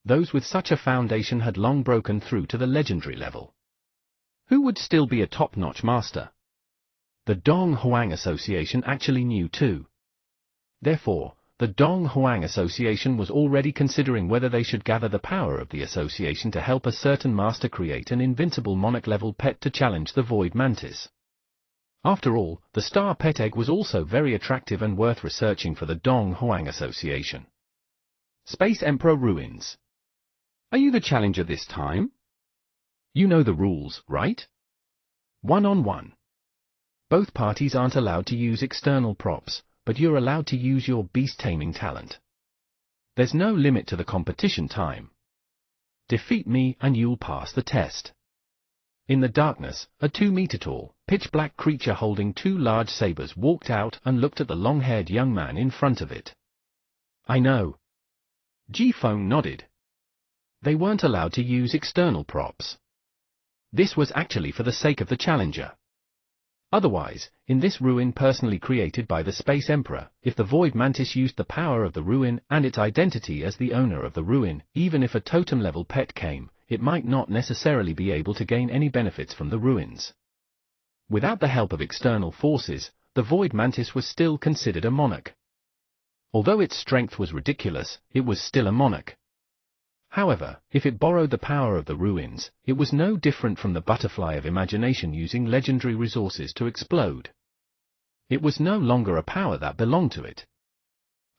Speaker 1: Those with such a foundation had long broken through to the legendary level. Who would still be a top-notch master? The Donghuang Association actually knew too. Therefore, the Donghuang Association was already considering whether they should gather the power of the association to help a certain master create an invincible monarch-level pet to challenge the Void Mantis. After all, the Star Pet Egg was also very attractive and worth researching for the Donghuang Association. Space Emperor Ruins. Are you the challenger this time? You know the rules, right? 1-on-1. Both parties aren't allowed to use external props, but you're allowed to use your beast-taming talent. There's no limit to the competition time. Defeat me and you'll pass the test. In the darkness, a 2-meter-tall, pitch-black creature holding 2 large sabers walked out and looked at the long-haired young man in front of it. I know. Ji Feng nodded. They weren't allowed to use external props. This was actually for the sake of the challenger. Otherwise, in this ruin personally created by the Space Emperor, if the Void Mantis used the power of the ruin and its identity as the owner of the ruin, even if a totem-level pet came, it might not necessarily be able to gain any benefits from the ruins. Without the help of external forces, the Void Mantis was still considered a monarch. Although its strength was ridiculous, it was still a monarch. However, if it borrowed the power of the ruins, it was no different from the butterfly of imagination using legendary resources to explode. It was no longer a power that belonged to it.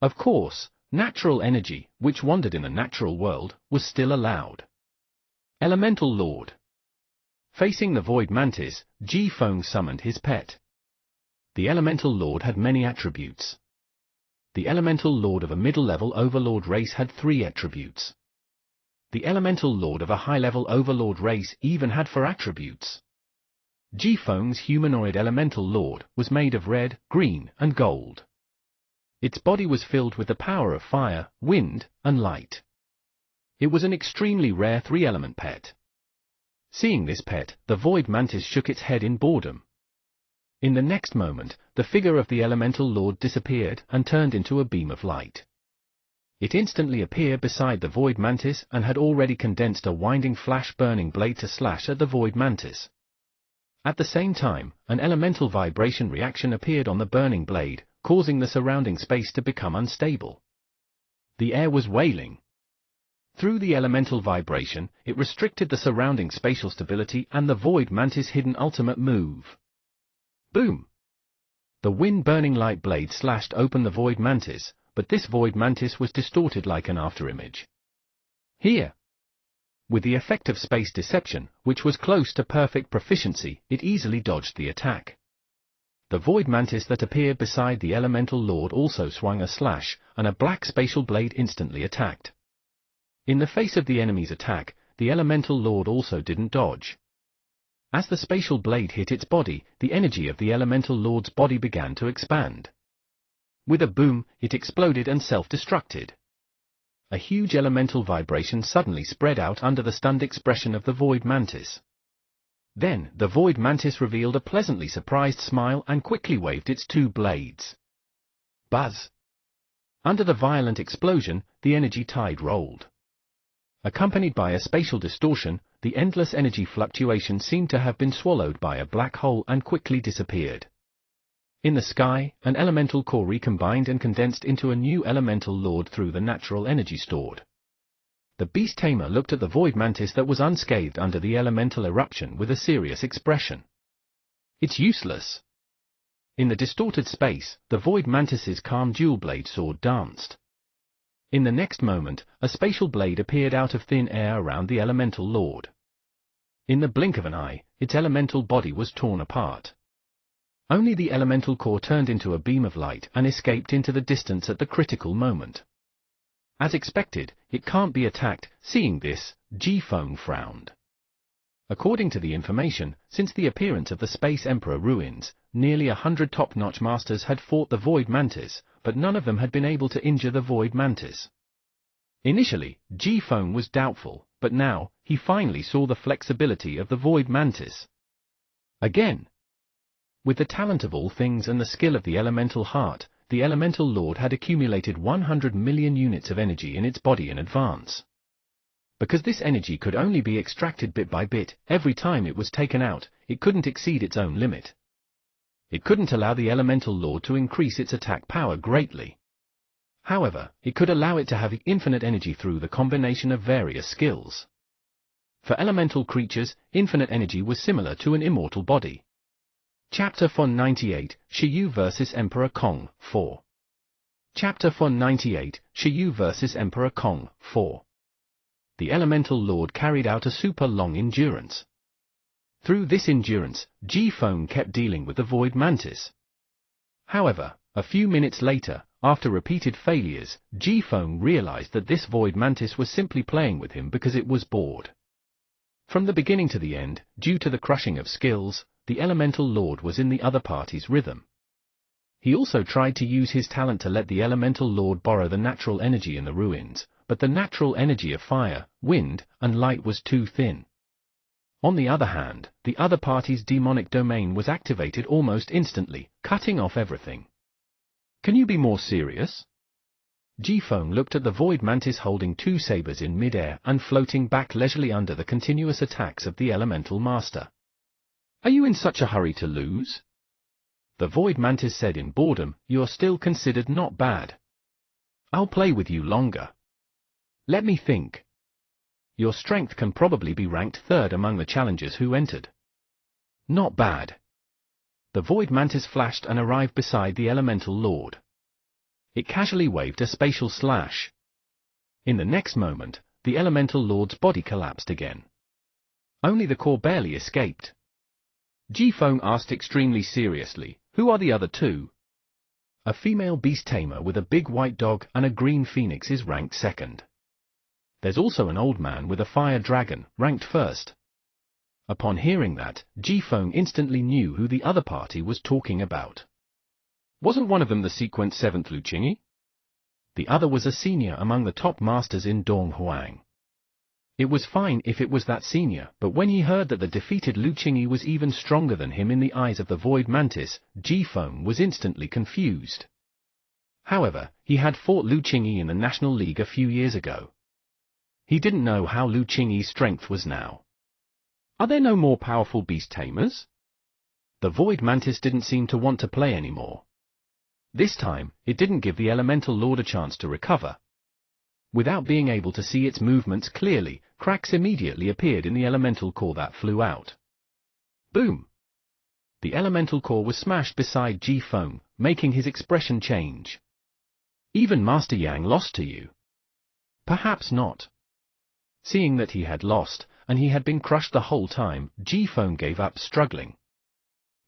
Speaker 1: Of course, natural energy, which wandered in the natural world, was still allowed. Elemental Lord. Facing the Void Mantis, Ji Feng summoned his pet. The Elemental Lord had many attributes. The Elemental Lord of a middle-level Overlord race had 3 attributes. The Elemental Lord of a high-level Overlord race even had 4 attributes. Ji Feng's humanoid Elemental Lord was made of red, green, and gold. Its body was filled with the power of fire, wind, and light. It was an extremely rare three-element pet. Seeing this pet, the Void Mantis shook its head in boredom. In the next moment, the figure of the Elemental Lord disappeared and turned into a beam of light. It instantly appeared beside the Void Mantis and had already condensed a winding flash-burning blade to slash at the Void Mantis. At the same time, an elemental vibration reaction appeared on the burning blade, causing the surrounding space to become unstable. The air was wailing. Through the elemental vibration, it restricted the surrounding spatial stability and the Void Mantis' hidden ultimate move. Boom! The wind-burning light blade slashed open the Void Mantis, but this Void Mantis was distorted like an afterimage. Here! With the effect of space deception, which was close to perfect proficiency, it easily dodged the attack. The Void Mantis that appeared beside the Elemental Lord also swung a slash, and a black spatial blade instantly attacked. In the face of the enemy's attack, the Elemental Lord also didn't dodge. As the spatial blade hit its body, the energy of the Elemental Lord's body began to expand. With a boom, it exploded and self-destructed. A huge elemental vibration suddenly spread out under the stunned expression of the Void Mantis. Then, the Void Mantis revealed a pleasantly surprised smile and quickly waved its two blades. Buzz! Under the violent explosion, the energy tide rolled. Accompanied by a spatial distortion, the endless energy fluctuation seemed to have been swallowed by a black hole and quickly disappeared. In the sky, an elemental core recombined and condensed into a new Elemental Lord through the natural energy stored. The Beast Tamer looked at the Void Mantis that was unscathed under the elemental eruption with a serious expression. It's useless. In the distorted space, the Void Mantis's calm dual blade sword danced. In the next moment, a spatial blade appeared out of thin air around the Elemental Lord. In the blink of an eye, its elemental body was torn apart. Only the elemental core turned into a beam of light and escaped into the distance at the critical moment. As expected, it can't be attacked. Seeing this, G-Fong frowned. According to the information, since the appearance of the Space Emperor ruins, nearly 100 top-notch masters had fought the Void Mantis, but none of them had been able to injure the Void Mantis. Initially, G-Fong was doubtful, but now, he finally saw the flexibility of the Void Mantis. Again! With the talent of all things and the skill of the Elemental Heart, the Elemental Lord had accumulated 100 million units of energy in its body in advance. Because this energy could only be extracted bit by bit, every time it was taken out, it couldn't exceed its own limit. It couldn't allow the Elemental Lord to increase its attack power greatly. However, it could allow it to have infinite energy through the combination of various skills. For elemental creatures, infinite energy was similar to an immortal body. Chapter 498, Shiyu vs Emperor Kong, 4. Chapter 498, Shiyu vs Emperor Kong, 4. The Elemental Lord carried out a super long endurance. Through this endurance, G-Fong kept dealing with the Void Mantis. However, a few minutes later, after repeated failures, G-Fong realized that this Void Mantis was simply playing with him because it was bored. From the beginning to the end, due to the crushing of skills, the Elemental Lord was in the other party's rhythm. He also tried to use his talent to let the Elemental Lord borrow the natural energy in the ruins, but the natural energy of fire, wind, and light was too thin. On the other hand, the other party's demonic domain was activated almost instantly, cutting off everything. Can you be more serious? G-Fong looked at the Void Mantis holding two sabers in mid-air and floating back leisurely under the continuous attacks of the Elemental Master. Are you in such a hurry to lose? The Void Mantis said in boredom, you're still considered not bad. I'll play with you longer. Let me think. Your strength can probably be ranked third among the challengers who entered. Not bad. The Void Mantis flashed and arrived beside the Elemental Lord. It casually waved a spatial slash. In the next moment, the Elemental Lord's body collapsed again. Only the core barely escaped. G-Fong asked extremely seriously, who are the other two? A female beast tamer with a big white dog and a green phoenix is ranked second. There's also an old man with a fire dragon, ranked first. Upon hearing that, G-Fong instantly knew who the other party was talking about. Wasn't one of them the sequence 7th Lu Qingyi? The other was a senior among the top masters in Donghuang. It was fine if it was that senior, but when he heard that the defeated Lu Qingyi was even stronger than him in the eyes of the Void Mantis, Ji Feng was instantly confused. However, he had fought Lu Qingyi in the National League a few years ago. He didn't know how Lu Qingyi's strength was now. Are there no more powerful beast tamers? The Void Mantis didn't seem to want to play anymore. This time, it didn't give the Elemental Lord a chance to recover. Without being able to see its movements clearly, cracks immediately appeared in the Elemental Core that flew out. Boom! The Elemental Core was smashed beside Ji Feng, making his expression change. Even Master Yang lost to you? Perhaps not. Seeing that he had lost, and he had been crushed the whole time, Ji Feng gave up struggling.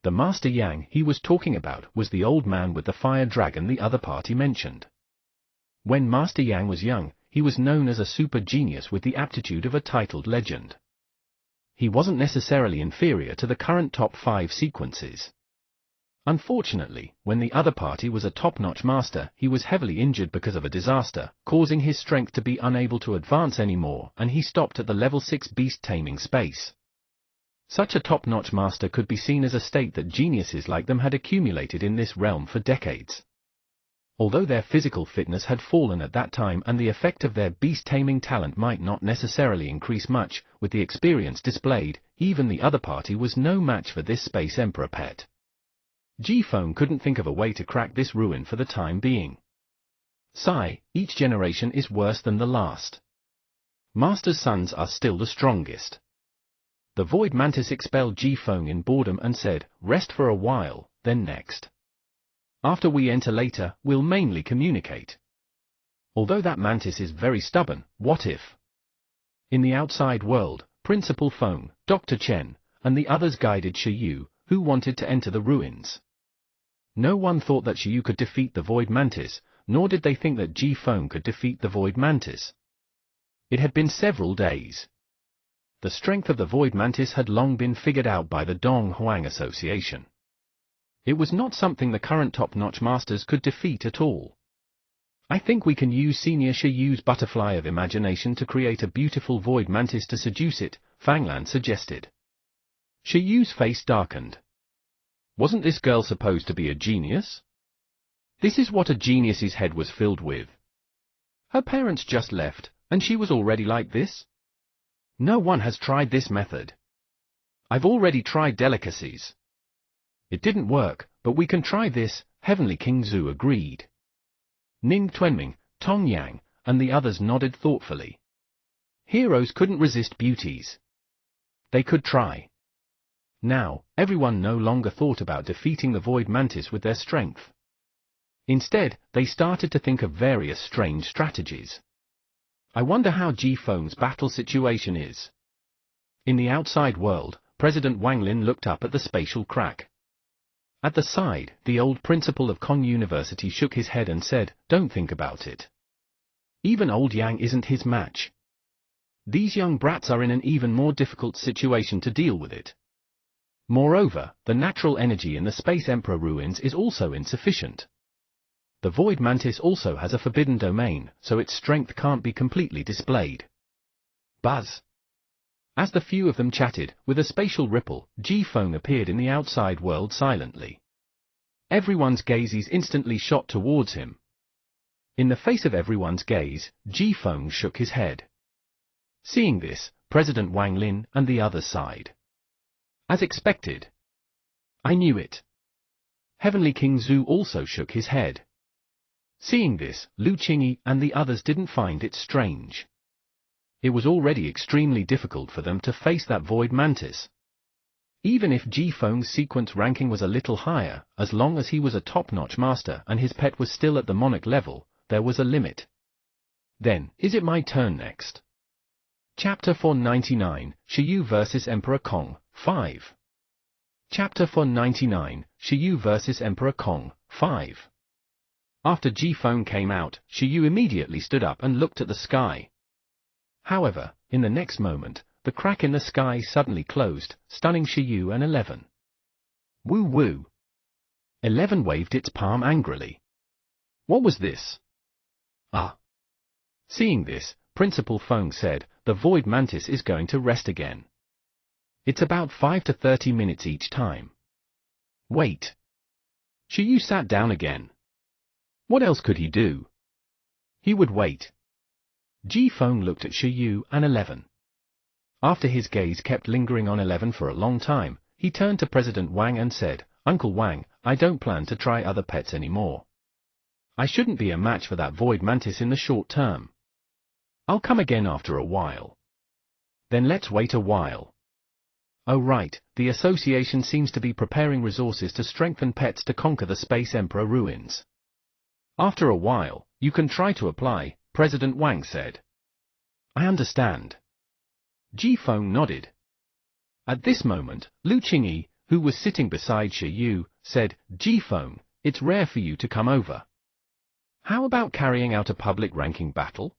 Speaker 1: The Master Yang he was talking about was the old man with the fire dragon the other party mentioned. When Master Yang was young, he was known as a super genius with the aptitude of a titled legend. He wasn't necessarily inferior to the current top 5 sequences. Unfortunately, when the other party was a top-notch master, he was heavily injured because of a disaster, causing his strength to be unable to advance anymore, and he stopped at the level 6 beast taming space. Such a top-notch master could be seen as a state that geniuses like them had accumulated in this realm for decades. Although their physical fitness had fallen at that time and the effect of their beast-taming talent might not necessarily increase much, with the experience displayed, even the other party was no match for this Space Emperor pet. Ji Feng couldn't think of a way to crack this ruin for the time being. Sigh, each generation is worse than the last. Master's sons are still the strongest. The Void Mantis expelled Ji Feng in boredom and said, "Rest for a while, then next. After we enter later, we'll mainly communicate." Although that mantis is very stubborn, what if? In the outside world, Principal Feng, Dr. Chen, and the others guided Shiyu, who wanted to enter the ruins. No one thought that Shiyu could defeat the Void Mantis, nor did they think that Ji Feng could defeat the Void Mantis. It had been several days. The strength of the Void Mantis had long been figured out by the Donghuang Association. It was not something the current top-notch masters could defeat at all. I think we can use Senior Shiyu's butterfly of imagination to create a beautiful Void Mantis to seduce it, Fanglan suggested. Shiyu's face darkened. Wasn't this girl supposed to be a genius? This is what a genius's head was filled with. Her parents just left, and she was already like this? No one has tried this method. I've already tried delicacies. It didn't work, but we can try this, Heavenly King Zhu agreed. Ning Tuanming, Tong Yang, and the others nodded thoughtfully. Heroes couldn't resist beauties. They could try. Now, everyone no longer thought about defeating the Void Mantis with their strength. Instead, they started to think of various strange strategies. I wonder how Ji Feng's battle situation is. In the outside world, President Wang Lin looked up at the spatial crack. At the side, the old principal of Kong University shook his head and said, "Don't think about it. Even old Yang isn't his match. These young brats are in an even more difficult situation to deal with it. Moreover, the natural energy in the Space Emperor ruins is also insufficient. The Void Mantis also has a forbidden domain, so its strength can't be completely displayed." Buzz. As the few of them chatted, with a spatial ripple, Ji Feng appeared in the outside world silently. Everyone's gazes instantly shot towards him. In the face of everyone's gaze, Ji Feng shook his head. Seeing this, President Wang Lin and the others sighed. As expected. I knew it. Heavenly King Zhu also shook his head. Seeing this, Lu Qingyi and the others didn't find it strange. It was already extremely difficult for them to face that Void Mantis. Even if Ji Feng's sequence ranking was a little higher, as long as he was a top-notch master and his pet was still at the monarch level, there was a limit. Then, is it my turn next? Chapter 499, Shiyu vs Emperor Kong, 5. Chapter 499, Shiyu vs Emperor Kong, 5. After Ji Feng came out, Shiyu immediately stood up and looked at the sky. However, in the next moment, the crack in the sky suddenly closed, stunning Shiyu and 11. Woo woo! 11 waved its palm angrily. What was this? Ah. Seeing this, Principal Feng said, the Void Mantis is going to rest again. It's about 5 to 30 minutes each time. Wait. Shiyu sat down again. What else could he do? He would wait. Ji Feng looked at Shiyu and 11. After his gaze kept lingering on 11 for a long time, he turned to President Wang and said, Uncle Wang, I don't plan to try other pets anymore. I shouldn't be a match for that Void Mantis in the short term. I'll come again after a while. Then let's wait a while. Oh right, the association seems to be preparing resources to strengthen pets to conquer the Space Emperor ruins. After a while, you can try to apply, President Wang said. I understand. Ji Feng nodded. At this moment, Lu Qingyi, who was sitting beside Shiyu, said, Ji Feng, it's rare for you to come over. How about carrying out a public ranking battle?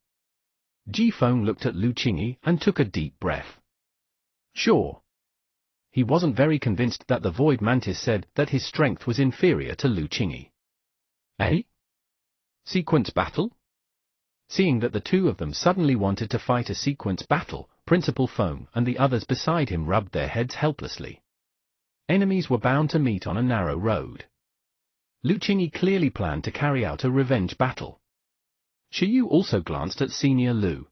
Speaker 1: Ji Feng looked at Lu Qingyi and took a deep breath. Sure. He wasn't very convinced that the Void Mantis said that his strength was inferior to Lu Qingyi. Eh? Sequence battle? Seeing that the two of them suddenly wanted to fight a sequence battle, Principal Feng and the others beside him rubbed their heads helplessly. Enemies were bound to meet on a narrow road. Lu Qingyi clearly planned to carry out a revenge battle. Shiyu also glanced at Senior Lu.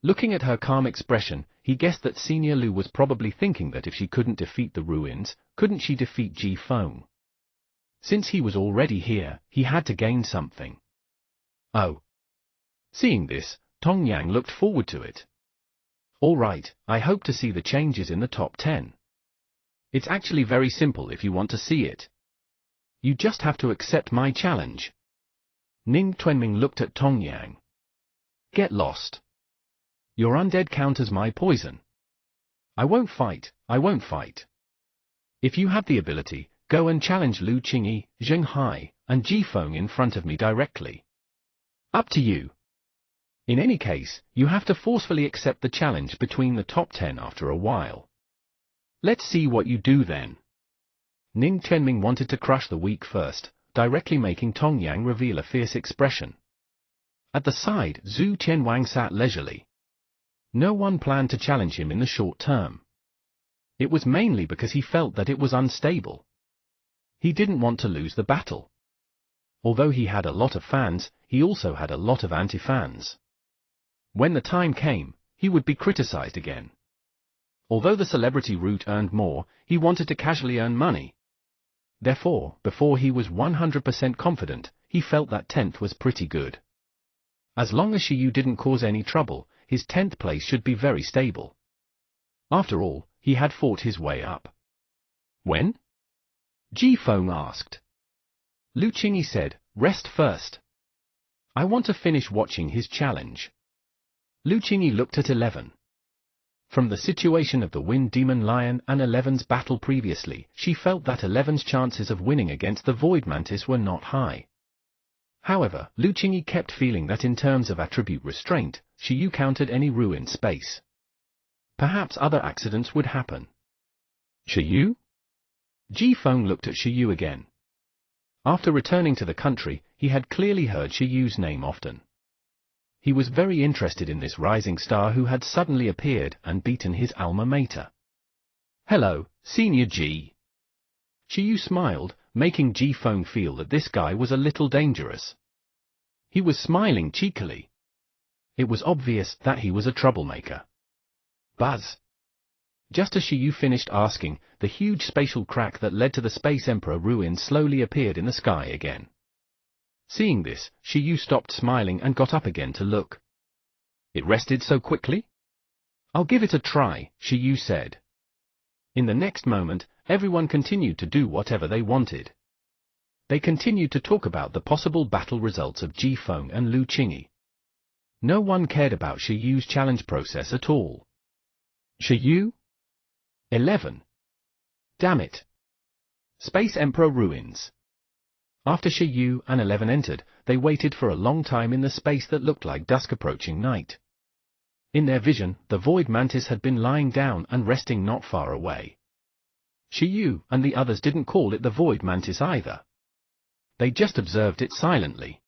Speaker 1: Looking at her calm expression, he guessed that Senior Lu was probably thinking that if she couldn't defeat the ruins, couldn't she defeat Ji Feng? Since he was already here, he had to gain something. Oh. Seeing this, Tong Yang looked forward to it. All right, I hope to see the changes in the top 10. It's actually very simple if you want to see it. You just have to accept my challenge. Ning Tuanming looked at Tong Yang. Get lost. Your undead counters my poison. I won't fight, I won't fight. If you have the ability, go and challenge Lu Qingyi, Zheng Hai, and Ji Feng in front of me directly. Up to you. In any case, you have to forcefully accept the challenge between the top 10 after a while. Let's see what you do then. Ning Tuanming wanted to crush the weak first, directly making Tong Yang reveal a fierce expression. At the side, Zhu Qianwang sat leisurely. No one planned to challenge him in the short term. It was mainly because he felt that it was unstable. He didn't want to lose the battle. Although he had a lot of fans, he also had a lot of anti-fans. When the time came, he would be criticized again. Although the celebrity route earned more, he wanted to casually earn money. Therefore, before he was 100% confident, he felt that 10th was pretty good. As long as Shiyu didn't cause any trouble, his 10th place should be very stable. After all, he had fought his way up. When? Ji Feng asked. Lu Qingyi said, rest first. I want to finish watching his challenge. Lu Qingyi looked at 11. From the situation of the Wind Demon Lion and 11's battle previously, she felt that 11's chances of winning against the Void Mantis were not high. However, Lu Qingyi kept feeling that in terms of attribute restraint, Shiyu countered any ruined space. Perhaps other accidents would happen. Shiyu? Ji Feng looked at Shiyu again. After returning to the country, he had clearly heard Shiyu's name often. He was very interested in this rising star who had suddenly appeared and beaten his alma mater. Hello, Senior Ji. Shiyu smiled, making Ji Feng feel that this guy was a little dangerous. He was smiling cheekily. It was obvious that he was a troublemaker. Buzz. Just as Shiyu finished asking, the huge spatial crack that led to the Space Emperor ruins slowly appeared in the sky again. Seeing this, Shiyu stopped smiling and got up again to look. It rested so quickly? I'll give it a try, Shiyu said. In the next moment, everyone continued to do whatever they wanted. They continued to talk about the possible battle results of Ji Feng and Lu Qingyi. No one cared about Shiyu's challenge process at all. Shiyu? 11. Damn it. Space Emperor ruins. After Shiyu and 11 entered, they waited for a long time in the space that looked like dusk approaching night. In their vision, the Void Mantis had been lying down and resting not far away. Shiyu and the others didn't call it the Void Mantis either. They just observed it silently.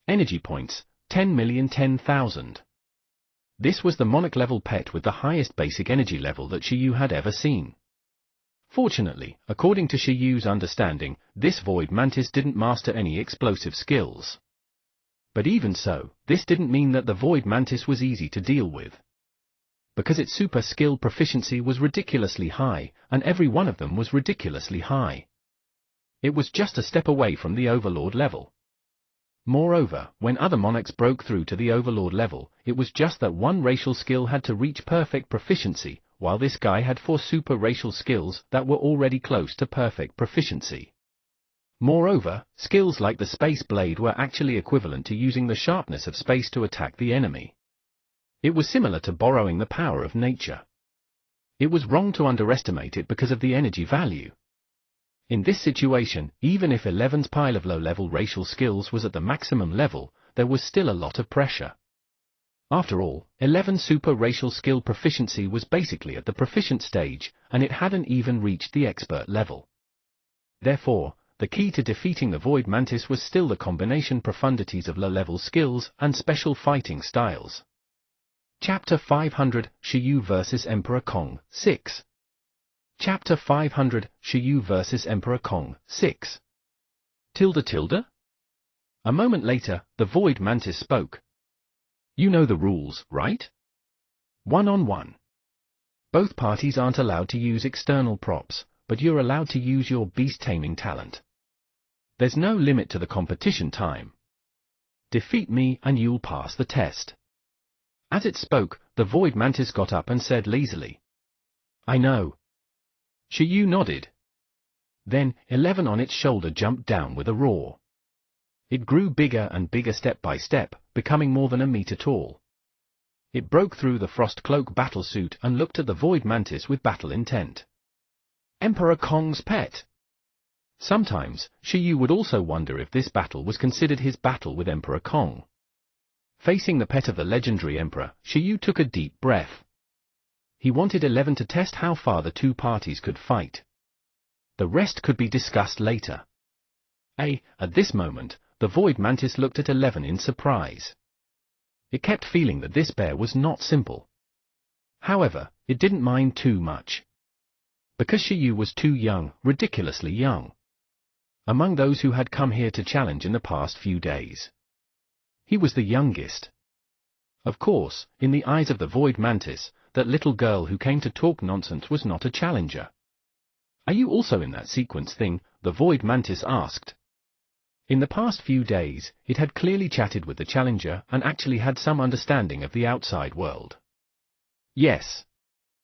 Speaker 1: Energy points, 10,010,000. This was the monarch-level pet with the highest basic energy level that Shiyu had ever seen. Fortunately, according to Shiyu's understanding, this Void Mantis didn't master any explosive skills. But even so, this didn't mean that the Void Mantis was easy to deal with. Because its super skill proficiency was ridiculously high, and every one of them was ridiculously high. It was just a step away from the Overlord level. Moreover, when other monarchs broke through to the Overlord level, it was just that one racial skill had to reach perfect proficiency, while this guy had 4 super racial skills that were already close to perfect proficiency. Moreover, skills like the Space Blade were actually equivalent to using the sharpness of space to attack the enemy. It was similar to borrowing the power of nature. It was wrong to underestimate it because of the energy value. In this situation, even if 11's pile of low-level racial skills was at the maximum level, there was still a lot of pressure. After all, 11's super racial skill proficiency was basically at the proficient stage, and it hadn't even reached the expert level. Therefore, the key to defeating the Void Mantis was still the combination profundities of low-level skills and special fighting styles. Chapter 500, Shiyu vs Emperor Kong, 6. Chapter 500, Shiyu vs Emperor Kong, 6. Tilde? A moment later, the Void Mantis spoke. You know the rules, right? 1-on-1. Both parties aren't allowed to use external props, but you're allowed to use your beast taming talent. There's no limit to the competition time. Defeat me and you'll pass the test. As it spoke, the Void Mantis got up and said lazily. I know. Shiyu nodded. Then, 11 on its shoulder jumped down with a roar. It grew bigger and bigger step by step, becoming more than a meter tall. It broke through the Frost Cloak battlesuit and looked at the Void Mantis with battle intent. Emperor Kong's pet. Sometimes, Shiyu would also wonder if this battle was considered his battle with Emperor Kong. Facing the pet of the legendary Emperor, Shiyu took a deep breath. He wanted 11 to test how far the two parties could fight. The rest could be discussed later. At this moment, the Void Mantis looked at 11 in surprise. It kept feeling that this bear was not simple. However, it didn't mind too much. Because Shiyu was too young, ridiculously young. Among those who had come here to challenge in the past few days, he was the youngest. Of course, in the eyes of the Void Mantis, that little girl who came to talk nonsense was not a challenger. Are you also in that sequence thing? The Void Mantis asked. In the past few days, it had clearly chatted with the challenger and actually had some understanding of the outside world. Yes.